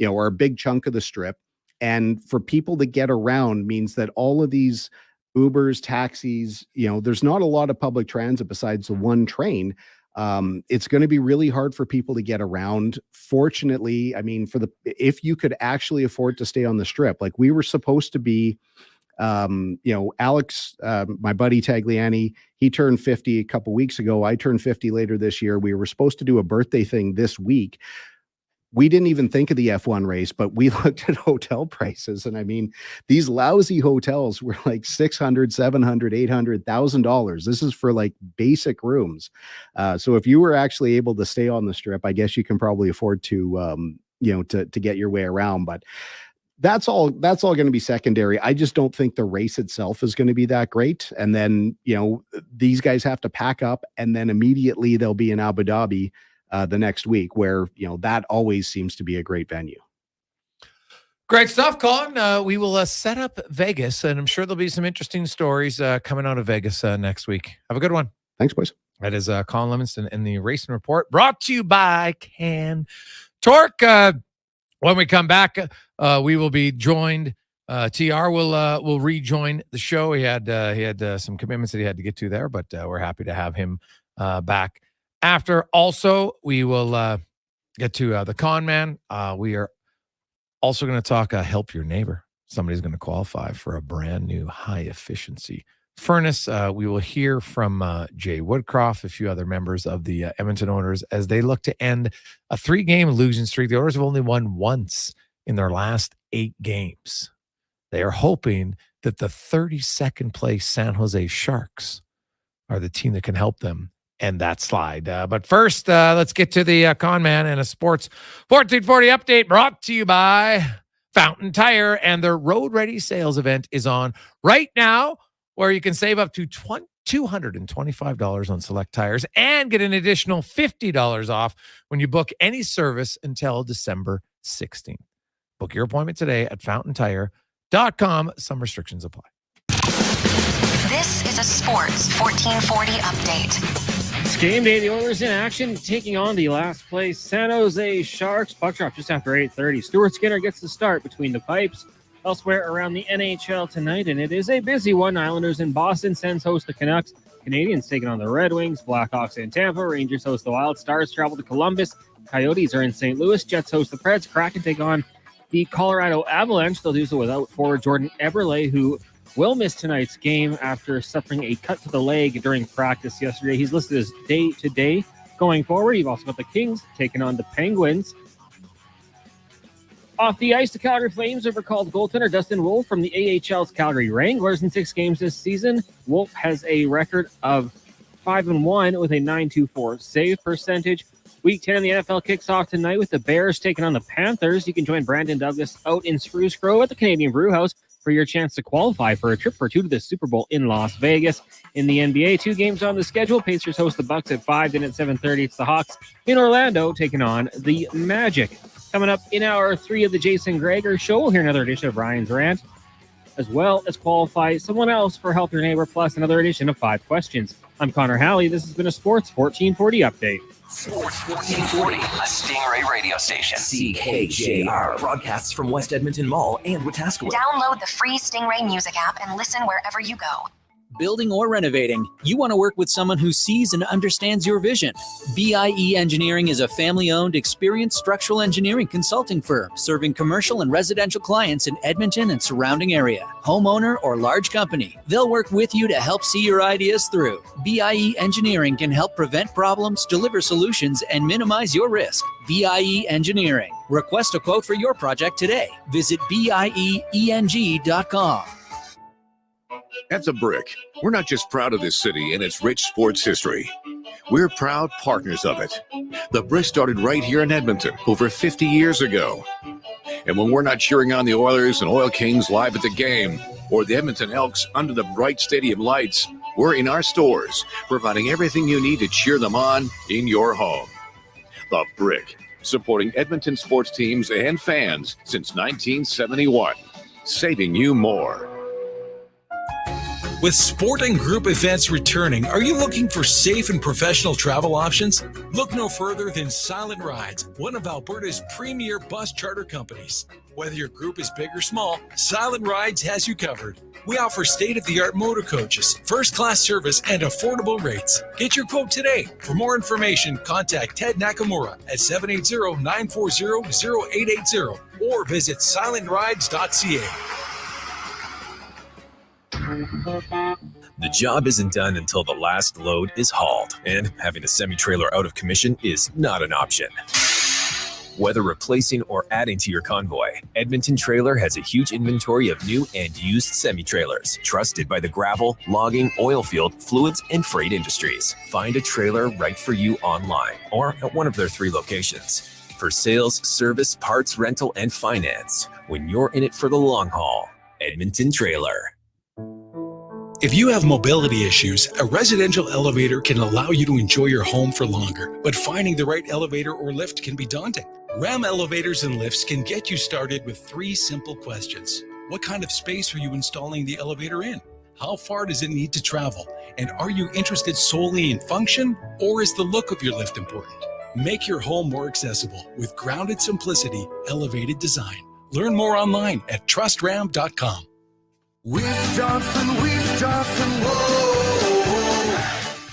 or a big chunk of the Strip. And for people to get around means that all of these Ubers, taxis, there's not a lot of public transit besides the one train. It's going to be really hard for people to get around. Fortunately, I mean, if you could actually afford to stay on the Strip, like we were supposed to be, Alex, my buddy Tagliani, he turned 50 a couple weeks ago. I turned 50 later this year. We were supposed to do a birthday thing this week. We didn't even think of the F1 race, but we looked at hotel prices. And I mean, these lousy hotels were like $600, $700, $800, $1,000. This is for like basic rooms. So if you were actually able to stay on the Strip, I guess you can probably afford to, to get your way around. But that's all going to be secondary. I just don't think the race itself is going to be that great. And then, these guys have to pack up, and then immediately they'll be in Abu Dhabi the next week, where, that always seems to be a great venue. Great stuff, Colin. We will set up Vegas, and I'm sure there'll be some interesting stories coming out of Vegas next week. Have a good one. Thanks, boys. That is Colin Livingston in the Racing Report, brought to you by Can Torque. When we come back, we will be joined. TR will rejoin the show. He had some commitments that he had to get to there, but we're happy to have him back. After, also, we will get to the con man. We are also going to talk Help Your Neighbor. Somebody's going to qualify for a brand new high efficiency furnace. We will hear from Jay Woodcroft, a few other members of the Edmonton Oilers, as they look to end a 3-game losing streak. The Oilers have only won once in their last 8 games. They are hoping that the 32nd place San Jose Sharks are the team that can help them end that slide. But first, let's get to the con man and a Sports 1440 update, brought to you by Fountain Tire. And their Road Ready sales event is on right now, where you can save up to $225 on select tires and get an additional $50 off when you book any service until December 16th. Book your appointment today at fountaintire.com. Some restrictions apply. This is a Sports 1440 update. It's game day. The Oilers in action, taking on the last place San Jose Sharks. Puck drop just after 8:30. Stuart Skinner gets the start between the pipes. Elsewhere around the NHL tonight, and it is a busy one. Islanders in Boston. Sens host the Canucks. Canadians taking on the Red Wings. Blackhawks in Tampa. Rangers host the Wild. Stars travel to Columbus. Coyotes are in St. Louis. Jets host the Preds. Kraken take on the Colorado Avalanche. They'll do so without forward Jordan Eberle, who will miss tonight's game after suffering a cut to the leg during practice yesterday. He's listed as day-to-day going forward. You've also got the Kings taking on the Penguins. Off the ice, the Calgary Flames have recalled goaltender Dustin Wolf from the AHL's Calgary Wranglers in 6 games this season. Wolf has a record of 5-1 with a .924 save percentage. Week 10 in the NFL kicks off tonight with the Bears taking on the Panthers. You can join Brandon Douglas out in Spruce Grove at the Canadian Brewhouse for your chance to qualify for a trip for 2 to the Super Bowl in Las Vegas. In the NBA, 2 games on the schedule. Pacers host the Bucks at 5, then at 7:30 it's the Hawks in Orlando taking on the Magic. Coming up in hour 3 of the Jason Gregor Show, we'll hear another edition of Ryan's Rant, as well as qualify someone else for Help Your Neighbor, plus another edition of 5 Questions. I'm Connor Halley. This has been a Sports 1440 update. Sports 1440, a Stingray radio station. CKJR broadcasts from West Edmonton Mall and Wetaskiwin. Download the free Stingray music app and listen wherever you go. Building or renovating, you want to work with someone who sees and understands your vision. BIE Engineering is a family-owned, experienced structural engineering consulting firm serving commercial and residential clients in Edmonton and surrounding area. Homeowner or large company, they'll work with you to help see your ideas through. BIE Engineering can help prevent problems, deliver solutions, and minimize your risk. BIE Engineering. Request a quote for your project today. Visit bieeng.com. At The Brick, we're not just proud of this city and its rich sports history. We're proud partners of it. The Brick started right here in Edmonton over 50 years ago. And when we're not cheering on the Oilers and Oil Kings live at the game, or the Edmonton Elks under the bright stadium lights, we're in our stores, providing everything you need to cheer them on in your home. The Brick, supporting Edmonton sports teams and fans since 1971, saving you more. With sport and group events returning, are you looking for safe and professional travel options? Look no further than Silent Rides, one of Alberta's premier bus charter companies. Whether your group is big or small, Silent Rides has you covered. We offer state-of-the-art motor coaches, first-class service, and affordable rates. Get your quote today. For more information, contact Ted Nakamura at 780-940-0880 or visit silentrides.ca. The job isn't done until the last load is hauled, and having a semi-trailer out of commission is not an option. Whether replacing or adding to your convoy, Edmonton Trailer has a huge inventory of new and used semi-trailers, trusted by the gravel, logging, oil field, fluids, and freight industries. Find a trailer right for you online or at one of their 3 locations. For sales, service, parts, rental, and finance, when you're in it for the long haul, Edmonton Trailer. If you have mobility issues, a residential elevator can allow you to enjoy your home for longer, but finding the right elevator or lift can be daunting. Ram Elevators and Lifts can get you started with 3 simple questions. What kind of space are you installing the elevator in? How far does it need to travel? And are you interested solely in function, or is the look of your lift important? Make your home more accessible with grounded simplicity, elevated design. Learn more online at trustram.com. Weiss Johnson, whoa!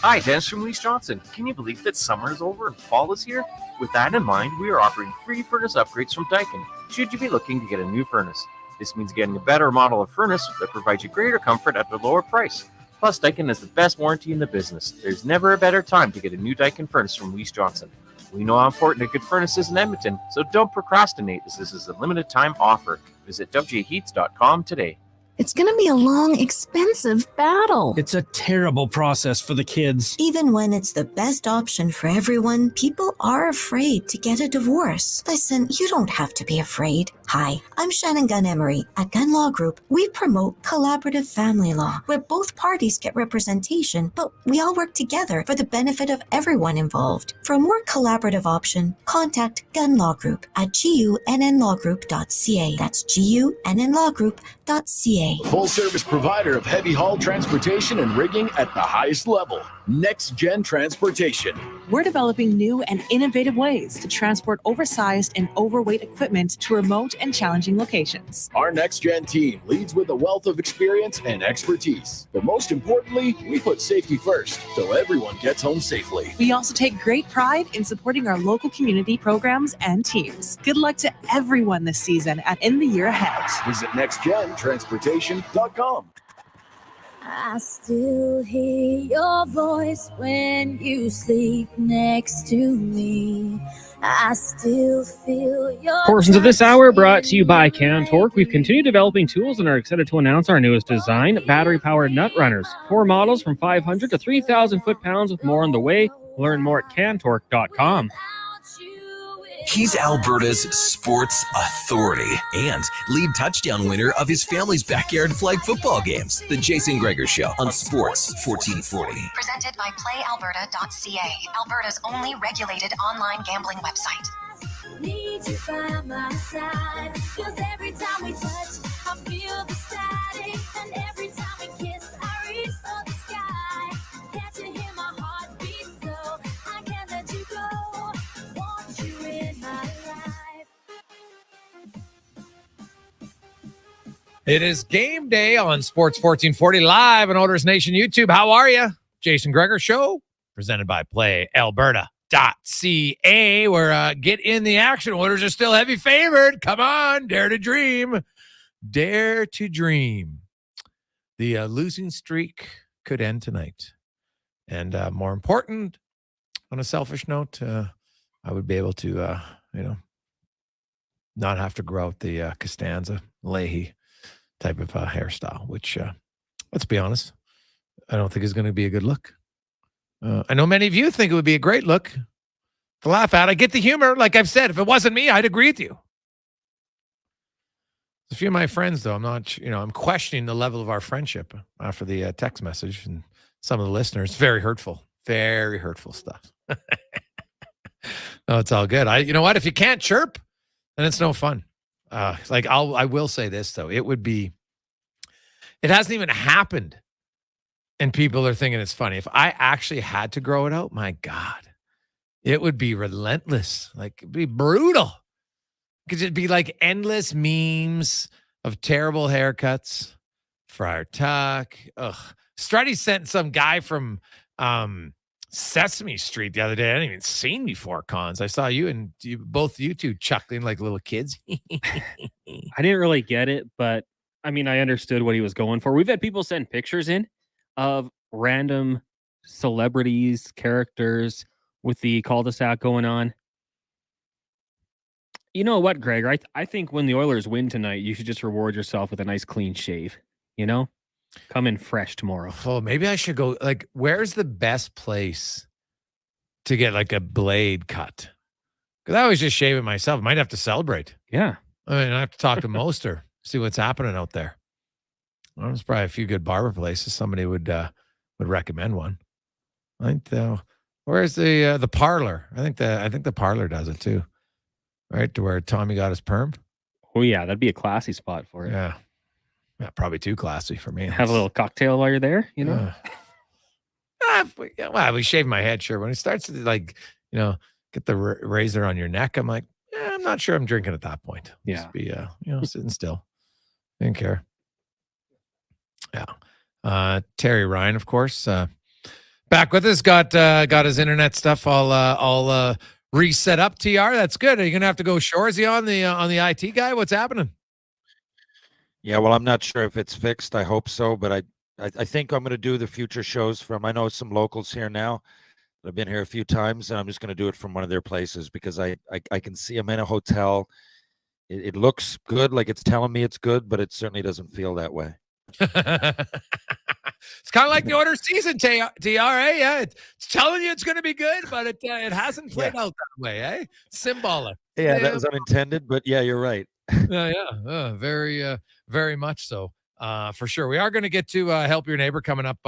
Hi, Dennis from Weiss Johnson. Can you believe that summer is over and fall is here? With that in mind, we are offering free furnace upgrades from Daikin, should you be looking to get a new furnace. This means getting a better model of furnace that provides you greater comfort at a lower price. Plus, Daikin has the best warranty in the business. There's never a better time to get a new Daikin furnace from Weiss Johnson. We know how important a good furnace is in Edmonton, so don't procrastinate as this is a limited time offer. Visit wjheats.com today. It's going to be a long, expensive battle. It's a terrible process for the kids. Even when it's the best option for everyone, people are afraid to get a divorce. Listen, you don't have to be afraid. Hi, I'm Shannon Gunn Emery. At Gun Law Group, we promote collaborative family law, where both parties get representation, but we all work together for the benefit of everyone involved. For a more collaborative option, contact Gun Law Group at gunnlawgroup.ca. That's gunnlawgroup.ca. Full service provider of heavy haul transportation and rigging at the highest level. Next Gen Transportation. We're developing new and innovative ways to transport oversized and overweight equipment to remote and challenging locations. Our Next Gen team leads with a wealth of experience and expertise. But most importantly, we put safety first, so everyone gets home safely. We also take great pride in supporting our local community programs and teams. Good luck to everyone this season and in the year ahead. Visit nextgentransportation.com. I still hear your voice when you sleep next to me. I still feel your Portions of this hour brought to you by Cantork. We've continued developing tools and are excited to announce our newest design, battery-powered nut runners. 4 models from 500 to 3,000 foot-pounds with more on the way. Learn more at cantork.com. He's Alberta's sports authority and lead touchdown winner of his family's backyard flag football games. The Jason Gregor Show on Sports 1440. Presented by PlayAlberta.ca, Alberta's only regulated online gambling website. Need you by my side, 'cause every time we touch, I feel the static, and every time we kiss, I reach for the sky. Can't you hear my heartbeat? So I can't let you go. It is game day on Sports 1440 live on Oilers Nation YouTube. How are you? Jason Gregor Show, presented by PlayAlberta.ca, where get in the action. Oilers are still heavy favored. Come on, dare to dream. Dare to dream. The losing streak could end tonight. And more important, on a selfish note, I would be able to, not have to grow out the Costanza, Leahy type of hairstyle, which, let's be honest, I don't think is going to be a good look. I know many of you think it would be a great look to laugh at. I get the humor. Like I've said, if it wasn't me, I'd agree with you. A few of my friends, though, I'm not, I'm questioning the level of our friendship after the text message, and some of the listeners, very hurtful stuff. No, it's all good. You know what? If you can't chirp, then it's no fun. I will say this, though. It hasn't even happened, and people are thinking it's funny. If I actually had to grow it out, my God, it would be relentless. Like, it'd be brutal. Because it'd be like endless memes of terrible haircuts. Friar Tuck. Ugh. Strutty sent some guy from Sesame Street the other day. I hadn't even seen before, Cons. I saw you and both you two chuckling like little kids. I didn't really get it, but I mean, I understood what he was going for. We've had people send pictures in of random celebrities, characters with the cul-de-sac going on. You know what, Greg? I think when the Oilers win tonight, you should just reward yourself with a nice clean shave. Come in fresh tomorrow. Oh, maybe I should go. Like, where's the best place to get like a blade cut? Because I always just shave it myself. Might have to celebrate. Yeah. I mean, I have to talk to Moster, see what's happening out there. Well, there's probably a few good barber places. Somebody would recommend one. I think where's the parlor? I think the parlor does it too. Right, to where Tommy got his perm. Oh yeah, that'd be a classy spot for it. Yeah, probably too classy for me. Have a little cocktail while you're there, we shave my head, sure. When it starts to get the razor on your neck, I'm like, I'm not sure I'm drinking at that point. Yeah, just be sitting still. Didn't care. Yeah, Terry Ryan, of course, back with us. Got his internet stuff all reset up. TR, that's good. Are you gonna have to go Shoresy on the IT guy? What's happening? Yeah, well, I'm not sure if it's fixed. I hope so, but I think I'm gonna do the future shows from. I know some locals here now. I've been here a few times, and I'm just gonna do it from one of their places because I can see I'm in a hotel. It looks good, like it's telling me it's good, but it certainly doesn't feel that way. It's kind of like the Oilers season, TRA. Yeah, it's telling you it's going to be good, but it hasn't played out that way, eh? Symbolic. Yeah, that was unintended, but yeah, you're right. Very, very much so. For sure. We are going to get to Help Your Neighbor coming up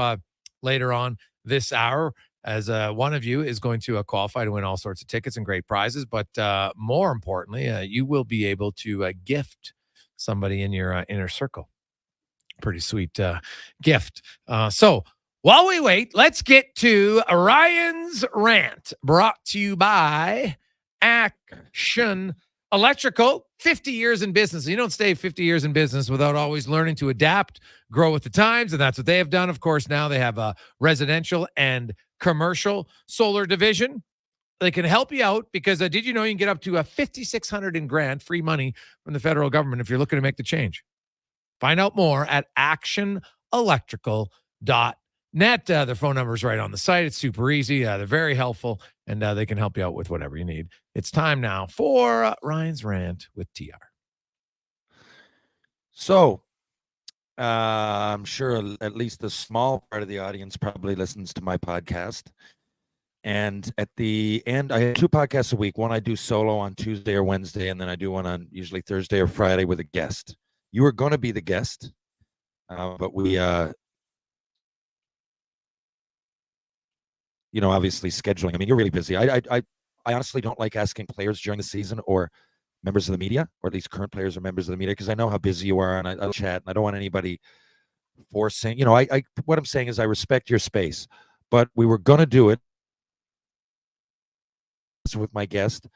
later on this hour, as one of you is going to qualify to win all sorts of tickets and great prizes. But more importantly, you will be able to gift somebody in your inner circle. Pretty sweet gift. So while we wait, let's get to Ryan's rant, brought to you by Action Electrical. 50 years in business. You don't stay 50 years in business without always learning to adapt, grow with the times, and that's what they have done. Of course, now they have a residential and commercial solar division. They can help you out because did you know you can get up to $5,600 in grant free money from the federal government if you're looking to make the change? Find out more at actionelectrical.net. Their phone number is right on the site. It's super easy. They're very helpful, and they can help you out with whatever you need. It's time now for Ryan's Rant with TR. So, I'm sure at least a small part of the audience probably listens to my podcast. And at the end, I have 2 podcasts a week. One I do solo on Tuesday or Wednesday, and then I do one on usually Thursday or Friday with a guest. You were going to be the guest, but we, obviously scheduling. I mean, you're really busy. I honestly don't like asking players during the season or members of the media, or at least current players or members of the media, because I know how busy you are, and I chat, and I don't want anybody forcing. What I'm saying is I respect your space, but we were going to do it with my guest.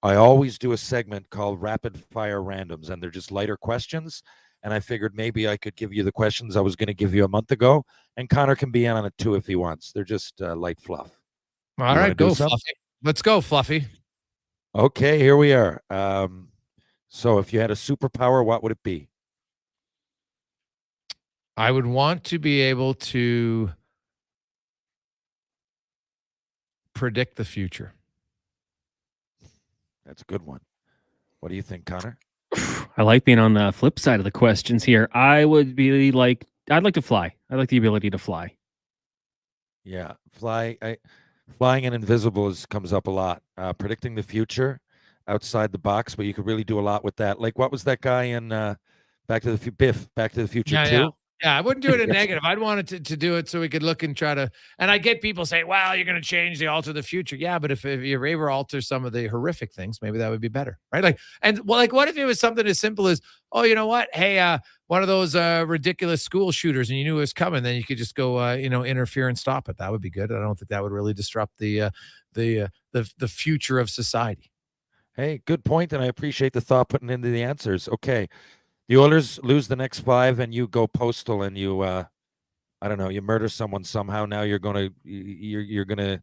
I always do a segment called Rapid Fire Randoms, and they're just lighter questions, and I figured maybe I could give you the questions I was going to give you a month ago, and Connor can be in on it too if he wants. They're just light fluff. All right, go Fluffy. Let's go, Fluffy. Okay, here we are. So if you had a superpower, what would it be? I would want to be able to predict the future. That's a good one. What do you think, Connor? I like being on the flip side of the questions here. I'd like to fly. I like the ability to fly. Yeah, flying and invisible comes up a lot. Predicting the future outside the box, but you could really do a lot with that. Like, what was that guy in Back to the Future 2? Yeah, I wouldn't do it in negative. I'd want it to do it so we could look and try to. And I get people say, "Wow, you're going to change alter the future." Yeah, but if you're able to alter some of the horrific things, maybe that would be better, right? Like, what if it was something as simple as, "Oh, you know what? Hey, one of those ridiculous school shooters, and you knew it was coming, then you could just go, interfere and stop it." That would be good. I don't think that would really disrupt the future of society. Hey, good point, and I appreciate the thought putting into the answers. Okay. The Oilers lose the next 5 and you go postal and you, I don't know, you murder someone somehow. Now you're going to,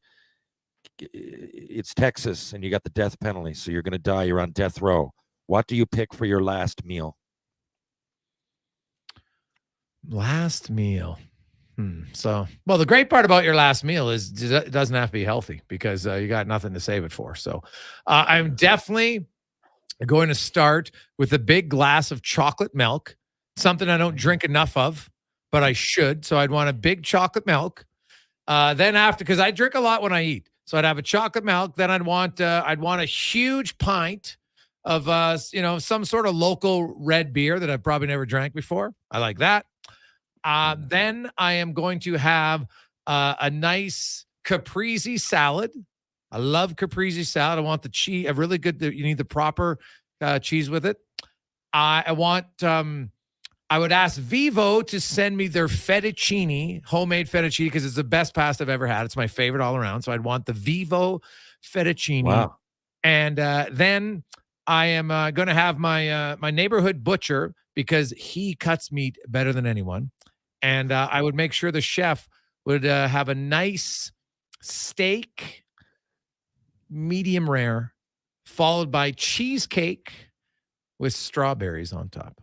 it's Texas and you got the death penalty. So you're going to die. You're on death row. What do you pick for your last meal? Last meal. So, well, the great part about your last meal is it doesn't have to be healthy because you got nothing to save it for. So I'm definitely going to start with a big glass of chocolate milk, something I don't drink enough of, but I should. So I'd want a big chocolate milk. Then after, because I drink a lot when I eat, so I'd have a chocolate milk. Then I'd want a huge pint of some sort of local red beer that I've probably never drank before. I like that. Then I am going to have a nice caprese salad. I love caprese salad. I want the cheese, a really good, you need the proper cheese with it. I would ask Vivo to send me their fettuccine, homemade fettuccine, because it's the best pasta I've ever had. It's my favorite all around. So I'd want the Vivo fettuccine. Wow. And then I am going to have my neighborhood butcher because he cuts meat better than anyone. And I would make sure the chef would have a nice steak, medium rare, followed by cheesecake with strawberries on top.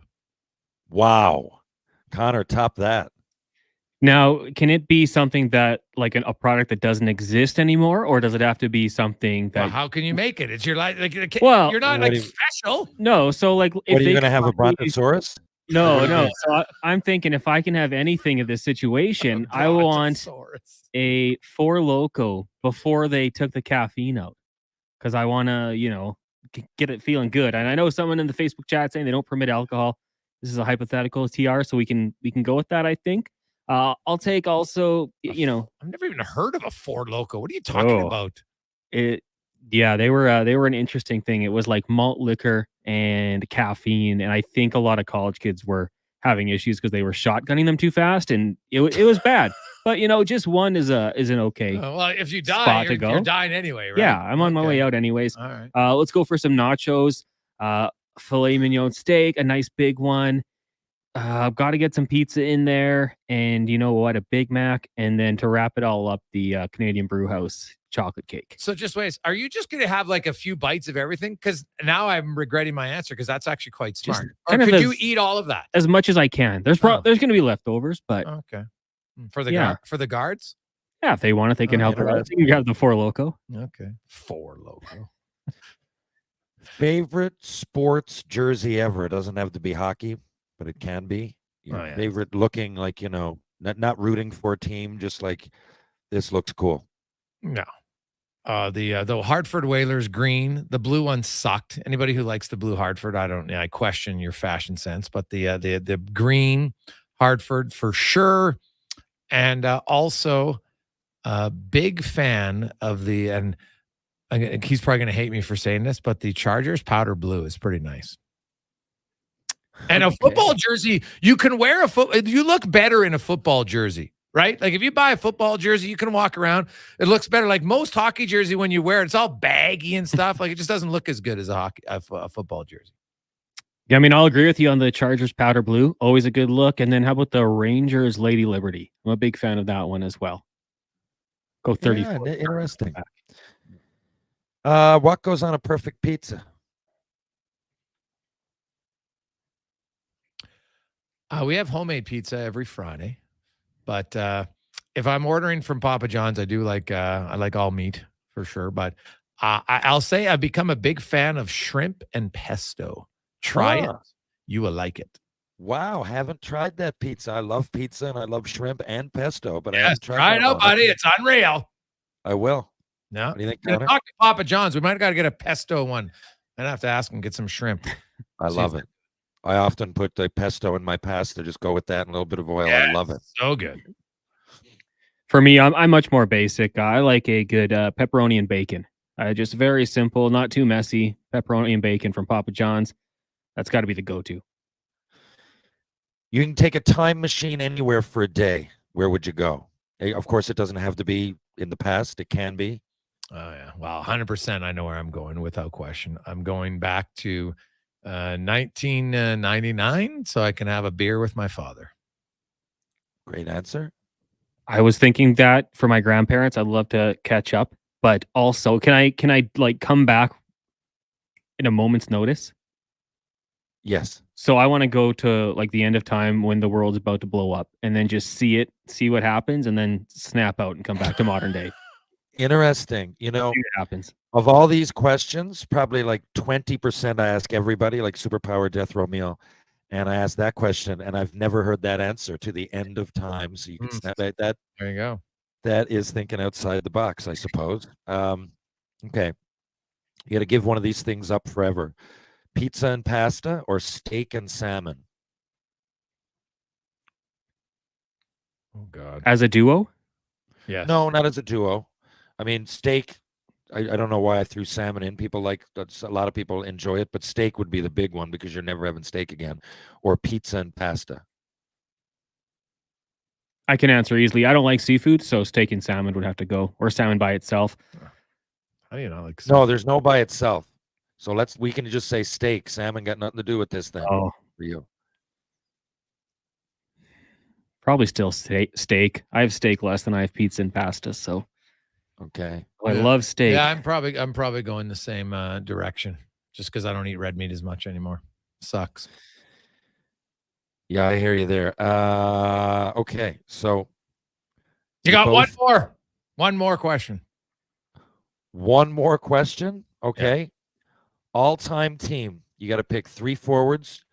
Wow. Connor, top that. Now, can it be something that, like a product that doesn't exist anymore, or does it have to be something that? Well, how can you make it? It's your life. Well, you're not special. No, so like, if are you going to have a brontosaurus? No. So I'm thinking if I can have anything of this situation, I want a Four Loko before they took the caffeine out. Because I want to, get it feeling good. And I know someone in the Facebook chat saying they don't permit alcohol. This is a hypothetical TR, so we can go with that, I think. I'll take also, I've never even heard of a Four Loko. What are you talking about? Yeah, they were an interesting thing. It was like malt liquor and caffeine, and I think a lot of college kids were having issues because they were shotgunning them too fast, and it was bad. But just one is an okay. Well, if you die, you're dying anyway, right? Yeah, I'm on my way out anyways. All right. Let's go for some nachos, filet mignon steak, a nice big one. I've got to get some pizza in there, and you know what, a Big Mac, and then to wrap it all up, the Canadian Brew House chocolate cake. So just wait, are you just going to have like a few bites of everything? Because now I'm regretting my answer because that's actually quite smart. Or could you eat all of that? As much as I can. There's going to be leftovers, but okay. For the guards? Yeah, if they want it, they can help it out. You can have the Four Loko. Okay. Four Loko. Favorite sports jersey ever? It doesn't have to be hockey, but it can be. Favorite looking, like, not rooting for a team, just like, this looks cool. No. The Hartford Whalers green, the blue one sucked. Anybody who likes the blue Hartford, I question your fashion sense, but the green Hartford for sure. And also a big fan of and he's probably going to hate me for saying this, but the Chargers powder blue is pretty nice. And a football jersey, you can wear you look better in a football jersey, right? Like if you buy a football jersey, you can walk around. It looks better. Like most hockey jersey, when you wear it, it's all baggy and stuff. Like it just doesn't look as good as a football jersey. Yeah, I mean, I'll agree with you on the Chargers powder blue. Always a good look. And then how about the Rangers Lady Liberty? I'm a big fan of that one as well. Go 34. Yeah, interesting. What goes on a perfect pizza? We have homemade pizza every Friday, but if I'm ordering from Papa John's, I do like I like all meat for sure. But I'll say I've become a big fan of shrimp and pesto. Try it, you will like it. Wow, haven't tried that pizza. I love pizza and I love shrimp and pesto, but I Yes, haven't tried try that it out, one. buddy. It's unreal. I will. No, What do you think, Gonna Connor? talk to Papa John's. We might have got to get a pesto one. I'd have to ask him get some shrimp. I love it. I often put the pesto in my pasta. Just go with that and a little bit of oil. I love it. So good. For me, I'm much more basic. I like a good pepperoni and bacon. Just very simple, not too messy. Pepperoni and bacon from Papa John's. That's got to be the go-to. You can take a time machine anywhere for a day. Where would you go? Of course, it doesn't have to be in the past. It can be. Oh, yeah. Well, 100%. I know where I'm going without question. I'm going back to 1999 so I can have a beer with my father. Great answer. I was thinking that for my grandparents, I'd love to catch up, but also can I like come back in a moment's notice? Yes. So I want to go to like the end of time when the world's about to blow up and then just see what happens and then snap out and come back to modern day. Interesting. You know, See what happens. of all these questions, probably like 20% I ask everybody, like superpower death row meal. And I ask that question and I've never heard that answer to the end of time. So you can snap that. There you go. That is thinking outside the box, I suppose. Okay. You got to give one of these things up forever. Pizza and pasta or steak and salmon? Oh, God. As a duo? Yes. No, not as a duo. I mean, steak, I don't know why I threw salmon in. People a lot of people enjoy it, but steak would be the big one because you're never having steak again. Or pizza and pasta. I can answer easily. I don't like seafood, so steak and salmon would have to go, or salmon by itself. How do you not like No, there's no by itself. So we can just say steak. Salmon got nothing to do with this thing Oh, for you. probably still steak. I have steak less than I have pizza and pasta, so Okay. I love steak. Yeah, I'm probably going the same direction just because I don't eat red meat as much anymore. Sucks. Yeah, I hear you there. Okay, so You got one more question. One more question. Okay. Yeah. All-time team. You got to pick 3 forwards,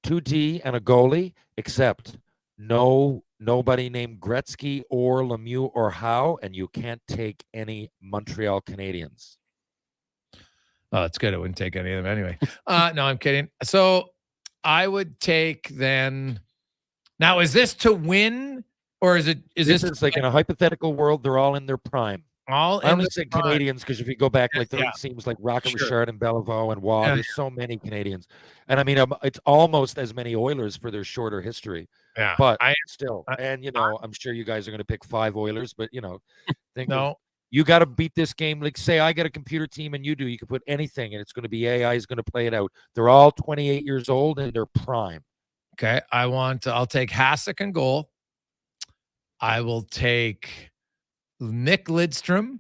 2D, and a goalie, except nobody named Gretzky or Lemieux or Howe, and you can't take any Montreal Canadiens. Oh, it's good. I wouldn't take any of them anyway. No, I'm kidding. So I would take then. Now, is this to win or is this like in a hypothetical world? They're all in their prime. I only say Canadians because if you go back, like it seems like Rocket Richard and Bellevaux and Waugh, there's so many Canadians, and I mean it's almost as many Oilers for their shorter history. Yeah, but and I'm sure you guys are going to pick 5 Oilers, but you got to beat this game. Like say I get a computer team and you do, you can put anything and it's going to be AI is going to play it out. They're all 28 years old and they're prime. Okay, I'll take Hasek in goal. I will take Nick Lidstrom,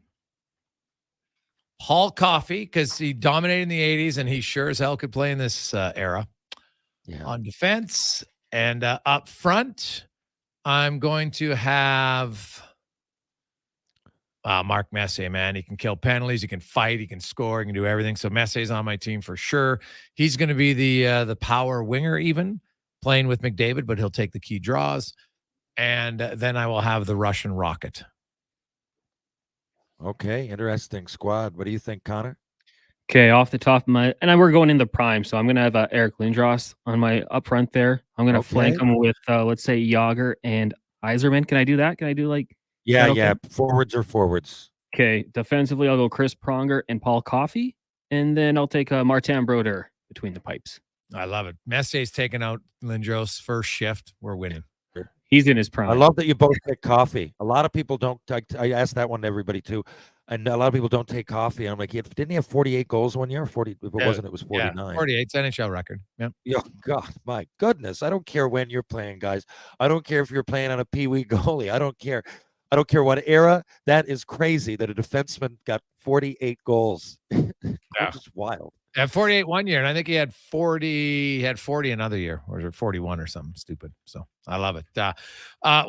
Paul Coffey, because he dominated in the 80s and he sure as hell could play in this era. Yeah. On defense and up front, I'm going to have Mark Messier, man. He can kill penalties, he can fight, he can score, he can do everything. So Messier's on my team for sure. He's going to be the power winger even, playing with McDavid, but he'll take the key draws. And then I will have the Russian Rocket. Okay, interesting squad. What do you think, Connor? Okay, off the top of my, and we're going in the prime, so I'm going to have Eric Lindros on my up front there. I'm going to flank him with, let's say, Yager and Yzerman. Can I do that? Can I do like? Yeah, forwards or forwards. Okay, defensively, I'll go Chris Pronger and Paul Coffey, and then I'll take Martin Brodeur between the pipes. I love it. Messier's taking out Lindros first shift. We're winning. He's in his prime. I love that you both pick Coffee. A lot of people don't. I ask that one to everybody too. And a lot of people don't take coffee. I'm like, didn't he have 48 goals one year? 40. If it wasn't, it was 49. Yeah, 48. It's NHL record. Yeah. Yeah, God, my goodness. I don't care when you're playing, guys. I don't care if you're playing on a Pee-wee goalie. I don't care. I don't care what era. That is crazy that a defenseman got 48 goals. That's just wild. At 48 one year, and I think he had 40. He had 40 another year, or 41 or something stupid. So I love it.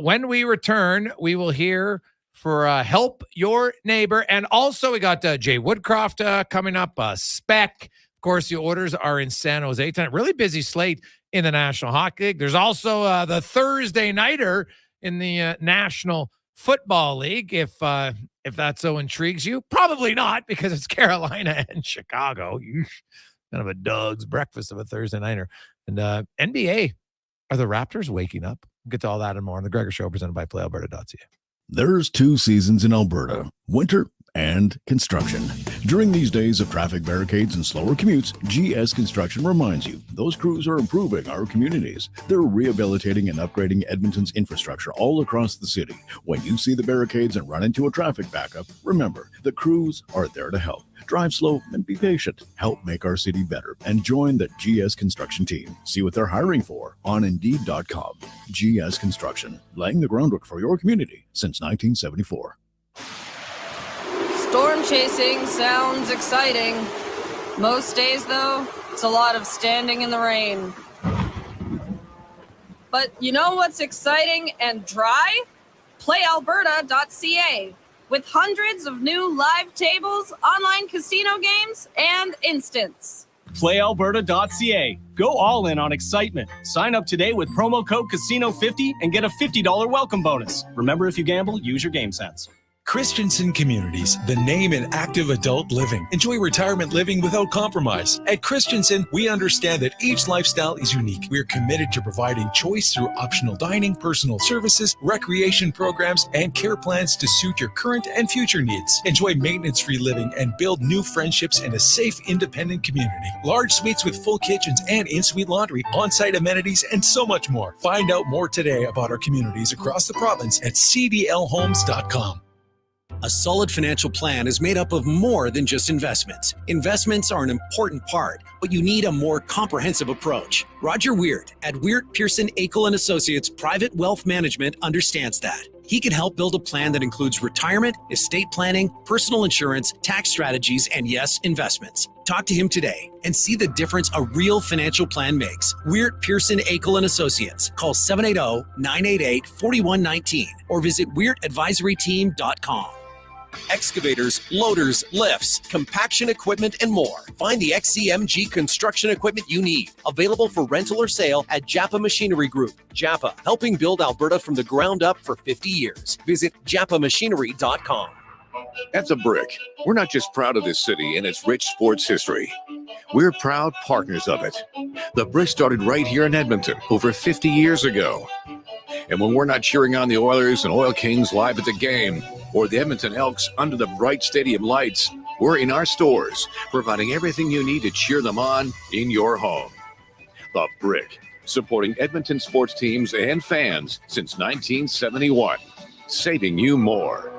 When we return, we will hear for Help Your Neighbor, and also we got Jay Woodcroft coming up. Spec, of course, the orders are in San Jose tonight. Really busy slate in the National Hockey League. There's also the Thursday nighter in the National Football League, if that so intrigues you. Probably not, because it's Carolina and Chicago. Kind of a Doug's breakfast of a Thursday nighter. And NBA, are the Raptors waking up? We'll get to all that and more on the Gregor Show, presented by PlayAlberta.ca. There's two seasons in Alberta, winter and construction. During these days of traffic barricades and slower commutes, GS Construction reminds you those crews are improving our communities. They're rehabilitating and upgrading Edmonton's infrastructure all across the city. When you see the barricades and run into a traffic backup, remember, the crews are there to help. Drive slow and be patient. Help make our city better and join the GS Construction team. See what they're hiring for on Indeed.com. GS Construction, laying the groundwork for your community since 1974. Storm chasing sounds exciting. Most days, though, it's a lot of standing in the rain. But you know what's exciting and dry? PlayAlberta.ca. With hundreds of new live tables, online casino games, and instants. PlayAlberta.ca. Go all in on excitement. Sign up today with promo code Casino50 and get a $50 welcome bonus. Remember, if you gamble, use your game sense. Christensen Communities, the name in active adult living. Enjoy retirement living without compromise. At Christensen, we understand that each lifestyle is unique. We are committed to providing choice through optional dining, personal services, recreation programs, and care plans to suit your current and future needs. Enjoy maintenance-free living and build new friendships in a safe, independent community. Large suites with full kitchens and in-suite laundry, on-site amenities, and so much more. Find out more today about our communities across the province at cdlhomes.com. A solid financial plan is made up of more than just investments. Investments are an important part, but you need a more comprehensive approach. Roger Weird at Weird Pearson Akel & Associates Private Wealth Management understands that. He can help build a plan that includes retirement, estate planning, personal insurance, tax strategies, and yes, investments. Talk to him today and see the difference a real financial plan makes. Weird Pearson Akel & Associates. Call 780-988-4119 or visit weirdadvisoryteam.com. Excavators, loaders, lifts, compaction equipment, and more. Find the XCMG construction equipment you need. Available for rental or sale at Japa Machinery Group. Japa, helping build Alberta from the ground up for 50 years. Visit japamachinery.com. At The Brick, we're not just proud of this city and its rich sports history. We're proud partners of it. The Brick started right here in Edmonton over 50 years ago. And when we're not cheering on the Oilers and Oil Kings live at the game, or the Edmonton Elks under the bright stadium lights, we're in our stores, providing everything you need to cheer them on in your home. The Brick, supporting Edmonton sports teams and fans since 1971, saving you more.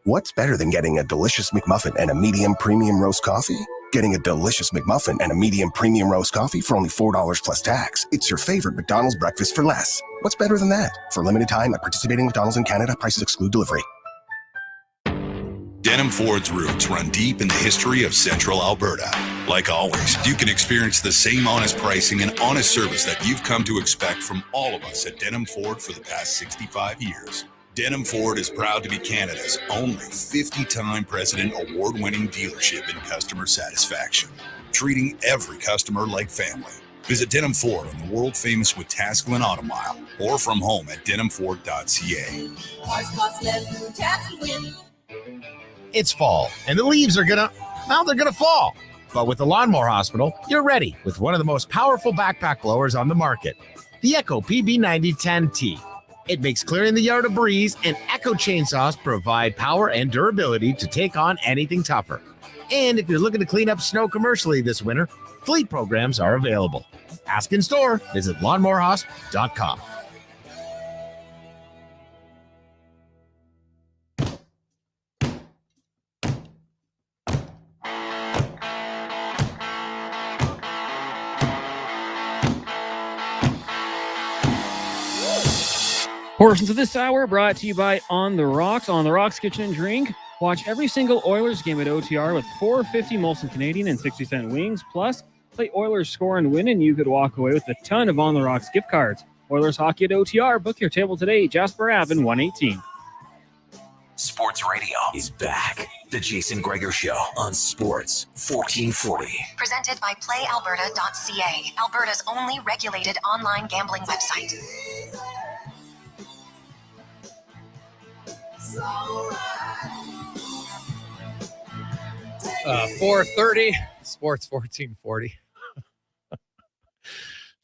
What's better than getting a delicious McMuffin and a medium premium roast coffee? Getting a delicious McMuffin and a medium premium roast coffee for only $4 plus tax. It's your favorite McDonald's breakfast for less. What's better than that? For a limited time at participating McDonald's in Canada, prices exclude delivery. Denim Ford's roots run deep in the history of Central Alberta. Like always, you can experience the same honest pricing and honest service that you've come to expect from all of us at Denim Ford for the past 65 years. Denim Ford is proud to be Canada's only 50-time President award-winning dealership in customer satisfaction, treating every customer like family. Visit Denim Ford on the world-famous Wetaskiwin Auto Mile or from home at denimford.ca. It's fall, and the leaves are gonna fall. But with the Lawnmower Hospital, you're ready with one of the most powerful backpack blowers on the market, the Echo PB9010T. It makes clearing the yard a breeze, and Echo chainsaws provide power and durability to take on anything tougher. And if you're looking to clean up snow commercially this winter, fleet programs are available. Ask in store. Visit lawnmowerhosp.com. Portions of this hour brought to you by On the Rocks. On the Rocks Kitchen and Drink. Watch every single Oilers game at OTR with $4.50 Molson Canadian and 60-cent wings. Plus, play Oilers score and win, and you could walk away with a ton of On the Rocks gift cards. Oilers hockey at OTR. Book your table today. Jasper Ave in 118. Sports Radio is back. The Jason Gregor Show on Sports 1440. Presented by PlayAlberta.ca, Alberta's only regulated online gambling website. 4:30, Sports 1440.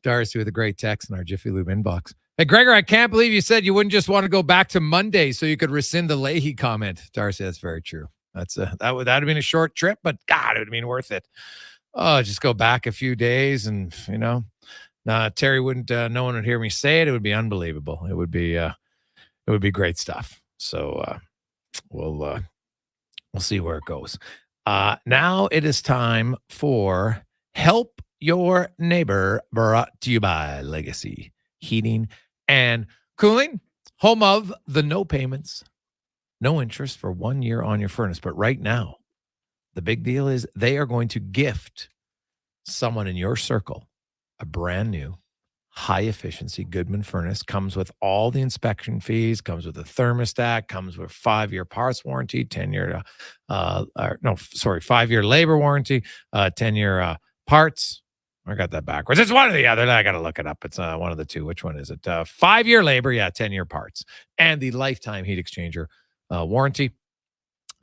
Darcy with a great text in our Jiffy Lube inbox. Hey, Gregor, I can't believe you said you wouldn't just want to go back to Monday so you could rescind the Leahy comment. Darcy, that's very true. That would have been a short trip, but God, it would have been worth it. Oh, just go back a few days and, Terry wouldn't, no one would hear me say it. It would be unbelievable. It would be great stuff. So we'll see where it goes. Now it is time for Help Your Neighbor, brought to you by Legacy Heating and Cooling, home of the no payments, no interest for 1 year on your furnace. But right now, the big deal is they are going to gift someone in your circle a brand new high-efficiency Goodman furnace. Comes with all the inspection fees, comes with a thermostat, comes with 5-year parts warranty, 5-year labor warranty, 10-year parts. I got that backwards. It's one or the other. I got to look it up. It's one of the two. Which one is it? 5-year labor, 10-year parts, and the lifetime heat exchanger warranty.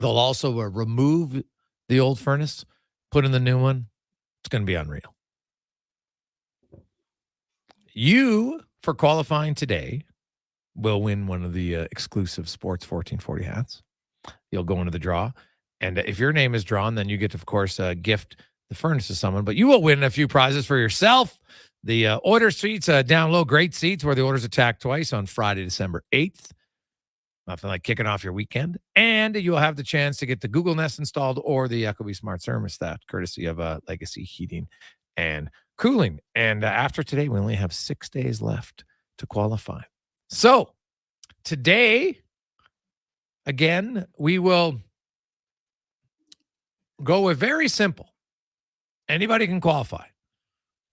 They'll also remove the old furnace, put in the new one. It's going to be unreal. You, for qualifying today, will win one of the exclusive Sports 1440 hats. You'll go into the draw. And if your name is drawn, then you get to, of course, gift the furnace to someone. But you will win a few prizes for yourself. The order seats down low, great seats where the orders attack twice on Friday, December 8th. Nothing like kicking off your weekend. And you'll have the chance to get the Google Nest installed or the Ecobee Smart Thermostat, courtesy of Legacy Heating and Cooling. And after today, we only have 6 days left to qualify. So today, again, we will go with very simple. Anybody can qualify.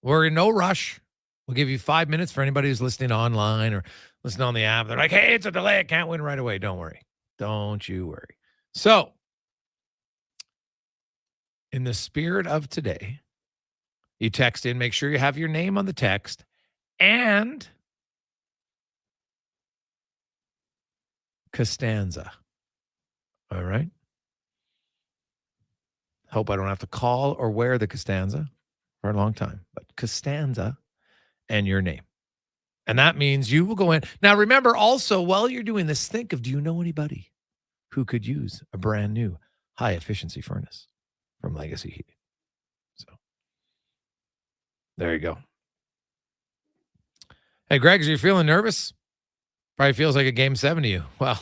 We're in no rush. We'll give you 5 minutes for anybody who's listening online or listening on the app. They're like, hey, it's a delay. I can't win right away. Don't worry. Don't you worry. So, in the spirit of today, you text in, make sure you have your name on the text, and Costanza. All right? Hope I don't have to call or wear the Costanza for a long time, but Costanza and your name. And that means you will go in. Now, remember also, while you're doing this, think of, do you know anybody who could use a brand new high-efficiency furnace from Legacy Heating? So, there you go. Hey, Greg, are you feeling nervous? Probably feels like a Game 7 to you. Well,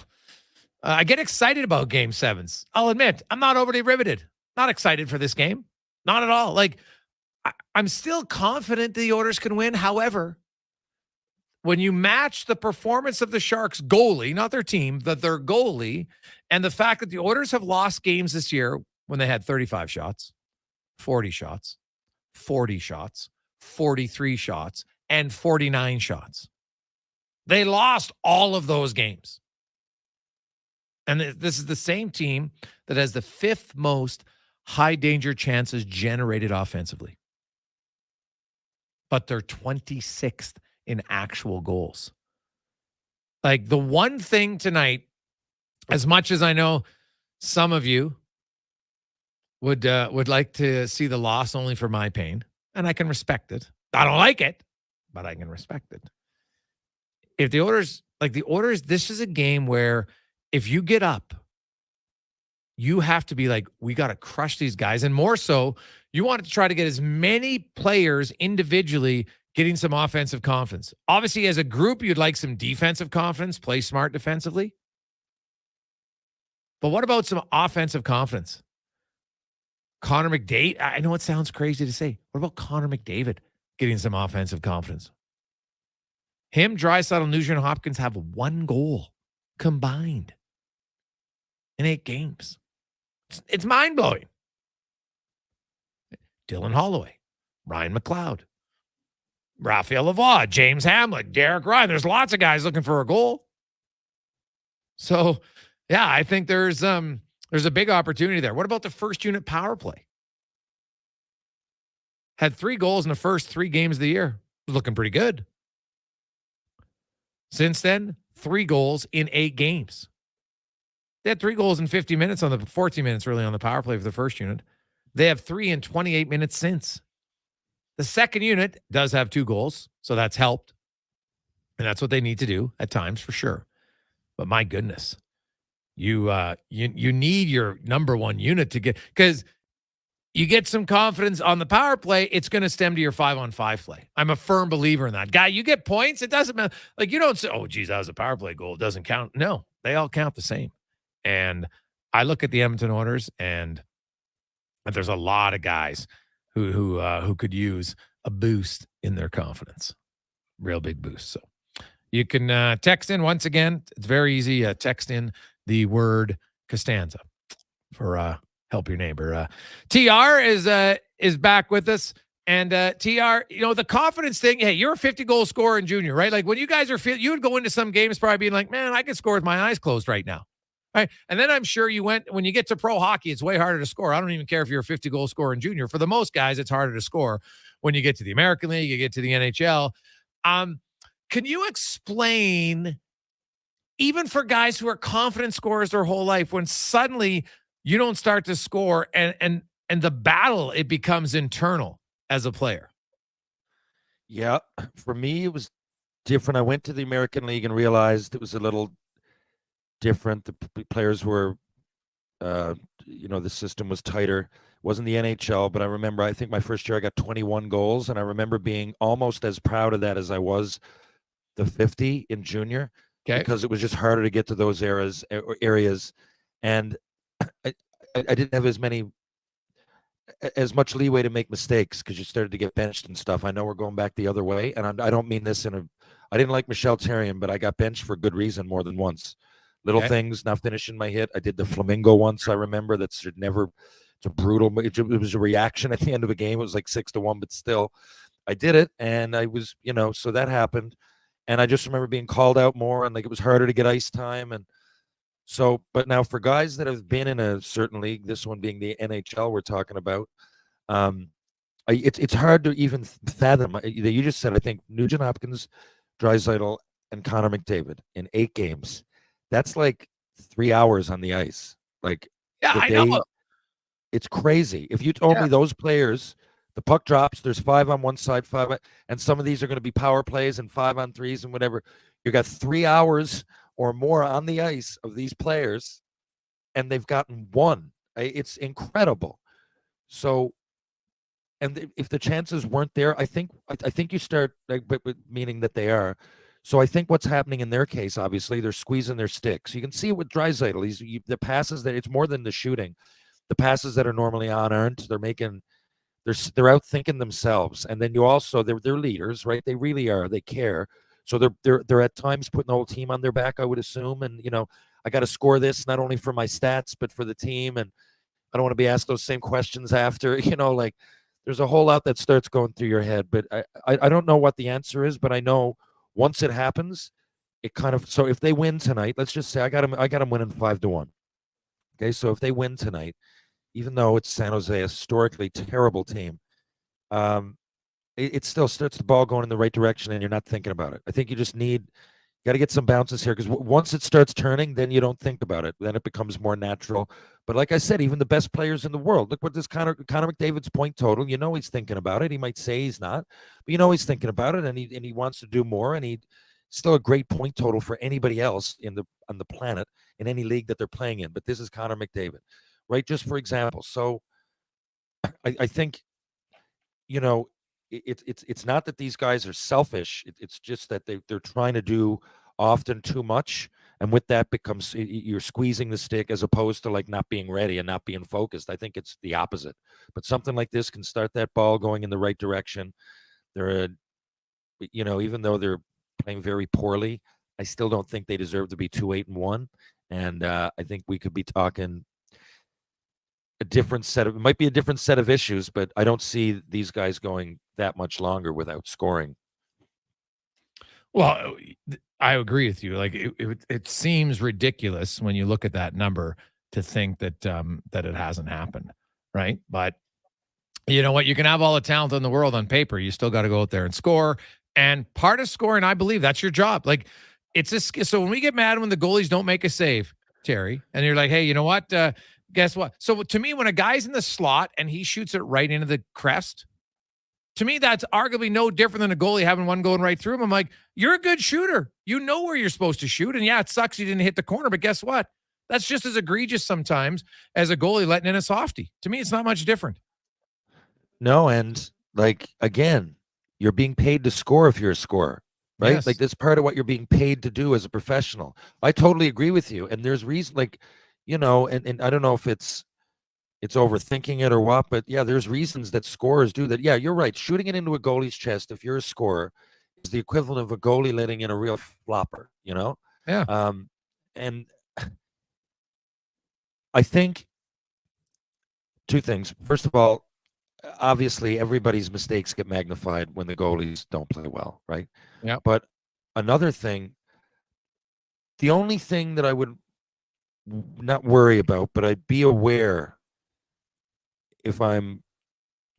I get excited about Game 7s. I'll admit, I'm not overly riveted. Not excited for this game. Not at all. Like, I'm still confident the Oilers can win. However, when you match the performance of the Sharks goalie, not their team, but their goalie, and the fact that the Oilers have lost games this year when they had 35 shots, 40 shots, 40 shots, 43 shots, and 49 shots. They lost all of those games. And this is the same team that has the 5th most high danger chances generated offensively. But they're 26th in actual goals. Like, the one thing tonight, as much as I know some of you would like to see the loss only for my pain, and I can respect it. I don't like it, but I can respect it. If the Oilers, this is a game where if you get up, you have to be like, we got to crush these guys. And more so, you want to try to get as many players individually getting some offensive confidence. Obviously, as a group, you'd like some defensive confidence, play smart defensively. But what about some offensive confidence? Connor McDavid, I know it sounds crazy to say. What about Connor McDavid getting some offensive confidence? Him, Draisaitl, Nugent Hopkins have 1 goal combined in 8 games. It's mind-blowing. Dylan Holloway, Ryan McLeod, Raphael Lavoie, James Hamlet, Derek Ryan. There's lots of guys looking for a goal. So, yeah, I think there's a big opportunity there. What about the first unit power play? Had 3 goals in the first 3 games of the year. Was looking pretty good. Since then, 3 goals in 8 games. They had 3 goals in 50 minutes 14 minutes really on the power play for the first unit. They have 3 in 28 minutes since. The second unit does have 2 goals, so that's helped. And that's what they need to do at times for sure. But my goodness, you need your number 1 unit to get, because you get some confidence on the power play, it's going to stem to your 5-on-5 play. I'm a firm believer in that. Guy, you get points, it doesn't matter. Like, you don't say, oh, geez, that was a power play goal. It doesn't count. No, they all count the same. And I look at the Edmonton Oilers, and there's a lot of guys who could use a boost in their confidence. Real big boost. So you can text in once again. It's very easy. Text in the word Costanza for help your neighbor. TR is back with us. And TR, the confidence thing, hey, you're a 50-goal scorer in junior, right? Like when you guys you would go into some games probably being like, man, I could score with my eyes closed right now. Right. And then I'm sure when you get to pro hockey, it's way harder to score. I don't even care if you're a 50-goal scorer in junior. For the most guys, it's harder to score when you get to the American League, you get to the NHL. Can you explain, even for guys who are confident scorers their whole life, when suddenly you don't start to score and the battle, it becomes internal as a player? Yeah. For me, it was different. I went to the American League and realized it was a little different. The players were, the system was tighter. It wasn't the NHL, but I remember, I think my first year I got 21 goals, and I remember being almost as proud of that as I was the 50 in junior, because it was just harder to get to those areas, and I didn't have as much leeway to make mistakes because you started to get benched and stuff. I know we're going back the other way, and I don't mean this I didn't like Michel Therrien, but I got benched for good reason more than once. Little things, not finishing my hit. I did the flamingo once, I remember. It's a brutal, it was a reaction at the end of a game. It was like 6-1, but still, I did it. And I was, so that happened. And I just remember being called out more, and like it was harder to get ice time. And so, but now for guys that have been in a certain league, this one being the NHL we're talking about, it's hard to even fathom. You just said, I think, Nugent Hopkins, Draisaitl, and Connor McDavid in 8 games. That's like 3 hours on the ice. Like, yeah, I know. It's crazy. If you told me those players, the puck drops, there's 5 on one side, 5, and some of these are going to be power plays and 5-on-3s and whatever. You got 3 hours or more on the ice of these players, and they've gotten 1. It's incredible. So, and if the chances weren't there, I think you start, meaning that they are. So I think what's happening in their case, obviously, they're squeezing their sticks. You can see it with Draisaitl. The passes that, it's more than the shooting. The passes that are normally unearned, they're out thinking themselves. And then you also, they're leaders, right? They really are. They care. So they're at times putting the whole team on their back, I would assume. And I got to score this not only for my stats but for the team. And I don't want to be asked those same questions after. There's a whole lot that starts going through your head. But I don't know what the answer is, but I know. Once it happens, it kind of, so if they win tonight, let's just say I got them winning 5-1. Okay, so if they win tonight, even though it's San Jose, a historically terrible team, it still starts the ball going in the right direction, and you're not thinking about it. I think you got to get some bounces here, because once it starts turning, then you don't think about it. Then it becomes more natural. But like I said, even the best players in the world, look what this Connor McDavid's point total. He's thinking about it. He might say he's not, but he's thinking about it, and he wants to do more. And he's still a great point total for anybody else on the planet in any league that they're playing in. But this is Connor McDavid, right? Just for example. So I think, it's not that these guys are selfish. It's just that they're trying to do often too much, and with that becomes you're squeezing the stick as opposed to like not being ready and not being focused. I think it's the opposite. But something like this can start that ball going in the right direction. They're even though they're playing very poorly. I still don't think they deserve to be 2-8-1. And I think we could be talking it might be a different set of issues, but I don't see these guys going that much longer without scoring. Well, I agree with you. Like it seems ridiculous when you look at that number to think that that it hasn't happened, right? But you know what? You can have all the talent in the world on paper. You still got to go out there and score. And part of scoring, I believe, that's your job. Like so when we get mad when the goalies don't make a save, Terry, and you're like, hey, you know what? Guess what? So to me, when a guy's in the slot and he shoots it right into the crest, to me, that's arguably no different than a goalie having one going right through him. I'm like, you're a good shooter. You know where you're supposed to shoot. And yeah, it sucks you didn't hit the corner, but guess what? That's just as egregious sometimes as a goalie letting in a softie. To me, it's not much different. No, and like, again, you're being paid to score if you're a scorer, right? Yes. Like that's part of what you're being paid to do as a professional. I totally agree with you. And there's reason, like, you know, and I don't know if it's overthinking it or what, but yeah, there's reasons that scorers do that. Yeah, you're right. Shooting it into a goalie's chest, if you're a scorer, is the equivalent of a goalie letting in a real flopper, you know? Yeah. And I think two things. First of all, obviously everybody's mistakes get magnified when the goalies don't play well, right? Yeah. But another thing, the only thing that I would not worry about, but I'd be aware if I'm,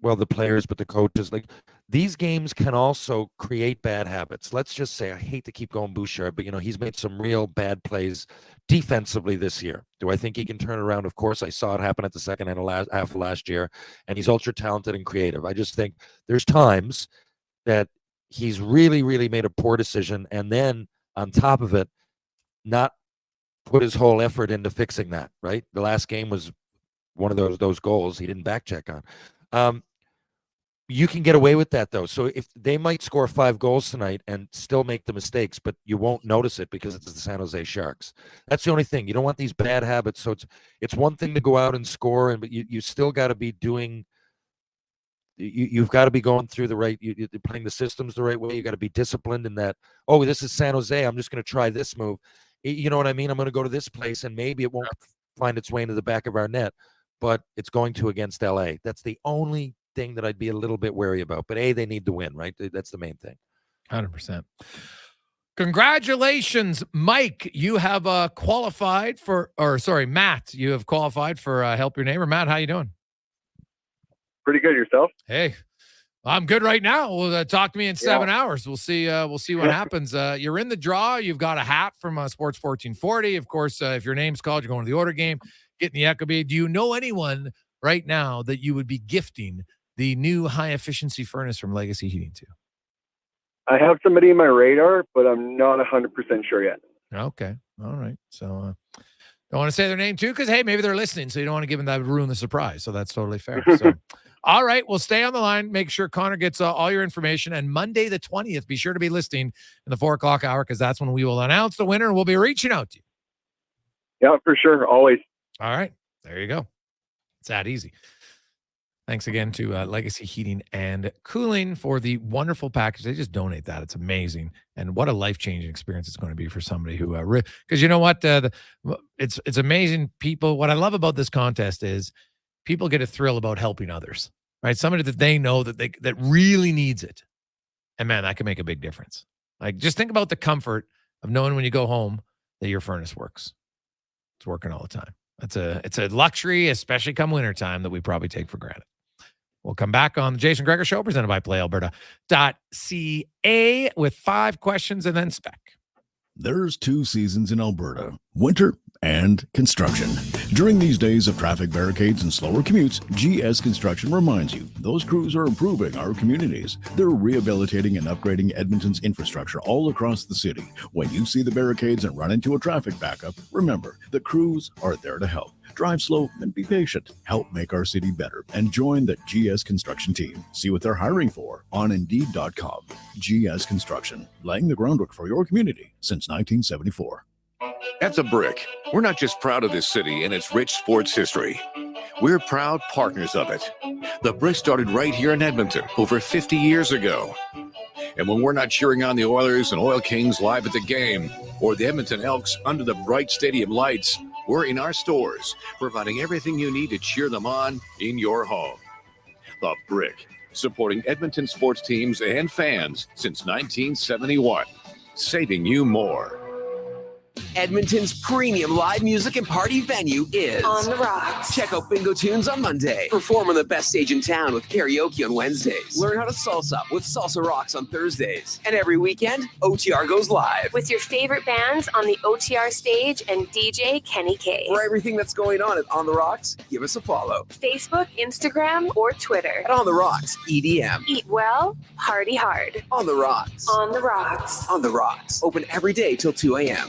well, the players, but the coaches, like these games can also create bad habits. Let's just say, I hate to keep going Bouchard, but you know, he's made some real bad plays defensively this year. Do I think he can turn it around? Of course, I saw it happen at the second half of last year, and he's ultra talented and creative. I just think there's times that he's really, really made a poor decision, and then on top of it, not put his whole effort into fixing that, right? The last game was one of those goals he didn't back check on. You can get away with that though. So if they might score 5 goals tonight and still make the mistakes, but you won't notice it because it's the San Jose Sharks. That's the only thing. You don't want these bad habits. So it's one thing to go out and score, but you still got to be doing. You've got to be going through the right. You're playing the systems the right way. You got to be disciplined in that. Oh, this is San Jose. I'm just going to try this move. You know what I mean? I'm going to go to this place, and maybe it won't find its way into the back of our net, but it's going to against LA. That's the only thing that I'd be a little bit wary about. But they need to win, right? That's the main thing. 100%. Congratulations, Mike. You have qualified for, Matt, you have qualified for Help Your Neighbor. Matt, how you doing? Pretty good. Yourself? Hey, I'm good right now. Well, talk to me in 7 hours. We'll see what happens. You're in the draw. You've got a hat from Sports 1440. Of course, if your name's called, you're going to the order game, getting the Echo Bee. Do you know anyone right now that you would be gifting the new high-efficiency furnace from Legacy Heating to? I have somebody in my radar, but I'm not 100% sure yet. Okay. All right. So don't want to say their name too, because, hey, maybe they're listening, so you don't want to give them that, ruin the surprise. So that's totally fair. So, all right. Well, stay on the line. Make sure Connor gets all your information. And Monday the 20th, be sure to be listening in the 4 o'clock hour, because that's when we will announce the winner, and we'll be reaching out to you. Yeah, for sure. Always. All right. There you go. It's that easy. Thanks again to Legacy Heating and Cooling for the wonderful package. They just donate that. It's amazing. And what a life-changing experience it's going to be for somebody who, because you know what? It's amazing. People, what I love about this contest is people get a thrill about helping others, right? Somebody that they know that really needs it. And man, that can make a big difference. Like, just think about the comfort of knowing when you go home that your furnace works. It's working all the time. It's a luxury, especially come wintertime, that we probably take for granted. We'll come back on the Jason Gregor Show, presented by PlayAlberta.ca, with 5 questions and then spec. There's 2 seasons in Alberta, winter and construction. During these days of traffic barricades and slower commutes, GS Construction reminds you those crews are improving our communities. They're rehabilitating and upgrading Edmonton's infrastructure all across the city. When you see the barricades and run into a traffic backup, remember, the crews are there to help. Drive slow and be patient. Help make our city better and join the GS Construction team. See what they're hiring for on Indeed.com. GS Construction, laying the groundwork for your community since 1974. At The Brick, we're not just proud of this city and its rich sports history. We're proud partners of it. The Brick started right here in Edmonton over 50 years ago. And when we're not cheering on the Oilers and Oil Kings live at the game, or the Edmonton Elks under the bright stadium lights, we're in our stores, providing everything you need to cheer them on in your home. The Brick, supporting Edmonton sports teams and fans since 1971, saving you more. Edmonton's premium live music and party venue is On the Rocks. Check out Bingo Tunes on Monday. Perform on the best stage in town with karaoke on Wednesdays. Learn how to salsa with Salsa Rocks on Thursdays. And every weekend, OTR goes live. With your favorite bands on the OTR stage and DJ Kenny K. For everything that's going on at On the Rocks, give us a follow. Facebook, Instagram, or Twitter. At On the Rocks, EDM. Eat well, party hard. On the Rocks. On the Rocks. On the Rocks. Open every day till 2 a.m.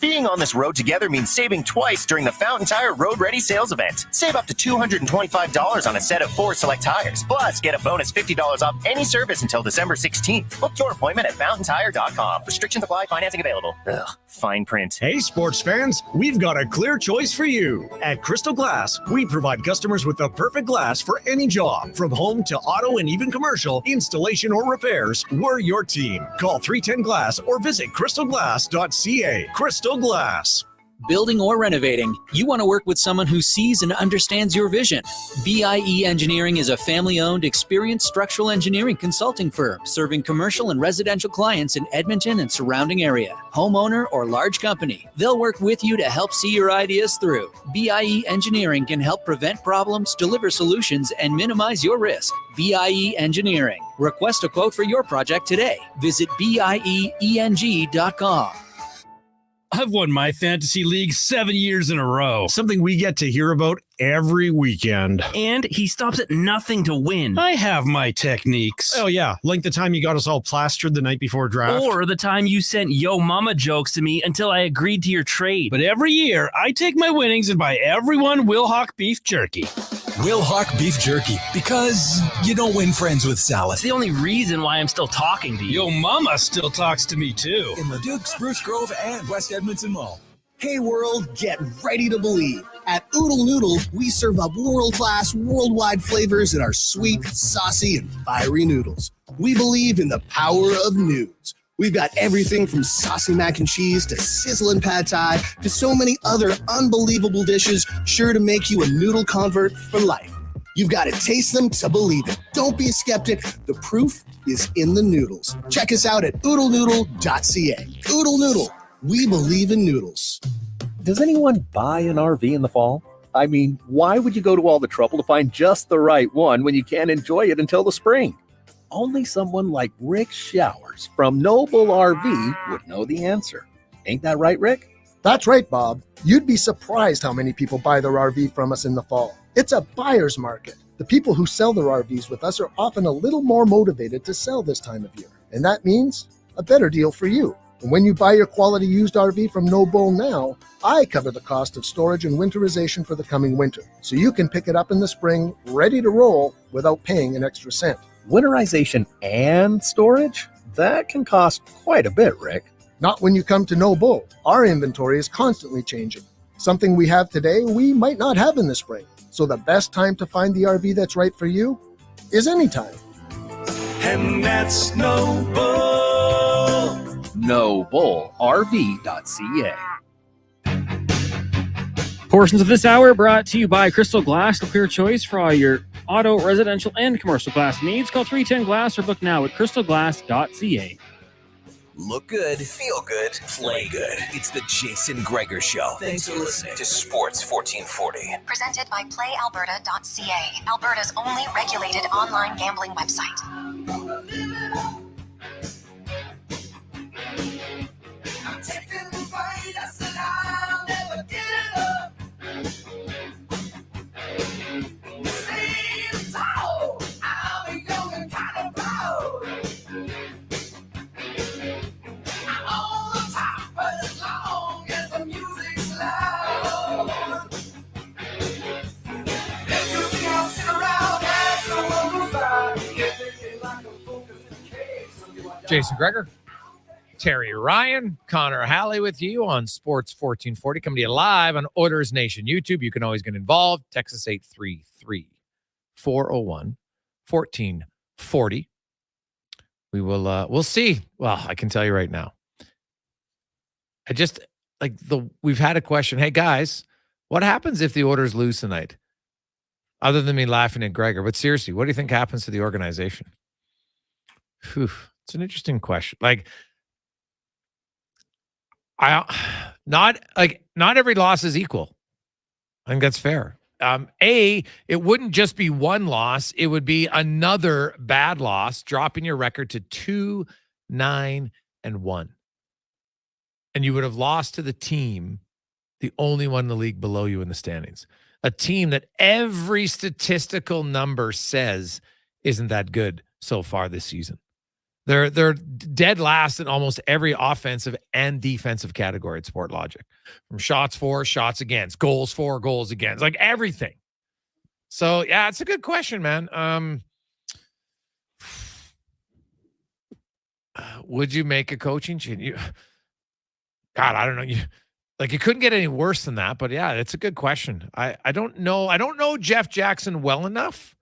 Being on this road together means saving twice during the Fountain Tire Road Ready sales event. Save up to $225 on a set of 4 select tires. Plus, get a bonus $50 off any service until December 16th. Book your appointment at fountaintire.com. Restrictions apply. Financing available. Ugh, fine print. Hey, sports fans, we've got a clear choice for you. At Crystal Glass, we provide customers with the perfect glass for any job. From home to auto and even commercial, installation or repairs, we're your team. Call 310 Glass or visit crystalglass.ca. Crystal Glass. Building or renovating, you want to work with someone who sees and understands your vision. BIE Engineering is a family-owned, experienced structural engineering consulting firm serving commercial and residential clients in Edmonton and surrounding area. Homeowner or large company, they'll work with you to help see your ideas through. BIE Engineering can help prevent problems, deliver solutions, and minimize your risk. BIE Engineering. Request a quote for your project today. Visit bieeng.com. I've won my fantasy league 7 years in a row. Something we get to hear about every weekend. And he stops at nothing to win. I have my techniques. Oh, yeah. Like the time you got us all plastered the night before draft. Or the time you sent yo mama jokes to me until I agreed to your trade. But every year, I take my winnings and buy everyone Wilhauk beef jerky. Wilhauk beef jerky, because you don't win friends with salad. That's the only reason why I'm still talking to you. Yo mama still talks to me too. In Leduc, Spruce Grove, and West Edmonton Mall. Hey world, get ready to believe. At Oodle Noodle, we serve up world-class, worldwide flavors in our sweet, saucy, and fiery noodles. We believe in the power of nudes. We've got everything from saucy mac and cheese to sizzling pad thai to so many other unbelievable dishes sure to make you a noodle convert for life. You've got to taste them to believe it. Don't be a skeptic. The proof is in the noodles. Check us out at oodlenoodle.ca. Oodle Noodle. We believe in noodles. Does anyone buy an RV in the fall? I mean, why would you go to all the trouble to find just the right one when you can't enjoy it until the spring? Only someone like Rick Showers from Noble RV would know the answer. Ain't that right, Rick? That's right, Bob. You'd be surprised how many people buy their RV from us in the fall. It's a buyer's market. The people who sell their RVs with us are often a little more motivated to sell this time of year. And that means a better deal for you. And when you buy your quality used RV from No Bull now, I cover the cost of storage and winterization for the coming winter. So you can pick it up in the spring, ready to roll without paying an extra cent. Winterization and storage? That can cost quite a bit, Rick. Not when you come to No Bull. Our inventory is constantly changing. Something we have today, we might not have in the spring. So the best time to find the RV that's right for you is anytime. And that's No Bull. NoBullRV.ca. Portions of this hour brought to you by Crystal Glass, the clear choice for all your auto, residential, and commercial glass needs. Call 310 Glass or book now at crystalglass.ca. Look good, feel good, play good. It's the Jason Gregor Show. Thanks for listening to Sports 1440. Presented by PlayAlberta.ca, Alberta's only regulated online gambling website. I'm taking the fight, I said I'll never give up. Same tall, I'm young and kind of proud. I'm on the top, but as long as the music's loud. Everything else sit around as someone goes by. Everything like a focused case. Jason Gregor, Terry Ryan, Connor Halley with you on Sports 1440, coming to you live on Oilers Nation YouTube. You can always get involved. Text us 833-401-1440. We will. We'll see. Well, I can tell you right now. I just we've had a question. Hey guys, what happens if the Oilers lose tonight? Other than me laughing at Gregor, but seriously, what do you think happens to the organization? Whew, it's an interesting question. Not every loss is equal. I think that's fair. It wouldn't just be one loss; it would be another bad loss, dropping your record to 2-9-1, and you would have lost to the team, the only one in the league below you in the standings. A team that every statistical number says isn't that good so far this season. They're dead last in almost every offensive and defensive category at Sportlogic. From shots for, shots against, goals for, goals against, like everything. So, yeah, it's a good question, man. Would you make a coaching change? God, I don't know. You couldn't get any worse than that, but yeah, it's a good question. I don't know. I don't know Jeff Jackson well enough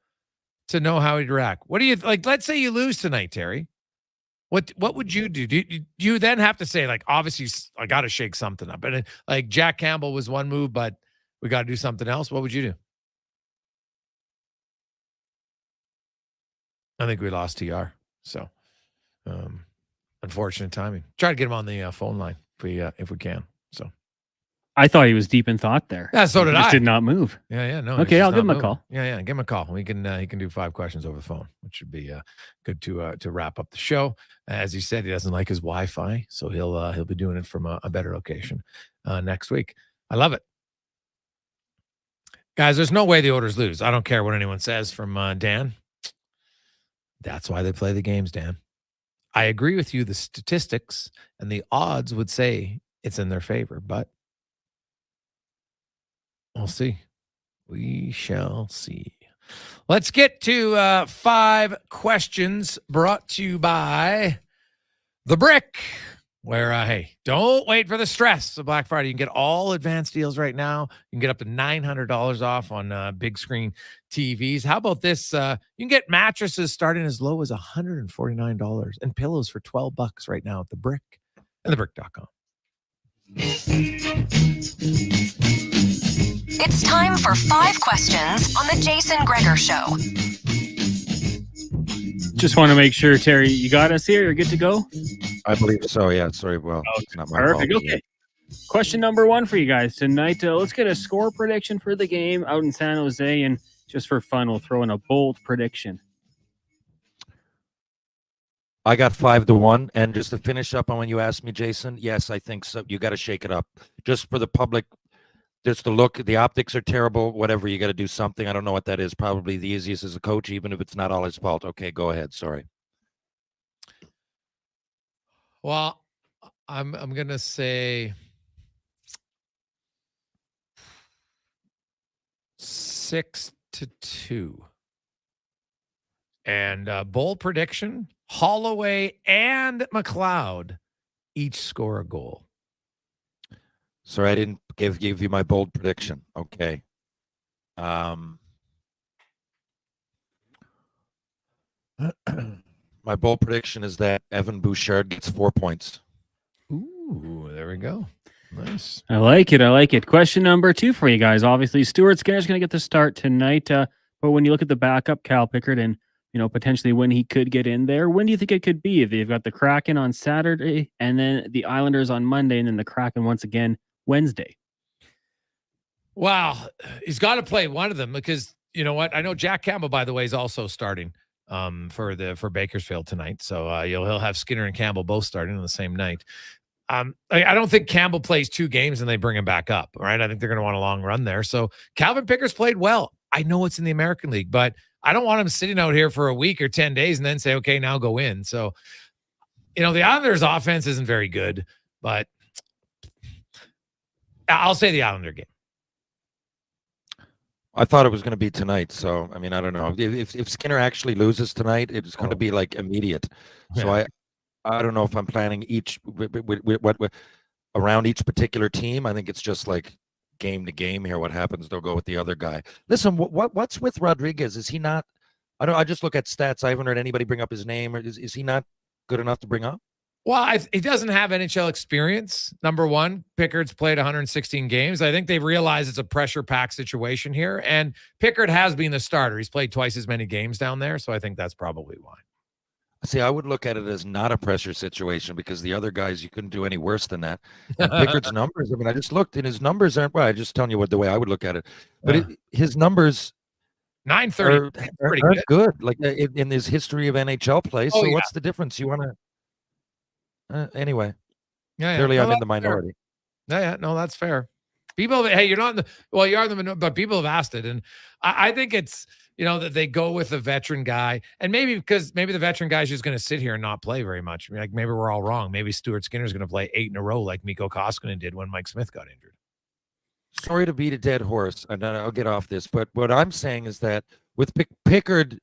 to know how he'd react. What do you like? Let's say you lose tonight, Terry. What would you do? Do you then have to say, obviously, I got to shake something up? And Jack Campbell was one move, but we got to do something else. What would you do? I think we lost TR. So, unfortunate timing. Try to get him on the phone line if we can. So. I thought he was deep in thought there. Yeah, so did I. Just did not move. Yeah, no. Okay, I'll give him a call. Yeah, give him a call. He can do 5 questions over the phone, which would be good to wrap up the show. As he said, he doesn't like his Wi-Fi, so he'll be doing it from a better location next week. I love it, guys. There's no way the Oilers lose. I don't care what anyone says. From Dan. That's why they play the games, Dan. I agree with you. The statistics and the odds would say it's in their favor, but. We'll see. We shall see. Let's get to 5 questions brought to you by The Brick, where, hey, don't wait for the stress of Black Friday. You can get all advanced deals right now. You can get up to $900 off on big screen TVs. How about this? You can get mattresses starting as low as $149 and pillows for $12 right now at The Brick and thebrick.com. It's time for 5 questions on the Jason Gregor Show. Just want to make sure, Terry, you got us here. You're good to go? I believe so, yeah. Sorry, well, it's not my Perfect, fault. okay. Question number 1 for you guys tonight. Let's get a score prediction for the game out in San Jose, and just for fun, we'll throw in a bold prediction. I got 5-1, and just to finish up on when you asked me, Jason, yes, I think so. You got to shake it up. Just for the public, just the look, the optics are terrible, whatever, you got to do something. I don't know what that is. Probably the easiest as a coach, even if it's not all his fault. Okay, go ahead. Sorry. Well, I'm going to say 6-2. And bold prediction, Holloway and McLeod each score a goal. Sorry, I didn't give you my bold prediction. Okay. My bold prediction is that Evan Bouchard gets 4 points. Ooh, there we go. Nice. I like it. Question number 2 for you guys. Obviously, Stuart Skinner's going to get the start tonight. But when you look at the backup, Cal Pickard, and potentially when he could get in there, when do you think it could be? If they've got the Kraken on Saturday, and then the Islanders on Monday, and then the Kraken once again Wednesday. Wow, he's got to play one of them because you know what? I know Jack Campbell, by the way, is also starting for Bakersfield tonight. So he'll have Skinner and Campbell both starting on the same night. I don't think Campbell plays 2 games and they bring him back up. Right? I think they're going to want a long run there. So Calvin Pickard's played well. I know it's in the American League, but I don't want him sitting out here for a week or 10 days and then say, okay, now go in. So, the Islanders offense isn't very good, but I'll say the Islander game. I thought it was going to be tonight. So, I mean, I don't know. If Skinner actually loses tonight, it's going to be like immediate. So I don't know if I'm planning each around each particular team. I think it's just like game to game here. What happens, they'll go with the other guy. Listen, what's with Rodriguez? Is he not I just look at stats. I haven't heard anybody bring up his name. Or is he not good enough to bring up? Well, he doesn't have NHL experience. Number one, Pickard's played 116 games. I think they've realized it's a pressure-packed situation here, and Pickard has been the starter. He's played twice as many games down there, so I think that's probably why. See, I would look at it as not a pressure situation because the other guys, you couldn't do any worse than that. And Pickard's numbers, I mean, I just looked, and his numbers aren't, well, I'm just telling you the way I would look at it. But his numbers 930 pretty are good, like in his history of NHL play. So what's the difference? You want to... anyway, clearly I'm in the minority. No, that's fair. People, hey, you're not in the, well, you are in the minority, but people have asked it. And I think it's, that they go with a veteran guy. And maybe the veteran guy's just going to sit here and not play very much. I mean, like maybe we're all wrong. Maybe Stuart Skinner's going to play 8 in a row like Mikko Koskinen did when Mike Smith got injured. Sorry to beat a dead horse, and I'll get off this. But what I'm saying is that with Pickard,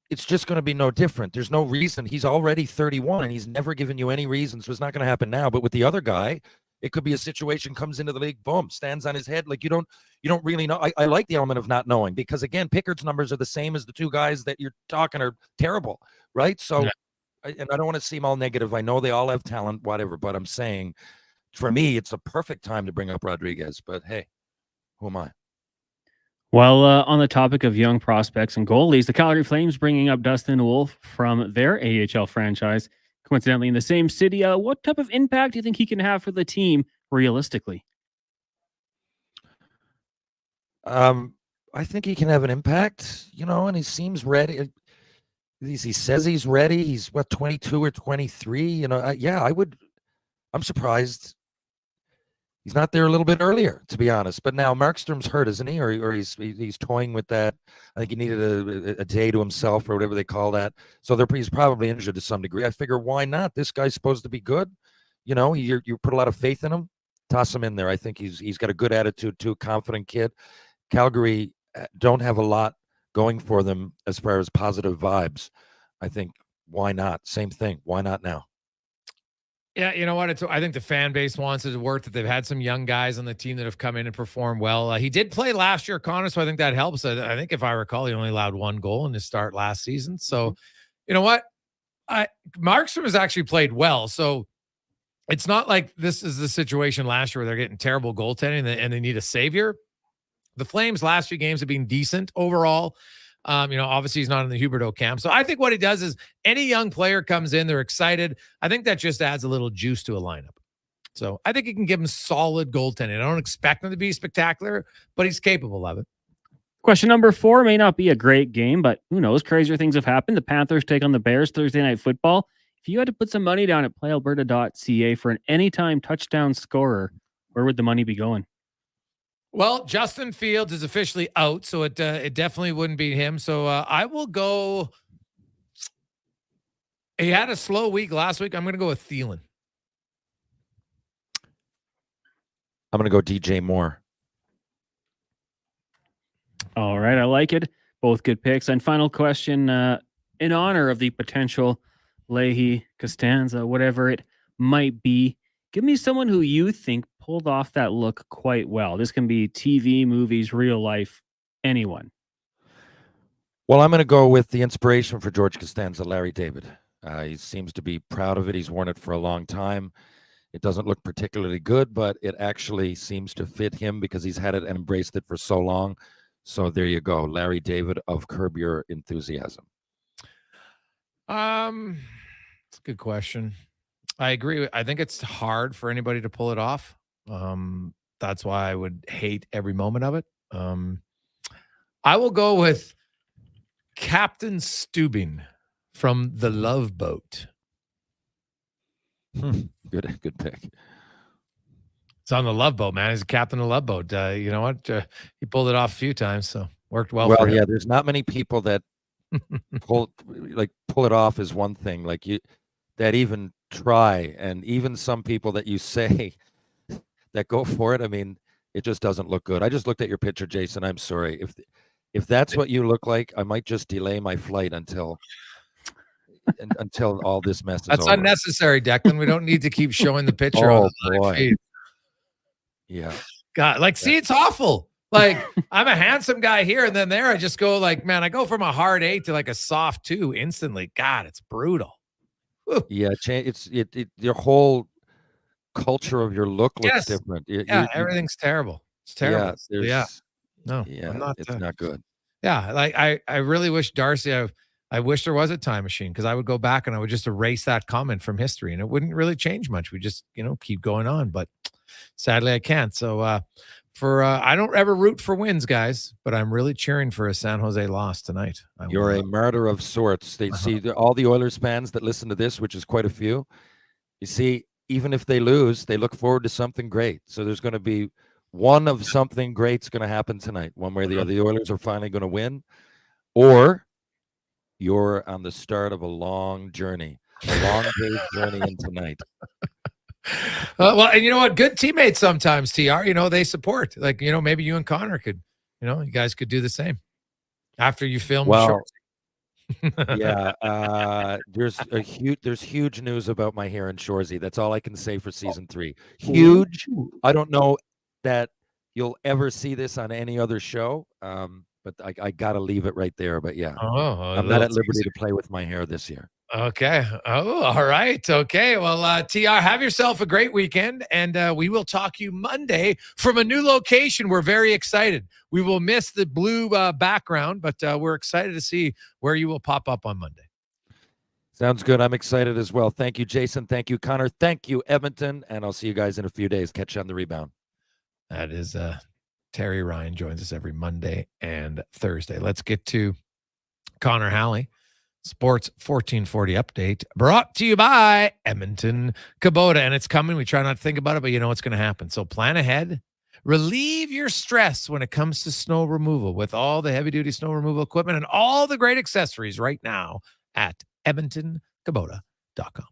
it's just going to be no different. There's no reason. He's already 31 and he's never given you any reason. So it's not going to happen now. But with the other guy, it could be a situation, comes into the league, boom, stands on his head. Like you don't really know. I like the element of not knowing because again, Pickard's numbers are the same as the two guys that you're talking are terrible. Right. So, and I don't want to seem all negative. I know they all have talent, whatever, but I'm saying for me, it's a perfect time to bring up Rodriguez, but hey, who am I? Well, on the topic of young prospects and goalies, the Calgary Flames bringing up Dustin Wolf from their AHL franchise, coincidentally in the same city. What type of impact do you think he can have for the team realistically? I think he can have an impact, and he seems ready. He says he's ready. He's 22 or 23. I'm surprised he's not there a little bit earlier, to be honest. But now Markstrom's hurt, isn't he? Or he's toying with that. I think he needed a day to himself or whatever they call that. So he's probably injured to some degree. I figure, why not? This guy's supposed to be good. You put a lot of faith in him. Toss him in there. I think he's got a good attitude too, confident kid. Calgary don't have a lot going for them as far as positive vibes. I think, why not? Same thing. Why not now? Yeah, you know what? I think the fan base wants it to work, that they've had some young guys on the team that have come in and performed well. He did play last year, Connor, so I think that helps. I think if I recall, he only allowed 1 goal in his start last season. So, you know what? Markstrom has actually played well. So it's not like this is the situation last year where they're getting terrible goaltending and they need a savior. The Flames' last few games have been decent overall. Obviously he's not in the Huberdeau camp. So I think what he does is any young player comes in, they're excited. I think that just adds a little juice to a lineup. So I think he can give him solid goaltending. I don't expect him to be spectacular, but he's capable of it. Question number 4 may not be a great game, but who knows? Crazier things have happened. The Panthers take on the Bears Thursday Night Football. If you had to put some money down at playalberta.ca for an anytime touchdown scorer, where would the money be going? Well, Justin Fields is officially out, so it definitely wouldn't be him. So I will go. He had a slow week last week. I'm going to go with Thielen. I'm going to go DJ Moore. All right, I like it. Both good picks. And final question, in honor of the potential Leahy, Costanza, whatever it might be, give me someone who you think pulled off that look quite well. This can be TV, movies, real life, anyone. Well, I'm going to go with the inspiration for George Costanza, Larry David. He seems to be proud of it. He's worn it for a long time. It doesn't look particularly good, but it actually seems to fit him because he's had it and embraced it for so long. So there you go. Larry David of Curb Your Enthusiasm. It's a good question. I agree. I think it's hard for anybody to pull it off. That's why I would hate every moment of it. I will go with Captain Steubing from The Love Boat. Good pick. It's on The Love Boat, man. He's a captain of the Love Boat. You know what? He pulled it off a few times, so worked well. Well, for him. yeah. There's not many people that pull it off is one thing. Like you, that even try, and even some people that you say that go for it. I mean, it just doesn't look good. I just looked at your picture, Jason. I'm sorry if that's what you look like. I might just delay my flight until all this mess is That's over. unnecessary, Declan. We don't need to keep showing the picture on the live feed. Yeah. God, see, it's awful. Like, I'm a handsome guy here, and then there I just go like, man, I go from a hard 8 to like a soft 2 instantly. God, it's brutal. Whew. Yeah, your whole culture of your look looks different. Everything's terrible. It's terrible. No, I'm not, it's not good. Yeah, like I really wish Darcy. I wish there was a time machine, because I would go back and I would just erase that comment from history, and it wouldn't really change much. We just keep going on, but sadly I can't. So I don't ever root for wins, guys, but I'm really cheering for a San Jose loss tonight. You're a martyr of sorts. They see all the Oilers fans that listen to this, which is quite a few. You see, even if they lose, they look forward to something great. So there's going to be one of something great's going to happen tonight, one way or the other. The Oilers are finally going to win, or you're on the start of a long journey, a long day's journey into night. Well, and you know what? Good teammates sometimes, TR, they support. Like, maybe you and Connor could, you guys could do the same after you film. Well, yeah, there's huge news about my hair in Shoresy. That's all I can say for season 3. Huge. I don't know that you'll ever see this on any other show, but I got to leave it right there. But yeah, I'm not at liberty to play with my hair this year. Okay. Oh, all right. Okay. Well, TR, have yourself a great weekend, and we will talk you Monday from a new location. We're very excited. We will miss the blue background, but we're excited to see where you will pop up on Monday. Sounds good. I'm excited as well. Thank you, Jason. Thank you, Connor. Thank you, Edmonton. And I'll see you guys in a few days. Catch you on the rebound. That is Terry Ryan joins us every Monday and Thursday. Let's get to Connor Halley. Sports 1440 update brought to you by Edmonton Kubota. And it's coming. We try not to think about it, but you know what's going to happen. So plan ahead. Relieve your stress when it comes to snow removal with all the heavy-duty snow removal equipment and all the great accessories right now at EdmontonKubota.com.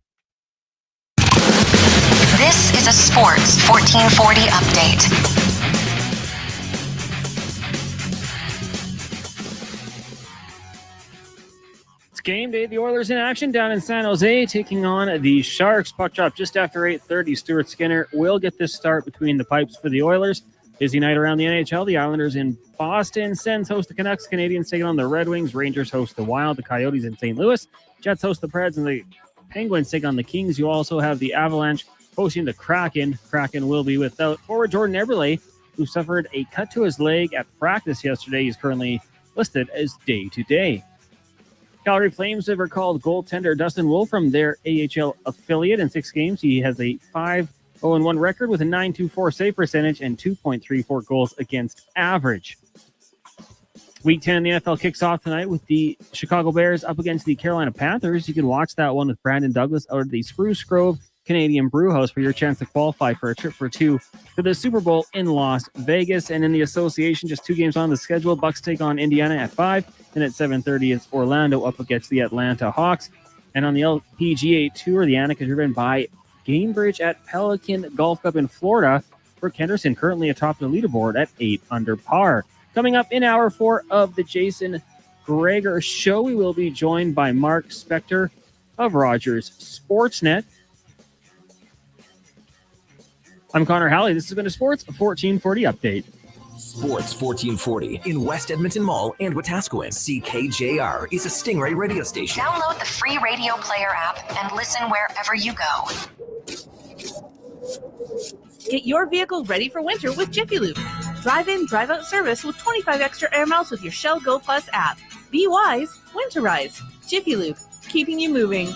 This is a Sports 1440 update. Game day, the Oilers in action down in San Jose, taking on the Sharks. Puck drop just after 8:30. Stuart Skinner will get this start between the pipes for the Oilers. Busy night around the NHL. The Islanders in Boston. Sens host the Canucks. Canadiens taking on the Red Wings. Rangers host the Wild. The Coyotes in St. Louis. Jets host the Preds, and the Penguins take on the Kings. You also have the Avalanche hosting the Kraken. Kraken will be without forward Jordan Eberle, who suffered a cut to his leg at practice yesterday. He's currently listed as day-to-day. Calgary Flames have recalled goaltender Dustin Wolfram, their AHL affiliate, in 6 games. He has a 5-0-1 record with a .924 save percentage and 2.34 goals against average. Week 10 in the NFL kicks off tonight with the Chicago Bears up against the Carolina Panthers. You can watch that one with Brandon Douglas out of the Spruce Grove Canadian Brewhouse for your chance to qualify for a trip for 2 to the Super Bowl in Las Vegas. And in the association, just 2 games on the schedule. Bucks take on Indiana at 5, and at 7:30 it's Orlando up against the Atlanta Hawks. And on the LPGA Tour, the Annika driven by Gamebridge at Pelican Golf Club in Florida. Brooke Henderson currently atop the leaderboard at 8 under par. Coming up in hour 4 of the Jason Gregor Show, we will be joined by Mark Spector of Rogers Sportsnet. I'm Connor Halley. This has been a Sports 1440 update. Sports 1440 in West Edmonton Mall and Wetaskiwin. CKJR is a Stingray radio station. Download the free radio player app and listen wherever you go. Get your vehicle ready for winter with Jiffy Lube. Drive-in, drive-out service with 25 extra air miles with your Shell Go Plus app. Be wise, winterize. Jiffy Lube, keeping you moving.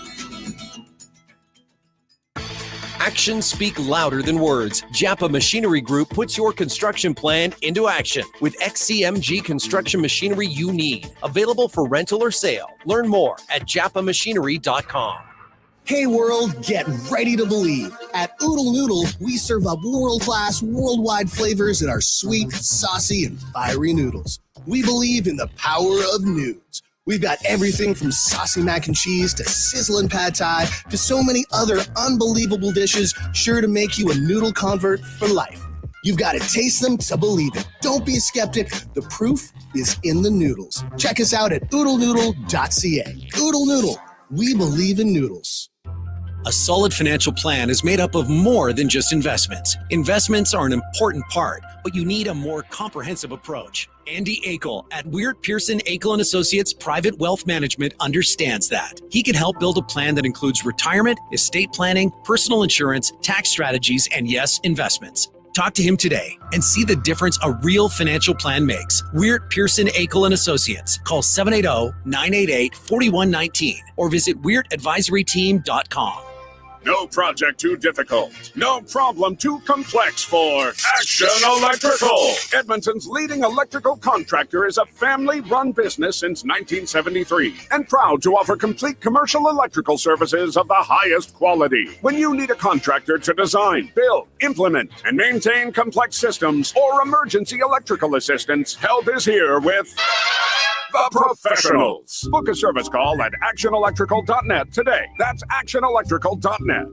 Actions speak louder than words. Japa Machinery Group puts your construction plan into action with XCMG construction machinery you need. Available for rental or sale. Learn more at japamachinery.com. Hey world, get ready to believe. At Oodle Noodle, we serve up world-class, worldwide flavors in our sweet, saucy, and fiery noodles. We believe in the power of nudes. We've got everything from saucy mac and cheese to sizzling pad thai to so many other unbelievable dishes sure to make you a noodle convert for life. You've got to taste them to believe it. Don't be a skeptic. The proof is in the noodles. Check us out at oodlenoodle.ca. Oodle Noodle. We believe in noodles. A solid financial plan is made up of more than just investments. Investments are an important part, but you need a more comprehensive approach. Andy Akel at Weird Pearson Akel & Associates Private Wealth Management understands that. He can help build a plan that includes retirement, estate planning, personal insurance, tax strategies, and yes, investments. Talk to him today and see the difference a real financial plan makes. Weird Pearson Akel & Associates. Call 780-988-4119 or visit weirdadvisoryteam.com. No project too difficult. No problem too complex for Action Electrical. Edmonton's leading electrical contractor is a family-run business since 1973 and proud to offer complete commercial electrical services of the highest quality. When you need a contractor to design, build, implement, and maintain complex systems or emergency electrical assistance, help is here with the professionals. Book a service call at actionelectrical.net today. That's actionelectrical.net.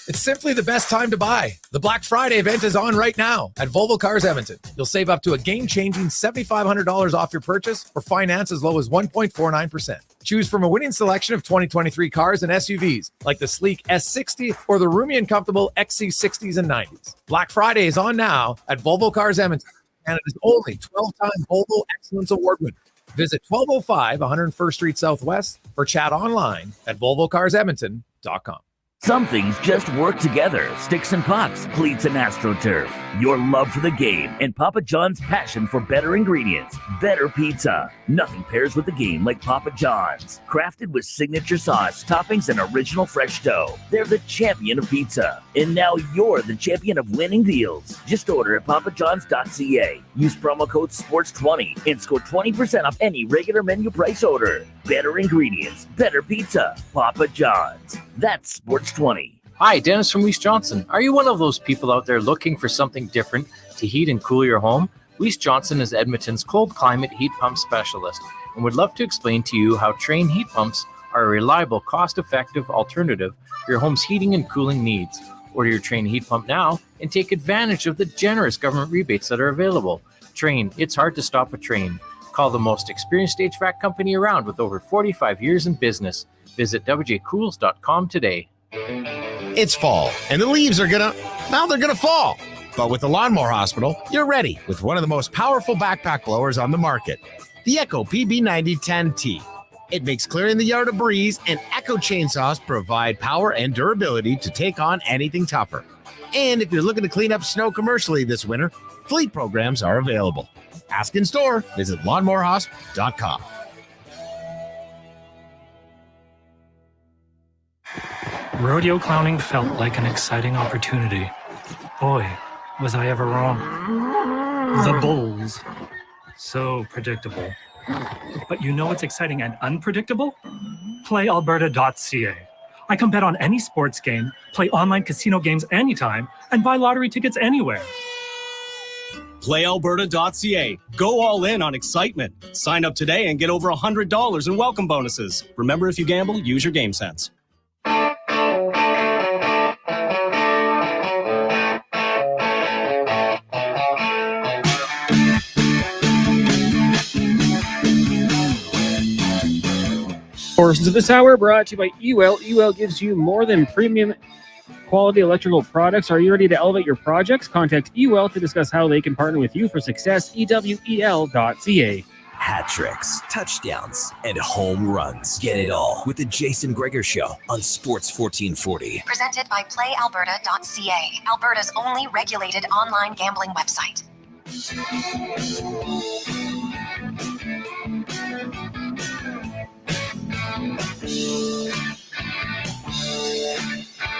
It's simply the best time to buy. The Black Friday event is on right now at Volvo Cars Edmonton. You'll save up to a game-changing $7,500 off your purchase or finance as low as 1.49%. Choose from a winning selection of 2023 cars and SUVs like the sleek S60 or the roomy and comfortable XC60s and 90s. Black Friday is on now at Volvo Cars Edmonton. Canada's only 12-time Volvo Excellence Award winner. Visit 1205 101st Street Southwest or chat online at volvocarsedmonton.com. Some things just work together. Sticks and pucks, cleats and AstroTurf. Your love for the game and Papa John's passion for better ingredients. Better pizza. Nothing pairs with the game like Papa John's. Crafted with signature sauce, toppings, and original fresh dough. They're the champion of pizza. And now you're the champion of winning deals. Just order at papajohns.ca. Use promo code SPORTS20 and score 20% off any regular menu price order. Better ingredients. Better pizza. Papa John's. That's Sports 20. Hi, Dennis from Weiss Johnson. Are you one of those people out there looking for something different to heat and cool your home? Weiss Johnson is Edmonton's cold climate heat pump specialist and would love to explain to you how Trane heat pumps are a reliable, cost-effective alternative for your home's heating and cooling needs. Order your Trane heat pump now and take advantage of the generous government rebates that are available. Trane, it's hard to stop a train. Call the most experienced HVAC company around with over 45 years in business. Visit wjcools.com today. It's fall, and the leaves are gonna fall. But with the Lawnmower Hospital, you're ready with one of the most powerful backpack blowers on the market, the Echo PB9010T. It makes clearing the yard a breeze, and Echo chainsaws provide power and durability to take on anything tougher. And if you're looking to clean up snow commercially this winter, fleet programs are available. Ask in store. Visit lawnmowerhosp.com. Rodeo clowning felt like an exciting opportunity. Boy, was I ever wrong. The bulls. So predictable. But you know what's exciting and unpredictable? PlayAlberta.ca. I can bet on any sports game, play online casino games anytime, and buy lottery tickets anywhere. PlayAlberta.ca. Go all in on excitement. Sign up today and get over $100 in welcome bonuses. Remember, if you gamble, use your game sense. Portions of this hour brought to you by UL. UL gives you more than premium quality electrical products. Are you ready to elevate your projects? Contact UL to discuss how they can partner with you for success. EWEL.ca. Hat tricks, touchdowns, and home runs. Get it all with the Jason Gregor Show on Sports 1440. Presented by PlayAlberta.ca, Alberta's only regulated online gambling website.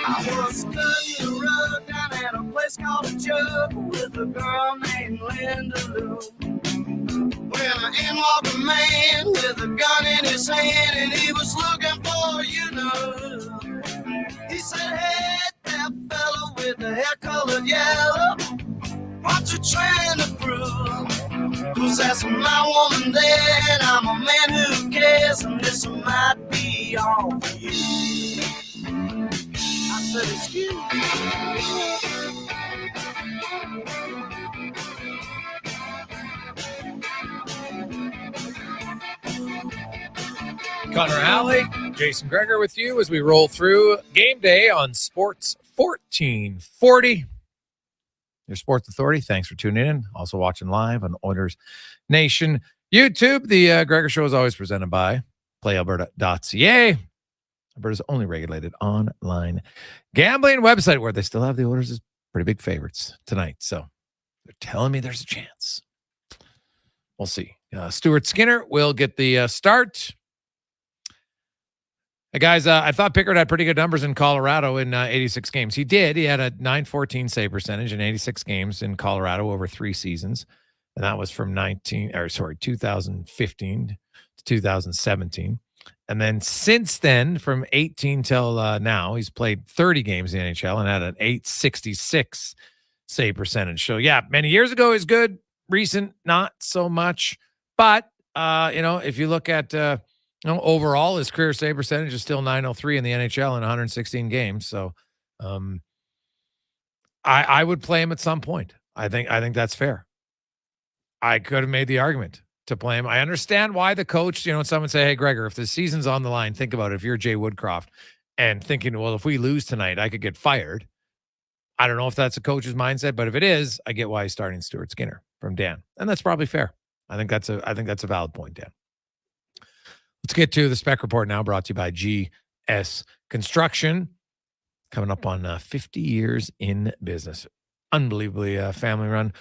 I was studying the road down at a place called a Jug with a girl named Linda Lou. When in walked a man with a gun in his hand and he was looking for you know. He said, hey, that fella with the hair colored yellow, what you trying to prove? 'Cause that's my woman there and I'm a man who cares and this might be all for you. I said, excuse me. Connor Halley, Jason Gregor with you as we roll through game day on Sports 1440. Your Sports Authority, thanks for tuning in. Also watching live on Oilers Nation YouTube. The Gregor Show is always presented by playalberta.ca. Alberta's only regulated online gambling website where they still have the Oilers as pretty big favorites tonight. So they're telling me there's a chance. We'll see. Stuart Skinner will get the start. Hey guys, I thought Pickard had pretty good numbers in Colorado in 86 games. He did. He had a .914 save percentage in 86 games in Colorado over 3 seasons. And that was from 2015 to 2017. And then since then, from 18 till now, he's played 30 games in the NHL and had an .866 save percentage. So yeah, many years ago is good. Recent, not so much. But, if you look at, overall, his career save percentage is still .903 in the NHL in 116 games. So I would play him at some point. I think that's fair. I could have made the argument to play him. I understand why the coach, someone say, hey, Gregor, if the season's on the line, think about it. If you're Jay Woodcroft and thinking, well, if we lose tonight, I could get fired. I don't know if that's a coach's mindset, but if it is, I get why he's starting Stuart Skinner from Dan. And that's probably fair. I think that's a valid point, Dan. Let's get to the Spec Report now, brought to you by GS Construction. Coming up on 50 years in business. Unbelievably family-run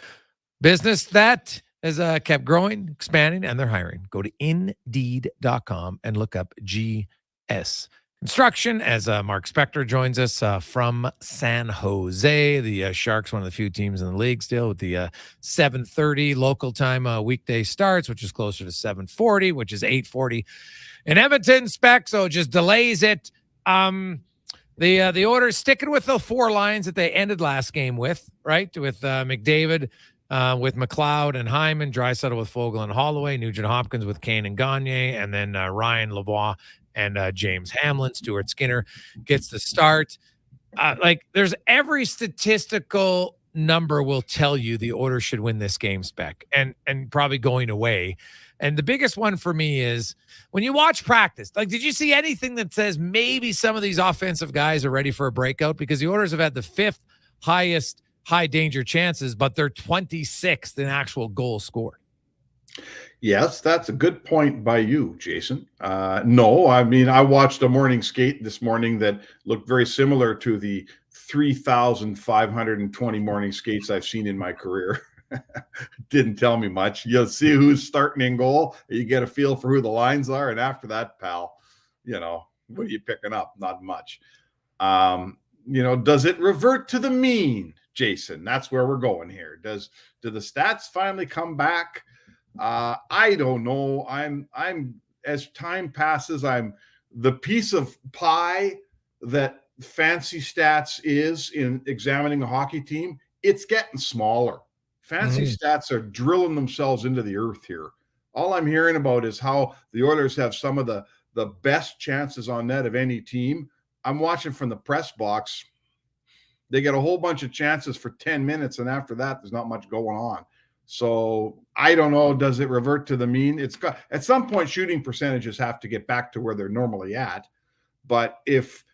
business that has kept growing, expanding, and they're hiring. Go to Indeed.com and look up GS Construction as Mark Spector joins us from San Jose. The Sharks, one of the few teams in the league still, with the 7:30 local time weekday starts, which is closer to 7:40, which is 8:40 in Edmonton. Spec, so it just delays it. The Oilers sticking with the 4 lines that they ended last game with, right? With McDavid, with McLeod and Hyman, Draisaitl with Fogle and Holloway, Nugent Hopkins with Kane and Gagne, and then Ryan Lavoie and James Hamlin. Stuart Skinner gets the start. There's every statistical number will tell you the Oilers should win this game, Spec, and probably going away. And the biggest one for me is when you watch practice, did you see anything that says maybe some of these offensive guys are ready for a breakout? Because the Oilers have had the 5th highest high danger chances, but they're 26th in actual goals scored. Yes, that's a good point by you, Jason. No, I mean, I watched a morning skate this morning that looked very similar to the 3,520 morning skates I've seen in my career. Didn't tell me much. You'll see who's starting in goal. You get a feel for who the lines are. And after that, pal, what are you picking up? Not much. Does it revert to the mean, Jason? That's where we're going here. Do the stats finally come back? I don't know. I'm as time passes, I'm the piece of pie that fancy stats is in examining a hockey team. It's getting smaller. Fancy stats are drilling themselves into the earth here. All I'm hearing about is how the Oilers have some of the best chances on net of any team. I'm watching from the press box. They get a whole bunch of chances for 10 minutes, and after that, there's not much going on. So I don't know. Does it revert to the mean? It's got, at some point, shooting percentages have to get back to where they're normally at. But if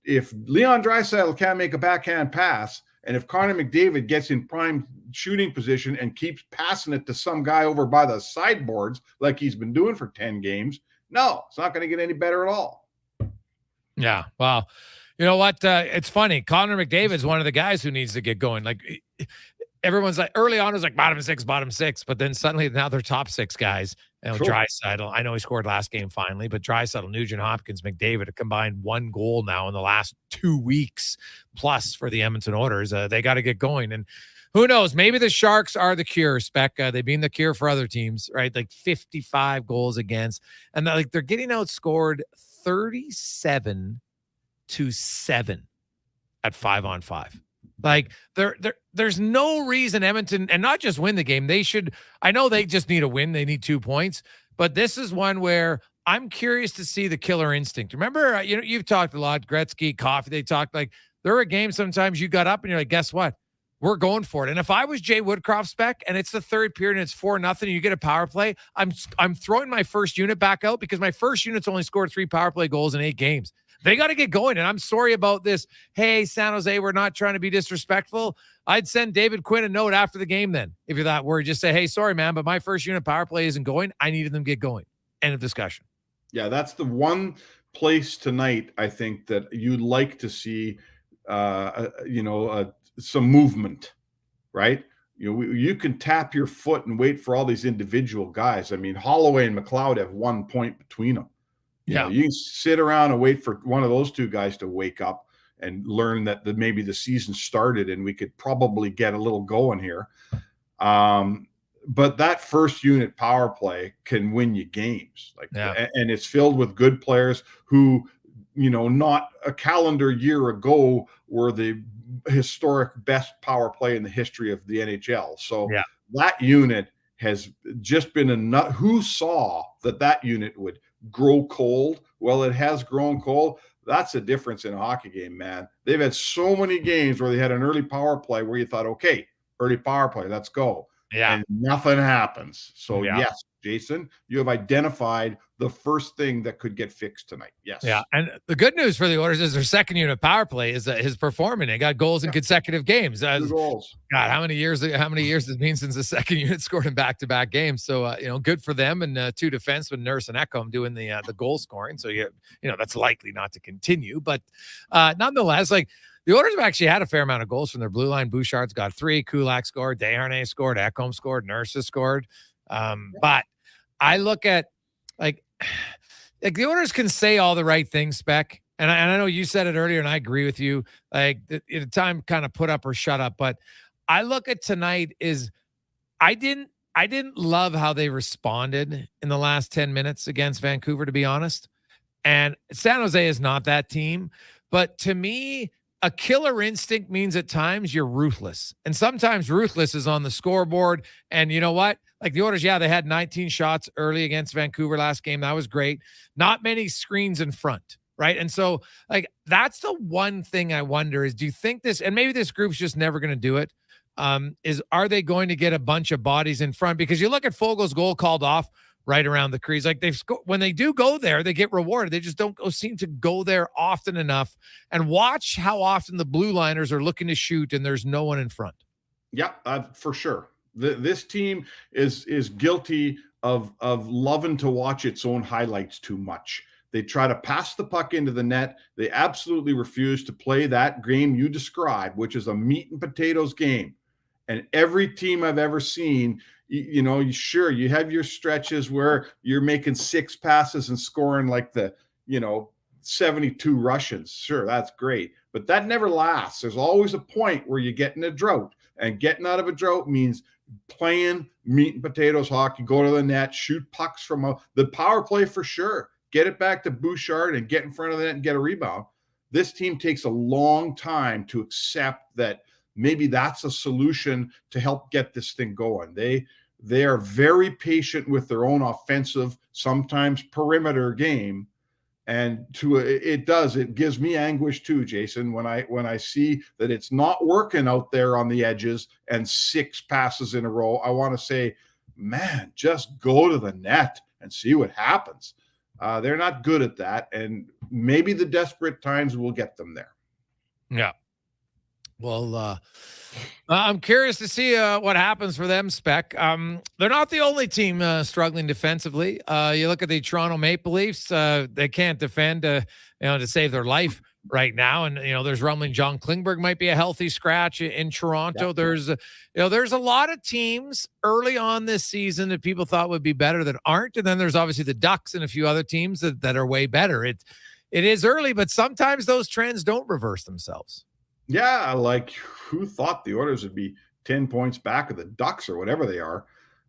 Leon Draisaitl can't make a backhand pass, and if Connor McDavid gets in prime shooting position and keeps passing it to some guy over by the sideboards like he's been doing for 10 games, no, it's not going to get any better at all. Yeah. Wow. You know what? It's funny. Connor McDavid is one of the guys who needs to get going. Everyone's like, early on, it was like bottom six. But then suddenly now they're top 6 guys. Draisaitl, I know he scored last game finally, but Draisaitl, Nugent Hopkins, McDavid have combined 1 goal now in the last 2 weeks plus for the Edmonton Oilers. They got to get going. And who knows? Maybe the Sharks are the cure, Spec. They've been the cure for other teams, right? 55 goals against. And they're getting outscored 37-7 at 5-on-5. There's no reason Edmonton, and not just win the game, they should. I know they just need a win. They need 2 points, but this is one where I'm curious to see the killer instinct. Remember, you've talked a lot, Gretzky, Coffey, they talked there are games sometimes you got up and you're like, guess what? we're going for it. And if I was Jay Woodcroft, Spec, and it's the third period and it's 4-0, and you get a power play, I'm throwing my first unit back out because my first unit's only scored 3 power play goals in 8 games. They got to get going. And I'm sorry about this. Hey, San Jose, we're not trying to be disrespectful. I'd send David Quinn a note after the game then. If you're that worried, just say, hey, sorry, man, but my first unit power play isn't going. I needed them to get going. End of discussion. Yeah, that's the one place tonight, I think, that you'd like to see, some movement, right? You can tap your foot and wait for all these individual guys. I mean, Holloway and McLeod have 1 point between them. You can sit around and wait for one of those two guys to wake up and learn that maybe the season started and we could probably get a little going here. But that first unit power play can win you games. And it's filled with good players who, not a calendar year ago were the historic best power play in the history of the NHL. So that unit has just been a nut. Who saw that unit would grow cold? Well, it has grown cold. That's a difference in a hockey game, man. They've had so many games where they had an early power play where you thought, okay, early power play, let's go. Yeah. And nothing happens. So yes, Jason, you have identified the first thing that could get fixed tonight. Yes. Yeah. And the good news for the Oilers is their second unit power play is performing. They got goals in consecutive games. 2 goals. God, how many years has it been since the second unit scored in back-to-back games? So, good for them. And 2 defensemen, Nurse and Ekholm, doing the goal scoring. So, that's likely not to continue. But nonetheless, the Oilers have actually had a fair amount of goals from their blue line. Bouchard's got 3. Kulak scored. Desharnais scored. Ekholm scored. Nurse has scored. But I look at, the Oilers can say all the right things, Spec. And I know you said it earlier, and I agree with you. The time kind of put up or shut up. But I look at tonight is I didn't love how they responded in the last 10 minutes against Vancouver, to be honest. And San Jose is not that team. But to me, a killer instinct means at times you're ruthless. And sometimes ruthless is on the scoreboard. And you know what? The Oilers, they had 19 shots early against Vancouver last game. That was great. Not many screens in front, right? And so, that's the one thing I wonder is, do you think this, and maybe this group's just never going to do it, are they going to get a bunch of bodies in front? Because you look at Fogel's goal called off right around the crease. When they do go there, they get rewarded. They just don't seem to go there often enough. And watch how often the blue liners are looking to shoot and there's no one in front. Yeah, for sure. This team is guilty of loving to watch its own highlights too much. They try to pass the puck into the net. They absolutely refuse to play that game you described, which is a meat and potatoes game. And every team I've ever seen, sure, you have your stretches where you're making 6 passes and scoring 72 Russians. Sure, that's great. But that never lasts. There's always a point where you get in a drought. And getting out of a drought means playing meat and potatoes hockey, go to the net, shoot pucks from the power play for sure. Get it back to Bouchard and get in front of the net and get a rebound. This team takes a long time to accept that maybe that's a solution to help get this thing going. They are very patient with their own offensive, sometimes perimeter game. And it gives me anguish too, Jason, when I see that it's not working out there on the edges and 6 passes in a row. I want to say, man, just go to the net and see what happens. They're not good at that, and maybe the desperate times will get them there. Yeah. Well, I'm curious to see what happens for them, Spec. They're not the only team struggling defensively. You look at the Toronto Maple Leafs; they can't defend, to save their life right now. And there's rumbling John Klingberg might be a healthy scratch in Toronto. Yeah. There's a lot of teams early on this season that people thought would be better that aren't, and then there's obviously the Ducks and a few other teams that are way better. It is early, but sometimes those trends don't reverse themselves. Yeah, who thought the Oilers would be 10 points back of the Ducks or whatever they are?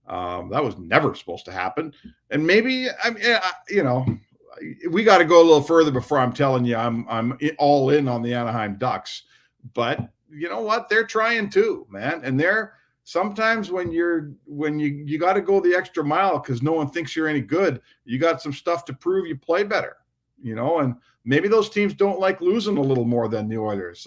That was never supposed to happen. And maybe, we got to go a little further before I'm telling you I'm all in on the Anaheim Ducks. But you know what? They're trying too, man. And they're sometimes when you got to go the extra mile because no one thinks you're any good. You got some stuff to prove you play better, and maybe those teams don't like losing a little more than the Oilers.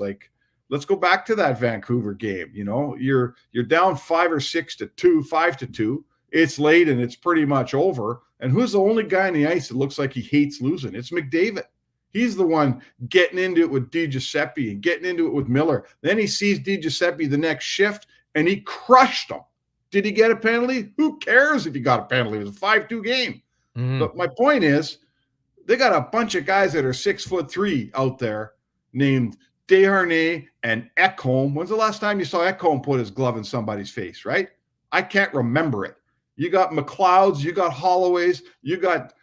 let's go back to that Vancouver game. You know, you're down 5 or 6-2, 5-2. It's late and it's pretty much over. And who's the only guy on the ice that looks like he hates losing? It's McDavid. He's the one getting into it with DiGiuseppe and getting into it with Miller. Then he sees DiGiuseppe the next shift and he crushed him. Did he get a penalty? Who cares if he got a penalty? It was a 5-2 game. But my point is, they got a bunch of guys that are 6'3" out there named Desharnais and Ekholm. When's the last time you saw Ekholm put his glove in somebody's face, right? I can't remember it. You got McLeods, you got Holloways, you got,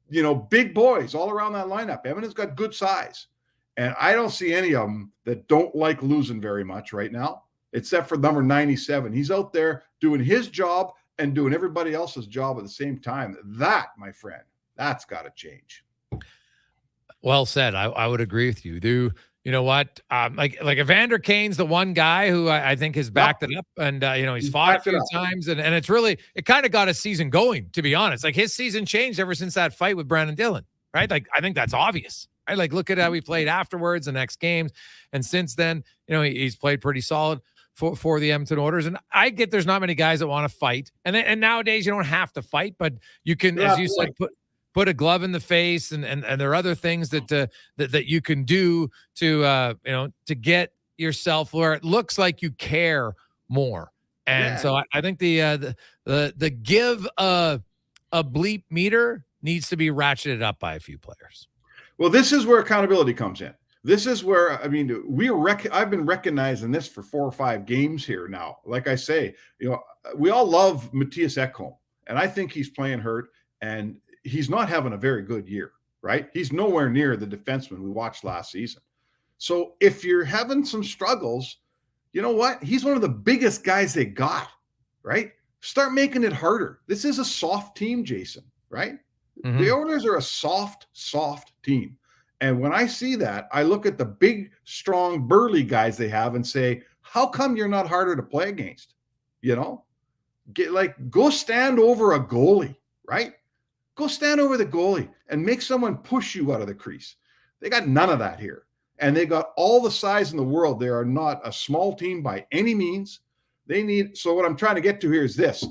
you know, big boys all around that lineup. Edmonton's got good size. And I don't see any of them that don't like losing very much right now, except for number 97. He's out there doing his job and doing everybody else's job at the same time. That, my friend, that's got to change. Well said. I would agree with you. You know what? Like Evander Kane's the one guy who I think has backed it up, and you know, he's fought a few times, and it's really, it kind of got his season going, to be honest. Like his season changed ever since that fight with Brandon Dillon, right? Like I think that's obvious. Right? Like look at how he played afterwards, the next games, and since then, you know, he's played pretty solid for the Edmonton Oilers. And I get there's not many guys that want to fight, and nowadays you don't have to fight, but you can, as you said, put a glove in the face, and there are other things that you can do to you know, to get yourself where it looks like you care more. And so I think the give a bleep meter needs to be ratcheted up by a few players. Well, this is where accountability comes in. This is where, I mean, I've been recognizing this for 4 or 5 games here now. Like I say, you know, we all love Matthias Ekholm, and I think he's playing hurt, and he's not having a very good year, right? He's nowhere near the defenseman we watched last season. So if you're having some struggles, you know what? He's one of the biggest guys they got, right? Start making it harder. This is a soft team, Jason, right? Mm-hmm. The Oilers are a soft team. And when I see that, I look at the big, strong, burly guys they have and say, how come you're not harder to play against? You know, go stand over a goalie, right? Go stand over the goalie and make someone push you out of the crease. They got none of that here. And they got all the size in the world. They are not a small team by any means. So what I'm trying to get to here is this.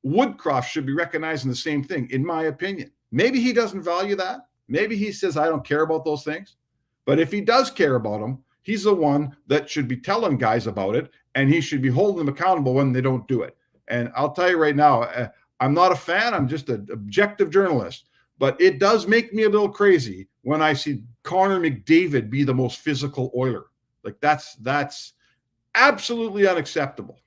Woodcroft should be recognizing the same thing, in my opinion. Maybe he doesn't value that. Maybe he says, I don't care about those things. But if he does care about them, he's the one that should be telling guys about it, and he should be holding them accountable when they don't do it. And I'll tell you right now, I'm not a fan. I'm just an objective journalist. But it does make me a little crazy when I see Connor McDavid be the most physical Oiler. Like that's absolutely unacceptable.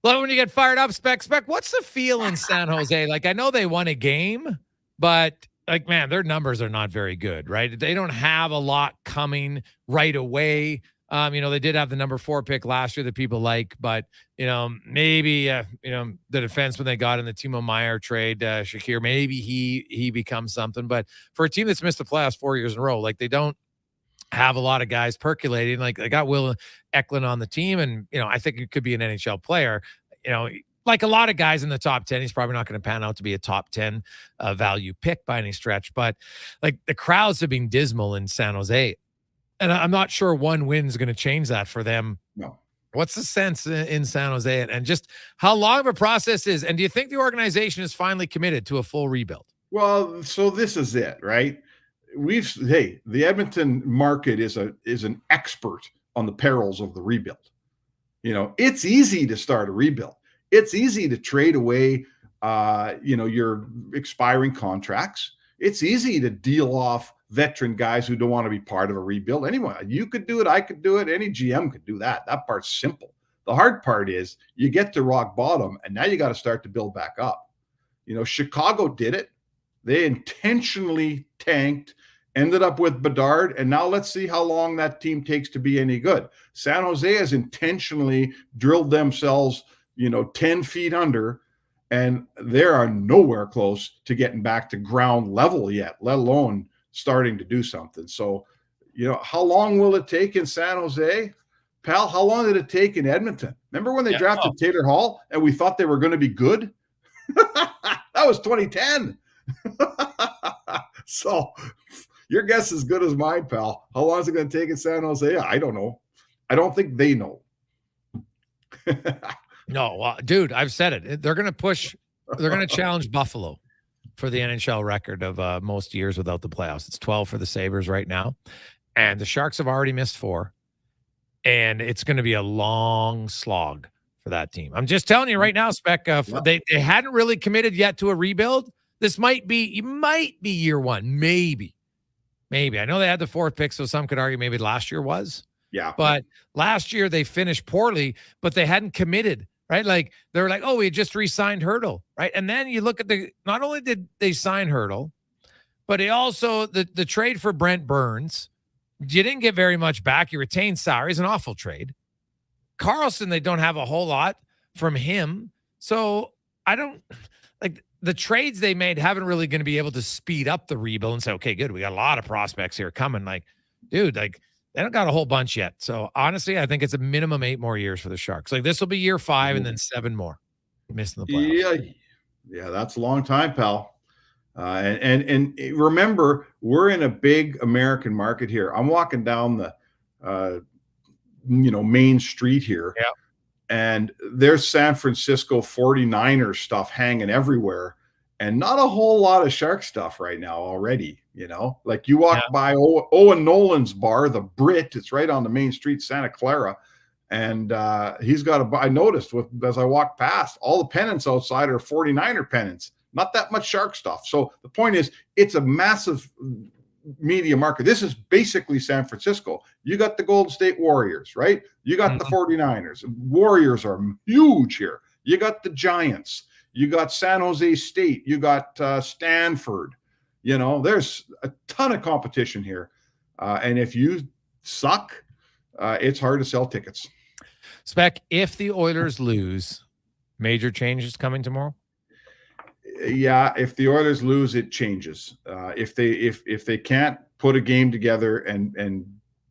Well, when you get fired up, Spec, what's the feel in San Jose? Like, I know they won a game, but like, man, their numbers are not very good, right? They don't have a lot coming right away. You know, they did have the number 4 pick last year that people like, but, you know, maybe, you know, the defenseman they got in the Timo Meier trade, Shakir, maybe he becomes something. But for a team that's missed the playoffs 4 years in a row, like they don't have a lot of guys percolating. Like they got Will Eklund on the team, and, you know, I think it could be an NHL player. You know, like a lot of guys in the top 10, he's probably not going to pan out to be a top 10 value pick by any stretch. But like the crowds have been dismal in San Jose. And I'm not sure one win is going to change that for them. No. What's the sense in San Jose, and just how long of a process is? And do you think the organization is finally committed to a full rebuild? Well, so this is it, right? The Edmonton market is an expert on the perils of the rebuild. You know, it's easy to start a rebuild. It's easy to trade away, you know, your expiring contracts. It's easy to deal off veteran guys who don't want to be part of a rebuild. Anyone, you could do it. I could do it. Any GM could do that. That part's simple. The hard part is you get to rock bottom, and now you got to start to build back up. You know, Chicago did it. They intentionally tanked, ended up with Bedard, and now let's see how long that team takes to be any good. San Jose has intentionally drilled themselves, you know, 10 feet under, and they are nowhere close to getting back to ground level yet, let alone starting to do something. So, you know, how long will it take in San Jose? Pal, how long did it take in Edmonton? Remember when they drafted Taylor Hall and we thought they were going to be good? That was 2010. So, Your guess is as good as mine, pal. How long is it going to take in San Jose? I don't know. I don't think they know. No, dude, I've said it. They're going to push. They're going to challenge Buffalo for the NHL record of most years without the playoffs. It's 12 for the Sabres right now, and the Sharks have already missed 4, and it's going to be a long slog for that team. I'm just telling you right now, Spec. They hadn't really committed yet to a rebuild. This might be year 1, maybe. I know they had the 4th pick, so some could argue maybe last year was. Yeah. But last year they finished poorly, but they hadn't committed, right? Like they were like, oh, we just re-signed Hurdle, right? And then you look at not only did they sign Hurdle, but they also, the trade for Brent Burns, you didn't get very much back. You retained salaries, an awful trade. Carlson, they don't have a whole lot from him. So I don't, like, the trades they made haven't really going to be able to speed up the rebuild and say, okay, good, we got a lot of prospects here coming. Like, dude, like, they don't got a whole bunch yet. So honestly, I think it's a minimum 8 more years for the Sharks. Like, this will be year 5 and then 7 more missing the playoffs. Yeah, that's a long time, pal. And remember, we're in a big American market here. I'm walking down the main street here, and there's San Francisco 49ers stuff hanging everywhere, and not a whole lot of Shark stuff right now already. Like you walk by Owen Nolan's bar, the Brit. It's right on the main street, Santa Clara, and he's got I noticed as I walked past, all the pennants outside are 49er pennants. Not that much Shark stuff. So the point is, it's a massive media market. This is basically San Francisco. You got the Golden State Warriors, right? You got the 49ers. Warriors are huge here. You got the Giants. You got San Jose State. You got Stanford. There's a ton of competition here. And if you suck, it's hard to sell tickets. Spec, if the Oilers lose, major changes coming tomorrow? Yeah, if the Oilers lose, it changes. If they can't put a game together and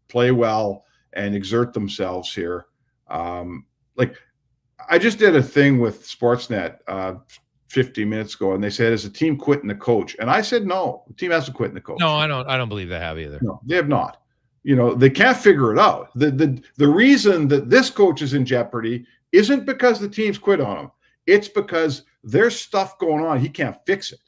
play well and exert themselves here, like I just did a thing with Sportsnet 15 minutes ago, and they said, "Is the team quitting the coach?" And I said, "No, the team hasn't quit the coach." No, I don't believe they have either. No, they have not. They can't figure it out. The reason that this coach is in jeopardy isn't because the team's quit on him. It's because there's stuff going on. He can't fix it.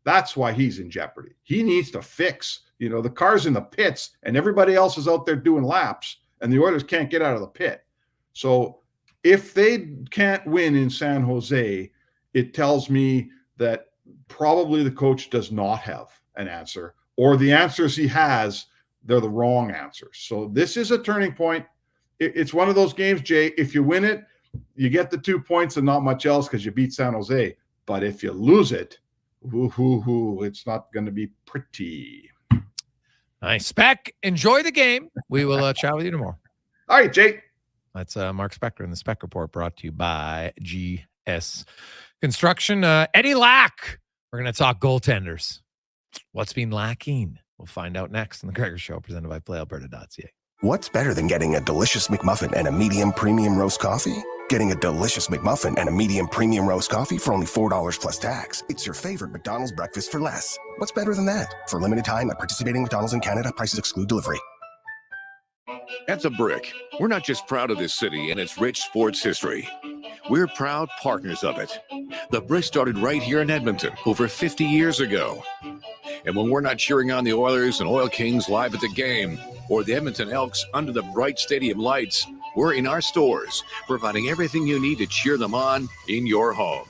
That's why he's in jeopardy. He needs to fix. The car's in the pits, and everybody else is out there doing laps, and the Oilers can't get out of the pit. So if they can't win in San Jose, it tells me that probably the coach does not have an answer, or the answers he has, they're the wrong answers. So this is a turning point. It's one of those games, Jay. If you win it, you get the 2 points and not much else because you beat San Jose. But if you lose it, it's not going to be pretty. Nice. Spec, enjoy the game. We will chat with you tomorrow. All right, Jake. That's Mark Spector and the Spec Report, brought to you by GS Construction. Eddie Lack. We're going to talk goaltenders. What's been lacking? We'll find out next on the Gregor Show, presented by PlayAlberta.ca. What's better than getting a delicious McMuffin and a medium premium roast coffee? Getting a delicious McMuffin and a medium premium roast coffee for only $4 plus tax. It's your favorite McDonald's breakfast for less. What's better than that? For a limited time at participating McDonald's in Canada, prices exclude delivery. At The Brick, we're not just proud of this city and its rich sports history. We're proud partners of it. The Brick started right here in Edmonton over 50 years ago. And when we're not cheering on the Oilers and Oil Kings live at the game, or the Edmonton Elks under the bright stadium lights, we're in our stores, providing everything you need to cheer them on in your home.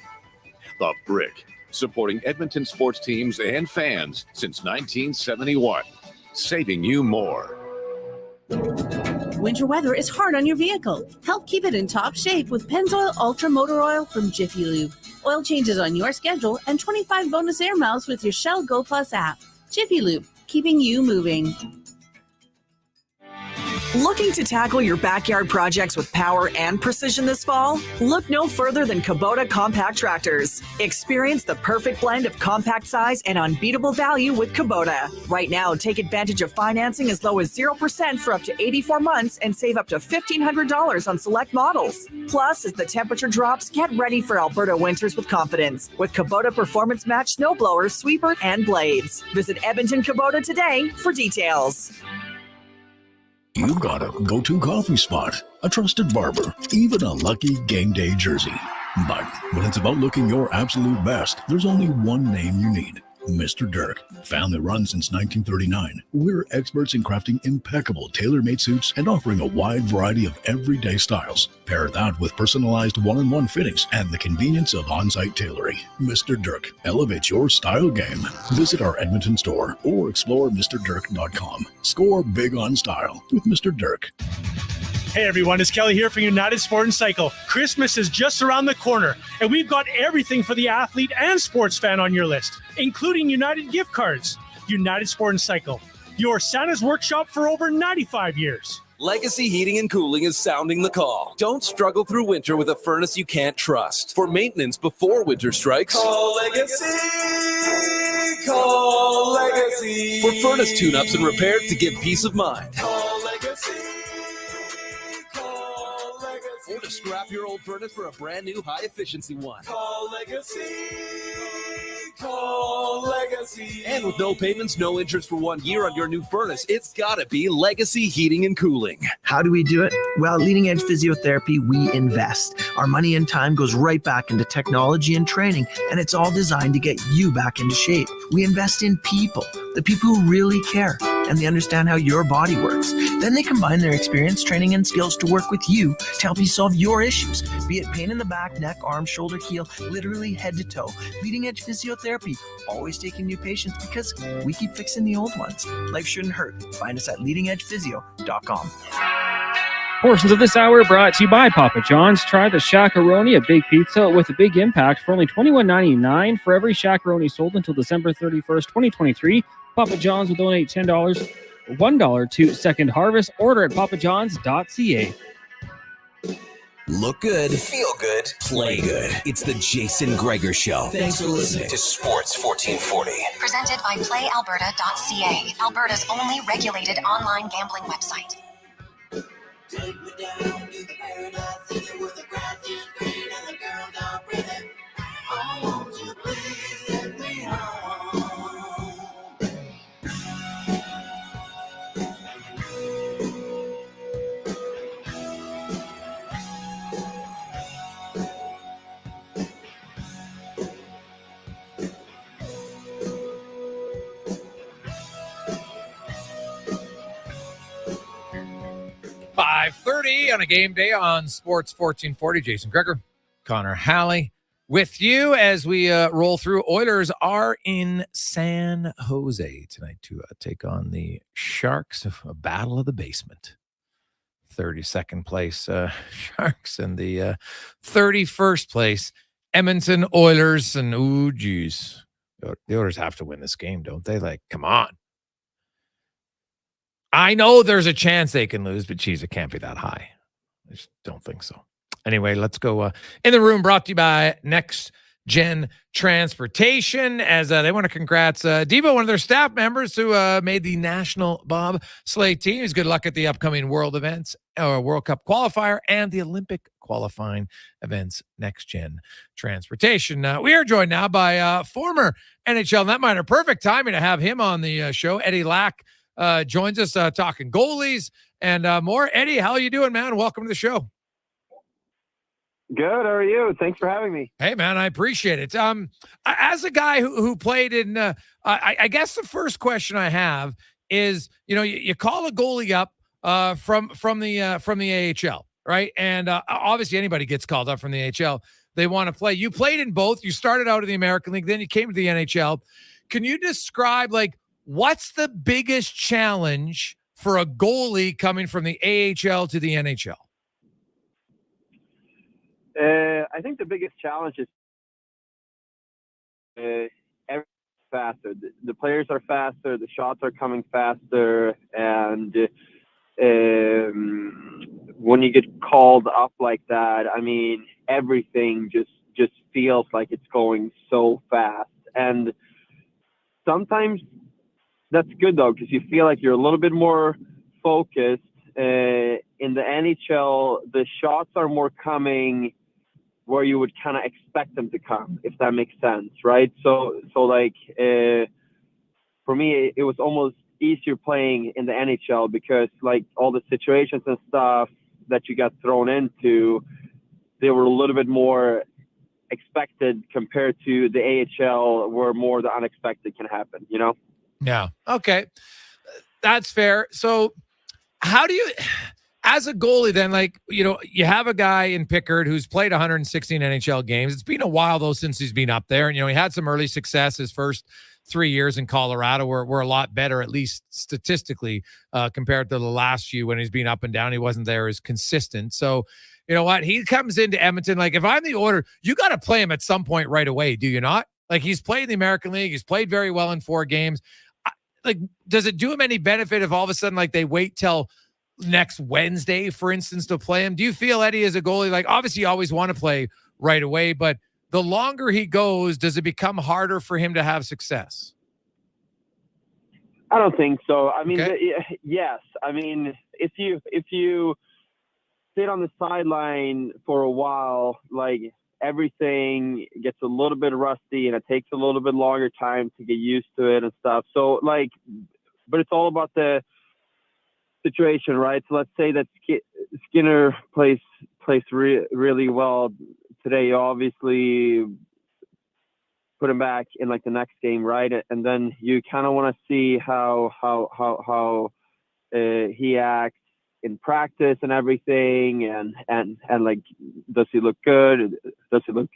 The Brick, supporting Edmonton sports teams and fans since 1971, saving you more. Winter weather is hard on your vehicle. Help keep it in top shape with Pennzoil Ultra Motor Oil from Jiffy Lube. Oil changes on your schedule and 25 bonus air miles with your Shell Go Plus app. Jiffy Lube, keeping you moving. Looking to tackle your backyard projects with power and precision this fall? Look no further than Kubota compact tractors. Experience the perfect blend of compact size and unbeatable value with Kubota. Right now, take advantage of financing as low as 0% for up to 84 months and save up to $1,500 on select models. Plus, as the temperature drops, get ready for Alberta winters with confidence with Kubota Performance Match snowblowers, sweeper, and blades. Visit Edmonton Kubota today for details. You've got a go-to coffee spot, a trusted barber, even a lucky game day jersey. But when it's about looking your absolute best, there's only one name you need. Mr. Dirk. Family run since 1939. We're experts in crafting impeccable tailor-made suits and offering a wide variety of everyday styles. Pair that with personalized one-on-one fittings and the convenience of on-site tailoring. Mr. Dirk. Elevate your style game. Visit our Edmonton store or explore MrDirk.com. Score big on style with Mr. Dirk. Hey everyone, it's Kelly here from United Sport and Cycle. Christmas is just around the corner, and we've got everything for the athlete and sports fan on your list, including United gift cards. United Sport and Cycle, your Santa's workshop for over 95 years. Legacy Heating and Cooling is sounding the call. Don't struggle through winter with a furnace you can't trust. For maintenance before winter strikes, Call Legacy. Call Legacy. for furnace tune-ups and repairs to give peace of mind. Call Legacy. Or to scrap your old furnace for a brand new high-efficiency one. Call Legacy. Call Legacy. And with no payments, no interest for 1 year on your new furnace, it's gotta be Legacy Heating and Cooling. How do we do it? Well, at Leading Edge Physiotherapy, we invest. Our money and time goes right back into technology and training, and it's all designed to get you back into shape. We invest in people, the people who really care, and they understand how your body works. Then they combine their experience, training, and skills to work with you to help you solve your issues, be it pain in the back, neck, arm, shoulder, heel, literally head to toe. Leading Edge Physiotherapy, always taking new patients because we keep fixing the old ones. Life shouldn't hurt. Find us at leadingedgephysio.com. Portions of this hour brought to you by Papa John's. Try the Shaq-a-Roni, a big pizza with a big impact for only $21.99 for every Shaq-a-Roni sold until December 31st, 2023. Papa John's will donate $10 or $1 to Second Harvest. Order at papajohns.ca. Look good, feel good, play good. It's the Jason Gregor Show. Thanks for listening to Sports 1440. Presented by PlayAlberta.ca, Alberta's only regulated online gambling website. Take me down to the paradise city where the grass is green and the girls are pretty. I want you, please take me home. 5:30 on a game day on Sports 1440. Jason Gregor, Connor Halley with you as we roll through. Oilers are in San Jose tonight to take on the Sharks, a battle of the basement. 32nd place Sharks and the 31st place Edmonton Oilers. And ooh, geez, the Oilers have to win this game, don't they? Like, come on. I know there's a chance they can lose, but geez, it can't be that high. I just don't think so. Anyway, let's go in the room, brought to you by Next Gen Transportation, as they want to congrats Devo, one of their staff members who made the national bobsleigh team. Good luck at the upcoming World events, World Cup qualifier, and the Olympic qualifying events. Next Gen Transportation. We are joined now by former NHL netminder. Perfect timing to have him on the show. Eddie Lack joins us talking goalies and more. Eddie, how are you doing, man? Welcome to the show. Good. How are you? Thanks for having me. Hey, man, I appreciate it. As a guy who played in, I guess the first question I have is, you call a goalie up from the AHL, right? And obviously anybody gets called up from the AHL. They want to play. You played in both. You started out in the American League, then you came to the NHL. Can you describe, what's the biggest challenge for a goalie coming from the AHL to the NHL? I think the biggest challenge is everything's faster. The players are faster, the shots are coming faster, and when you get called up like that, I mean, everything just feels like it's going so fast. And sometimes that's good, though, because you feel like you're a little bit more focused. In the NHL, the shots are more coming where you would kind of expect them to come, if that makes sense, right? So like, for me, it was almost easier playing in the NHL because, like, all the situations and stuff that you got thrown into, they were a little bit more expected compared to the AHL, where more the unexpected can happen, you know? Yeah. Okay. That's fair. So how do you, as a goalie then, like, you know, you have a guy in Pickard who's played 116 NHL games. It's been a while, though, since he's been up there. And, you know, he had some early success his first 3 years in Colorado were a lot better, at least statistically, compared to the last few when he's been up and down. He wasn't there as consistent. So, you know what? He comes into Edmonton. Like, if I'm the order, you got to play him at some point right away, do you not? Like, he's played in the American League. He's played very well in 4 games. Like, does it do him any benefit if all of a sudden, like, they wait till next Wednesday, for instance, to play him? Do you feel, Eddie, as a goalie, like, obviously you always want to play right away, but the longer he goes, does it become harder for him to have success? I don't think so. I mean, yes. I mean, if you sit on the sideline for a while, like, everything gets a little bit rusty and it takes a little bit longer time to get used to it and stuff. So, like, but it's all about the situation, right? So let's say that Skinner plays really well today. You obviously put him back in, like, the next game, right? And then you kind of want to see how he acts in practice and everything, and like, does he look good? Does he look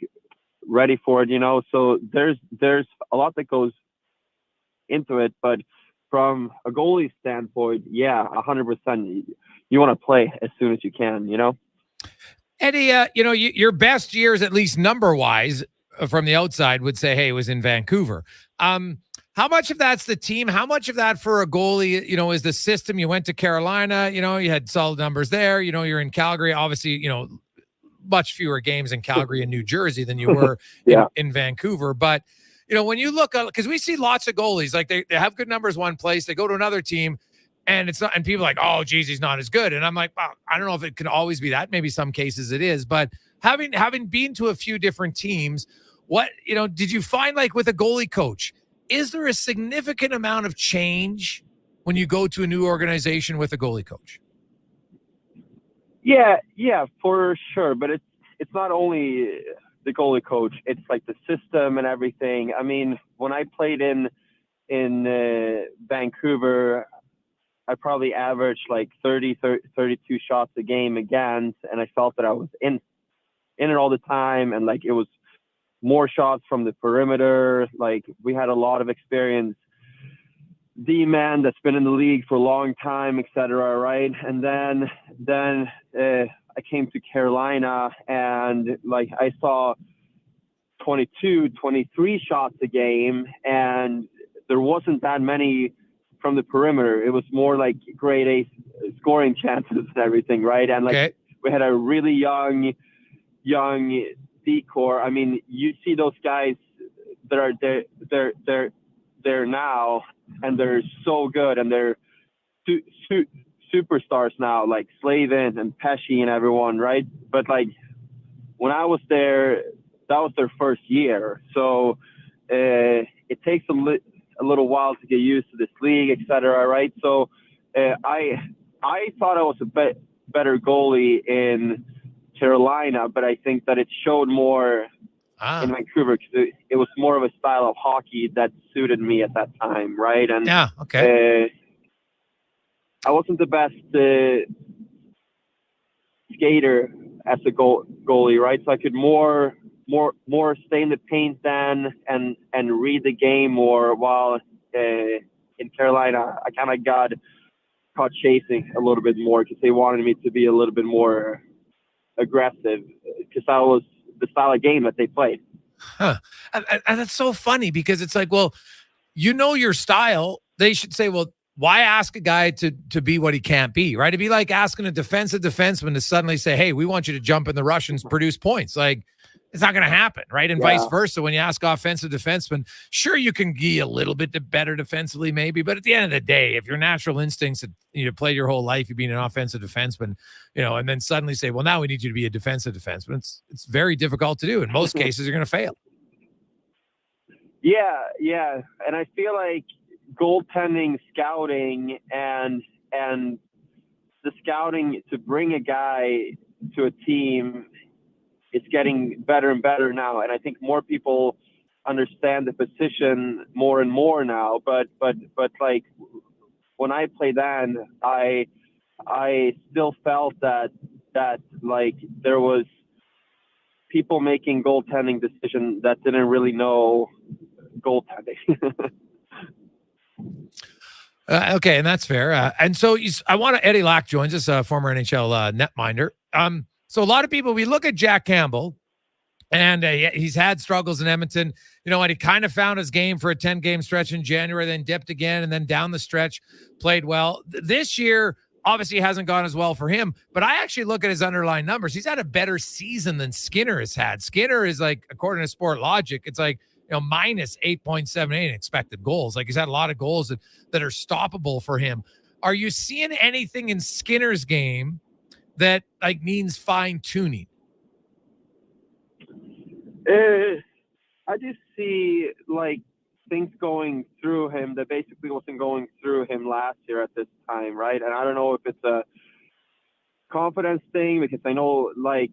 ready for it? You know, so there's a lot that goes into it, but from a goalie standpoint, yeah, 100%. You want to play as soon as you can, you know? Eddie, you know, your best years, at least number-wise, from the outside, would say, hey, it was in Vancouver. How much of that's the team? How much of that for a goalie, you know, is the system? You went to Carolina, you know, you had solid numbers there. You know, you're in Calgary, obviously, you know, much fewer games in Calgary and New Jersey than you were in Vancouver. But, you know, when you look at, because we see lots of goalies, like they have good numbers one place, they go to another team, and it's not, and people are like, oh, geez, he's not as good. And I'm like, well, I don't know if it can always be that. Maybe some cases it is. But having been to a few different teams, what, you know, did you find, like, with a goalie coach, is there a significant amount of change when you go to a new organization with a goalie coach? Yeah, for sure. But it's not only the goalie coach; it's like the system and everything. I mean, when I played in Vancouver, I probably averaged like 32 shots a game against, and I felt that I was in it all the time, and, like, it was more shots from the perimeter. Like, we had a lot of experience, D-man that's been in the league for a long time, etc. Right? And then I came to Carolina, and, like, I saw 22, 23 shots a game, and there wasn't that many from the perimeter. It was more like grade A scoring chances and everything, right? And, like, we had a really young decor. I mean, you see those guys that are there now, and they're so good, and they're superstars now, like Slavin and Pesci and everyone, right? But, like, when I was there, that was their first year, so it takes a little while to get used to this league, etc. Right? So I thought I was a better goalie in Carolina, but I think that it showed more in Vancouver because it was more of a style of hockey that suited me at that time, right? And I wasn't the best skater as a goalie, right? So I could more stay in the paint then and read the game more. While in Carolina, I kind of got caught chasing a little bit more because they wanted me to be a little bit more aggressive because that was the style of game that they played. And that's so funny because it's like, well, you know your style. They should say, well, why ask a guy to be what he can't be, right? It'd be like asking a defensive defenseman to suddenly say, hey, we want you to jump in the rush and produce points. Like, it's not going to happen, right? And vice versa. When you ask offensive defensemen, sure, you can be a little bit better defensively maybe, but at the end of the day, if your natural instincts that you play your whole life, you being an offensive defenseman, and then suddenly say, well, now we need you to be a defensive defenseman. It's very difficult to do. In most cases, you're going to fail. Yeah. And I feel like goaltending, scouting, and the scouting to bring a guy to a team, it's getting better and better now. And I think more people understand the position more and more now. But like when I played then, I still felt that like there was people making goaltending decisions that didn't really know goaltending. Okay, and that's fair. And so Eddie Lack joins us, former NHL netminder. So a lot of people, we look at Jack Campbell, and he's had struggles in Edmonton, and he kind of found his game for a 10-game stretch in January, then dipped again, and then down the stretch played well. This year, obviously hasn't gone as well for him, but I actually look at his underlying numbers. He's had a better season than Skinner has had. Skinner is like, according to Sport Logic, it's like, minus 8.78 expected goals. Like, he's had a lot of goals that are stoppable for him. Are you seeing anything in Skinner's game that like means fine tuning? I just see like things going through him that basically wasn't going through him last year at this time, right? And I don't know if it's a confidence thing, because I know like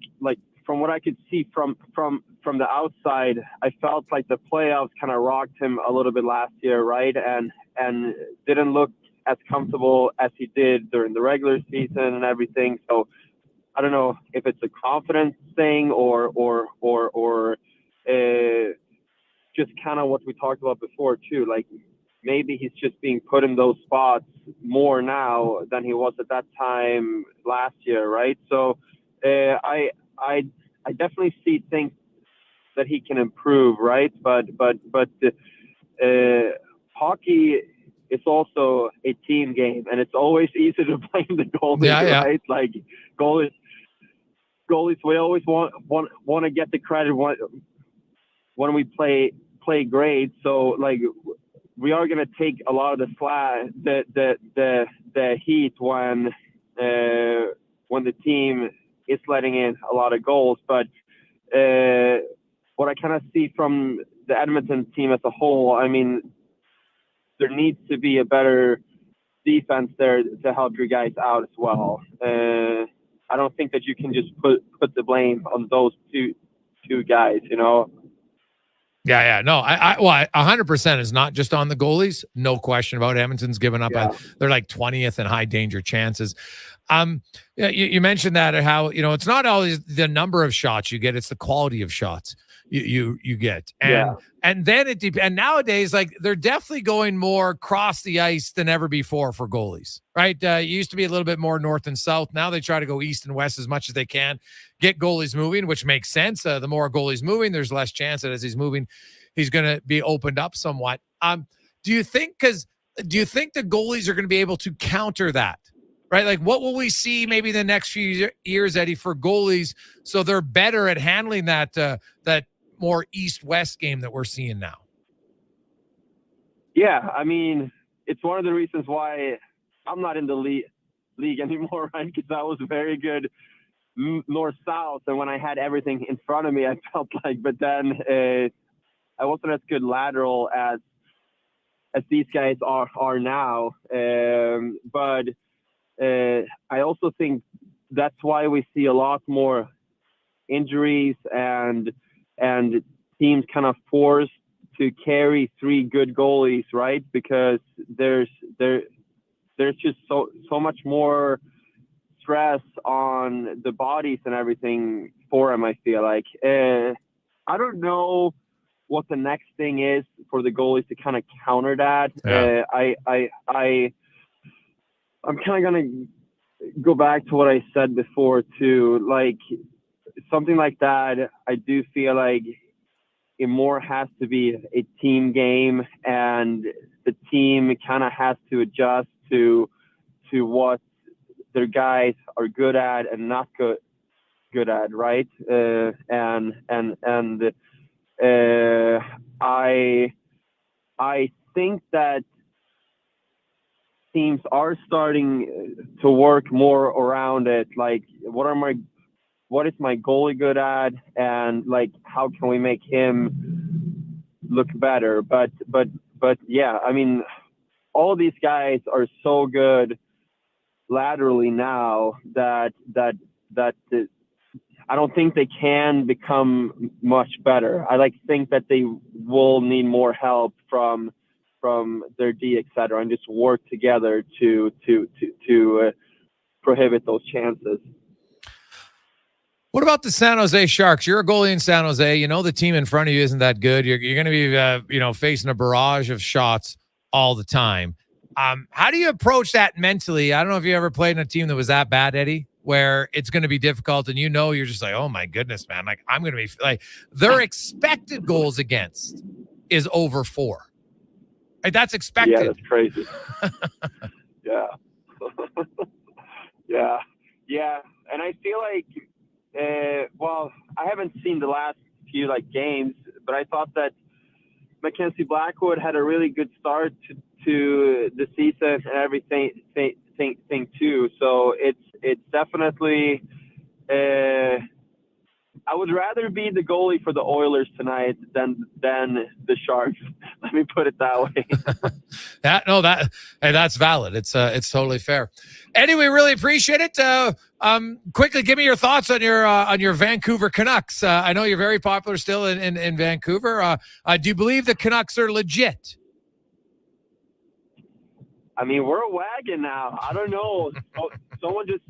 from what I could see from the outside, I felt like the playoffs kind of rocked him a little bit last year, right? And didn't look as comfortable as he did during the regular season and everything. So I don't know if it's a confidence thing or just kind of what we talked about before too. Like maybe he's just being put in those spots more now than he was at that time last year, right? So I definitely see things that he can improve, right? But hockey is also a team game, and it's always easy to blame the goalie, right? Like goalies, we always want to get the credit when we play great. So like we are gonna take a lot of the heat when the team is letting in a lot of goals. But what I kind of see from the Edmonton team as a whole, I mean, there needs to be a better defense there to help your guys out as well. I don't think that you can just put the blame on those two guys, Yeah. No, I 100% is not just on the goalies. No question about it. Edmonton's given up. They're like 20th in high danger chances. You mentioned that how, it's not always the number of shots you get, it's the quality of shots you get. And then and nowadays, like they're definitely going more across the ice than ever before for goalies, right? It used to be a little bit more north and south. Now they try to go east and west as much as they can, get goalies moving, which makes sense. The more a goalie's moving, there's less chance that as he's moving, he's going to be opened up somewhat. Do you think the goalies are going to be able to counter that? Right? Like, what will we see maybe the next few years, Eddie, for goalies so they're better at handling that more east-west game that we're seeing now? Yeah, I mean, it's one of the reasons why I'm not in the league anymore, right? Because I was very good north-south, and when I had everything in front of me, I felt like, but then I wasn't as good lateral as these guys are now. But I also think that's why we see a lot more injuries and teams kind of forced to carry three good goalies, right? Because there's just so much more stress on the bodies and everything for them, I feel like. I don't know what the next thing is for the goalies to kind of counter that. I'm kind of going to go back to what I said before too. Like something like that, I do feel like it more has to be a team game, and the team kind of has to adjust to what their guys are good at and not good at, right? I think that teams are starting to work more around it. Like, what is my goalie good at, and like, how can we make him look better? But yeah, I mean, all these guys are so good laterally now that I don't think they can become much better. I think that they will need more help from their D, et cetera, and just work together to prohibit those chances. What about the San Jose Sharks? You're a goalie in San Jose. You know the team in front of you isn't that good. You're going to be facing a barrage of shots all the time. How do you approach that mentally? I don't know if you ever played in a team that was that bad, Eddie, where it's going to be difficult, and you're just like, oh my goodness, man! Like, I'm going to be like, their expected goals against is over 4. Like, that's expected. Yeah, that's crazy. Yeah. Yeah. And I feel like, I haven't seen the last few games, but I thought that Mackenzie Blackwood had a really good start to the season and everything too. So it's definitely. I would rather be the goalie for the Oilers tonight than the Sharks. Let me put it that way. That's valid. It's totally fair. Eddie, we really appreciate it. Quickly, give me your thoughts on your Vancouver Canucks. I know you're very popular still in Vancouver. Do you believe the Canucks are legit? I mean, we're a wagon now. I don't know. Someone just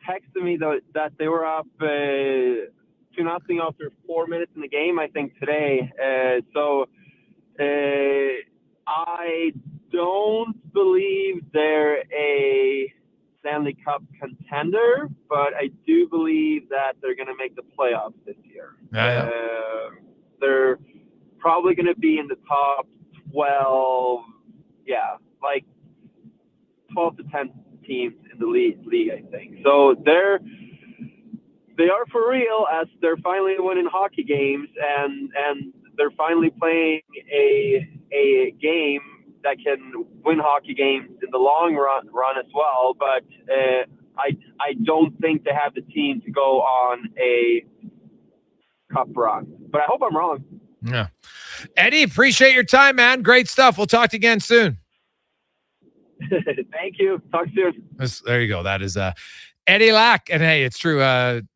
texted me that they were up 2-0 after 4 minutes in the game, I think, today. I don't believe they're a Stanley Cup contender, but I do believe that they're going to make the playoffs this year. Yeah. They're probably going to be in the top 12, 12 to 10 teams in the league, I think. So they are for real, as they're finally winning hockey games, and they're finally playing a game that can win hockey games in the long run as well. But I don't think they have the team to go on a cup run. But I hope I'm wrong. Yeah. Eddie, appreciate your time, man. Great stuff. We'll talk to you again soon. Thank you. Talk soon. There you go. That is Eddie Lack. And hey, it's true.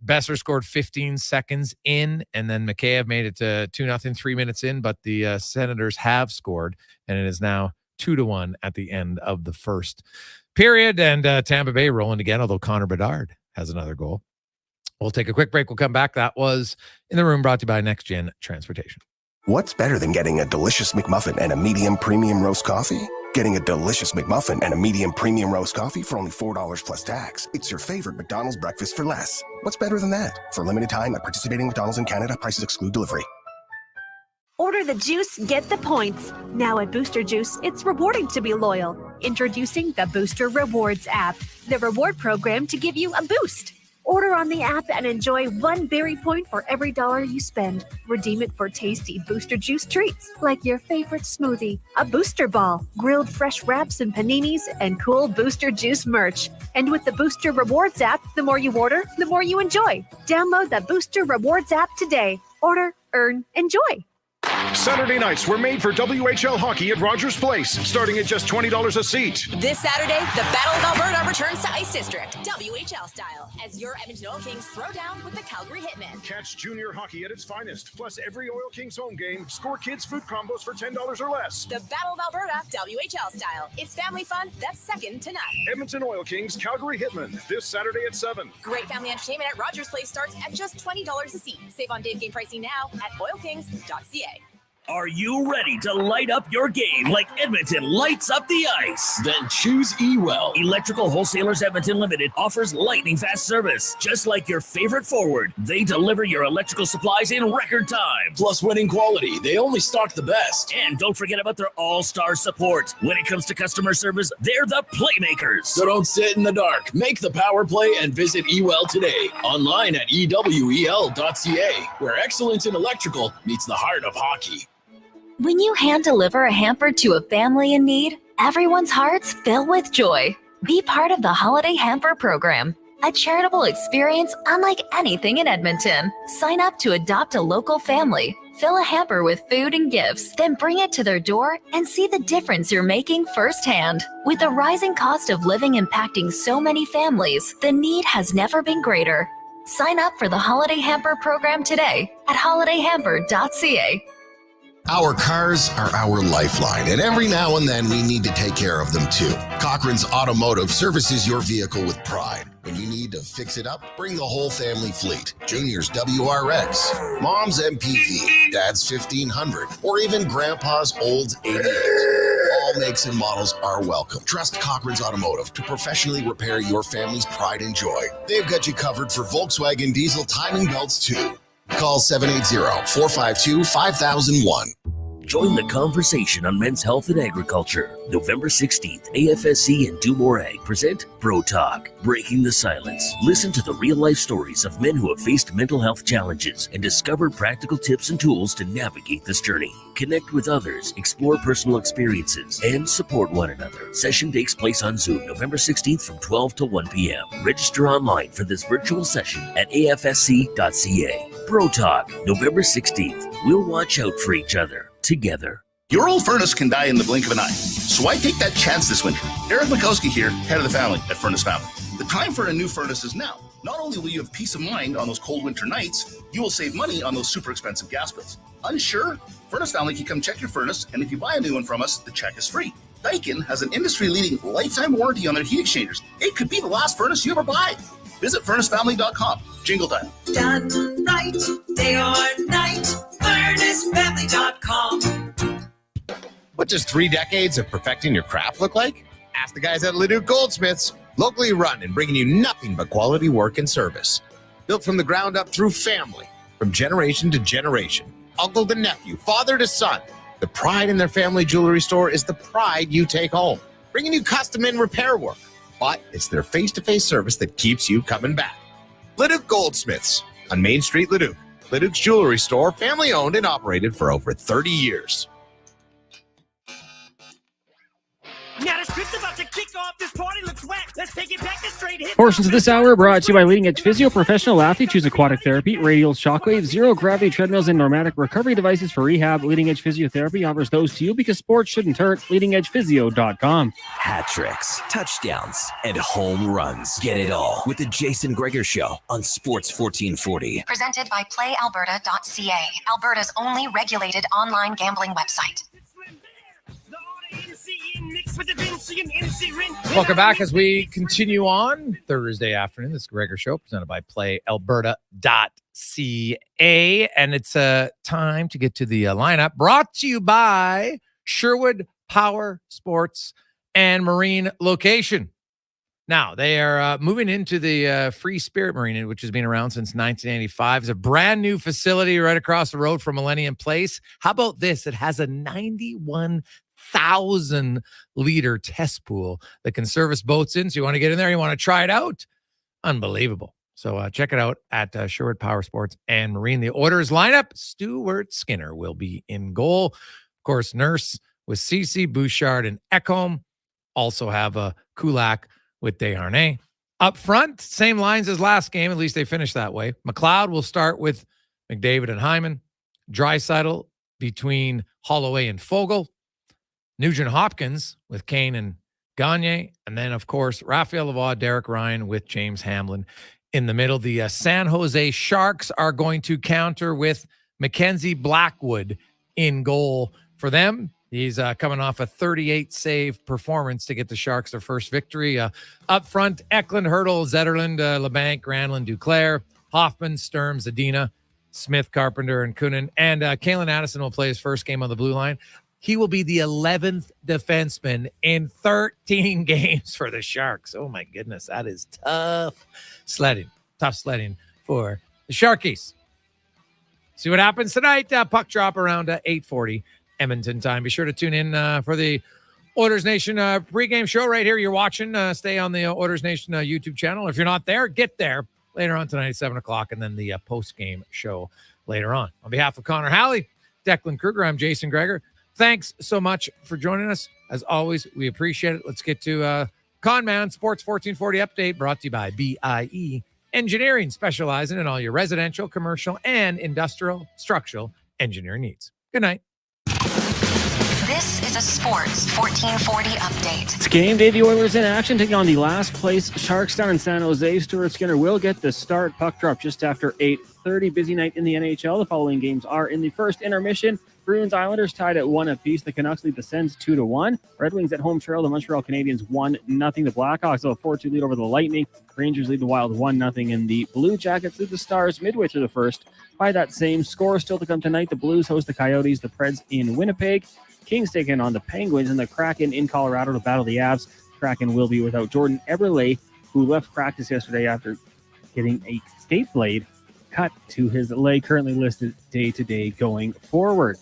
Besser scored 15 seconds in, and then Mikheyev made it to 2-0 3 minutes in, but the Senators have scored, and it is now 2-1 at the end of the first period. And Tampa Bay rolling again, although Connor Bedard has another goal. We'll take a quick break. We'll come back. That was In the Room, brought to you by Next Gen Transportation. What's better than getting a delicious McMuffin and a medium premium roast coffee? Getting a delicious McMuffin and a medium premium roast coffee for only $4 plus tax. It's your favorite McDonald's breakfast for less. What's better than that? For a limited time at participating McDonald's in Canada, prices exclude delivery. Order the juice, get the points. Now at Booster Juice, it's rewarding to be loyal. Introducing the Booster Rewards app, the reward program to give you a boost. Order on the app and enjoy 1 berry point for every $1 you spend. Redeem it for tasty Booster Juice treats, like your favorite smoothie, a Booster Ball, grilled fresh wraps and paninis, and cool Booster Juice merch. And with the Booster Rewards app, the more you order, the more you enjoy. Download the Booster Rewards app today. Order, earn, enjoy. Saturday nights were made for WHL hockey at Rogers Place, starting at just $20 a seat. This Saturday, the Battle of Alberta returns to Ice District, WHL style, as your Edmonton Oil Kings throw down with the Calgary Hitmen. Catch junior hockey at its finest, plus every Oil Kings home game, score kids' food combos for $10 or less. The Battle of Alberta, WHL style. It's family fun that's second to none. Edmonton Oil Kings, Calgary Hitmen, this Saturday at 7. Great family entertainment at Rogers Place starts at just $20 a seat. Save on Dave game pricing now at oilkings.ca. Are you ready to light up your game like Edmonton lights up the ice? Then choose Ewell. Electrical Wholesalers Edmonton Limited offers lightning fast service. Just like your favorite forward, they deliver your electrical supplies in record time. Plus winning quality. They only stock the best. And don't forget about their all-star support. When it comes to customer service, they're the playmakers. So don't sit in the dark. Make the power play and visit Ewell today. Online at ewel.ca, where excellence in electrical meets the heart of hockey. When you hand deliver a hamper to a family in need, everyone's hearts fill with joy. Be part of the Holiday Hamper Program, a charitable experience unlike anything in Edmonton. Sign up to adopt a local family, fill a hamper with food and gifts, then bring it to their door and see the difference you're making firsthand. With the rising cost of living impacting so many families, the need has never been greater. Sign up for the Holiday Hamper Program today at holidayhamper.ca. Our cars are our lifeline, and every now and then we need to take care of them too. Cochran's Automotive services your vehicle with pride. When you need to fix it up, bring the whole family fleet. Junior's WRX, Mom's MPV, Dad's 1500, or even Grandpa's Olds 88. All makes and models are welcome. Trust Cochran's Automotive to professionally repair your family's pride and joy. They've got you covered for Volkswagen diesel timing belts too. Call 780-452-5001. Join the conversation on men's health and agriculture. November 16th, AFSC and Do More Ag present Bro Talk, Breaking the Silence. Listen to the real-life stories of men who have faced mental health challenges and discover practical tips and tools to navigate this journey. Connect with others, explore personal experiences, and support one another. Session takes place on Zoom November 16th from 12 to 1 p.m. Register online for this virtual session at afsc.ca. Bro Talk, November 16th. We'll watch out for each other together. Your old furnace can die in the blink of an eye, so why take that chance this winter? Eric Mikowski here, head of the family at Furnace Family. The time for a new furnace is now. Not only will you have peace of mind on those cold winter nights, you will save money on those super expensive gas bills. Unsure? Furnace Family can come check your furnace, and if you buy a new one from us, the check is free. Daikin has an industry-leading lifetime warranty on their heat exchangers. It could be the last furnace you ever buy. Visit furnacefamily.com. Jingle time. Done right, day or night, furnacefamily.com. What does 3 decades of perfecting your craft look like? Ask the guys at Leduc Goldsmiths, locally run and bringing you nothing but quality work and service. Built from the ground up through family, from generation to generation, uncle to nephew, father to son. The pride in their family jewelry store is the pride you take home, bringing you custom and repair work. But it's their face-to-face service that keeps you coming back. Leduc Goldsmiths on Main Street, Leduc. Leduc's jewelry store, family owned and operated for over 30 years. Now the script's about to kick off. This party looks wet. Let's take it back to straight hip. Portions of this hour are brought to you by Leading Edge Physio. Professional athletes choose aquatic therapy, radial shockwave, zero gravity treadmills, and normatic recovery devices for rehab. Leading Edge Physiotherapy offers those to you because sports shouldn't hurt. LeadingEdgePhysio.com. Hat tricks, touchdowns, and home runs. Get it all with the Jason Gregor Show on Sports 1440. Presented by PlayAlberta.ca, Alberta's only regulated online gambling website. Welcome back as we continue on Thursday afternoon. This is Gregor Show presented by PlayAlberta.ca. And it's time to get to the lineup brought to you by Sherwood Power Sports and Marine Location. Now, they are moving into the Free Spirit Marine, which has been around since 1985. It's a brand new facility right across the road from Millennium Place. How about this? It has a 91,000-liter test pool that can service boats in. So you want to get in there? You want to try it out? Unbelievable. So check it out at Sherwood Power Sports and Marine. The Oilers lineup, Stuart Skinner will be in goal. Of course, Nurse with Ceci, Bouchard, and Ekholm. Also have a Kulak with Desharnais. Up front, same lines as last game. At least they finished that way. McLeod will start with McDavid and Hyman. Draisaitl between Holloway and Fogle. Nugent Hopkins with Kane and Gagne. And then, of course, Raphael Lavoie, Derek Ryan with James Hamlin in the middle. The San Jose Sharks are going to counter with Mackenzie Blackwood in goal for them. He's coming off a 38-save performance to get the Sharks their first victory. Up front, Eklund, Hurdle, Zetterlund, LeBanc, Granlund, Duclair, Hoffman, Sturm, Zadina, Smith, Carpenter, and Kunin. And Kalen Addison will play his first game on the blue line. He will be the 11th defenseman in 13 games for the Sharks. Oh, my goodness. That is tough sledding. Tough sledding for the Sharkies. See what happens tonight. Puck drop around 8:40 Edmonton time. Be sure to tune in for the Oilers Nation pregame show right here. You're watching. Stay on the Oilers Nation YouTube channel. If you're not there, get there later on tonight at 7 o'clock, and then the postgame show later on. On behalf of Connor Halley, Declan Kruger, I'm Jason Gregor. Thanks so much for joining us. As always, we appreciate it. Let's get to Conman Sports 1440 update, brought to you by BIE Engineering, specializing in all your residential, commercial, and industrial structural engineering needs. Good night. This is a Sports 1440 update. It's game day. The Oilers in action, taking on the last place Sharks down in San Jose. Stuart Skinner will get the start. Puck drop just after 8:30. Busy night in the NHL. The following games are in the first intermission. Bruins Islanders tied at 1 apiece. The Canucks lead the Sens 2-1. Red Wings at home trail the Montreal Canadiens 1-0. The Blackhawks have a 4-2 lead over the Lightning. Rangers lead the Wild 1-0. And the Blue Jackets lead the Stars midway through the first by that same score. Still to come tonight, the Blues host the Coyotes, the Preds in Winnipeg. Kings taking on the Penguins, and the Kraken in Colorado to battle the Avs. Kraken will be without Jordan Eberle, who left practice yesterday after getting a skate blade cut to his leg, currently listed day-to-day going forward.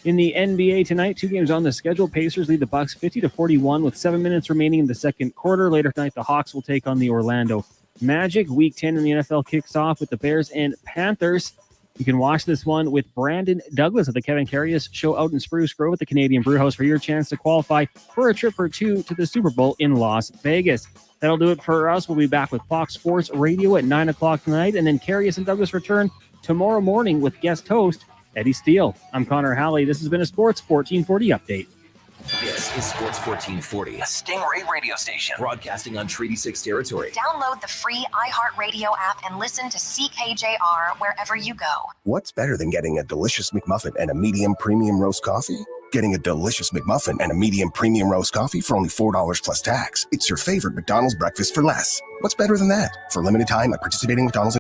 In the NBA tonight, 2 games on the schedule. Pacers lead the Bucks 50-41 with 7 minutes remaining in the second quarter. Later tonight, the Hawks will take on the Orlando Magic. Week 10 in the NFL kicks off with the Bears and Panthers. You can watch this one with Brandon Douglas of the Kevin Carius Show out in Spruce Grove at the Canadian Brewhouse for your chance to qualify for a trip or two to the Super Bowl in Las Vegas. That'll do it for us. We'll be back with Fox Sports Radio at 9 o'clock tonight, and then Carius and Douglas return tomorrow morning with guest host Eddie Steele. I'm Connor Halley. This has been a Sports 1440 update. This is Sports 1440, a Stingray radio station broadcasting on Treaty 6 territory. Download the free iHeartRadio app and listen to CKJR wherever you go. What's better than getting a delicious McMuffin and a medium premium roast coffee? Getting a delicious McMuffin and a medium premium roast coffee for only $4 plus tax. It's your favorite McDonald's breakfast for less. What's better than that? For a limited time at participating McDonald's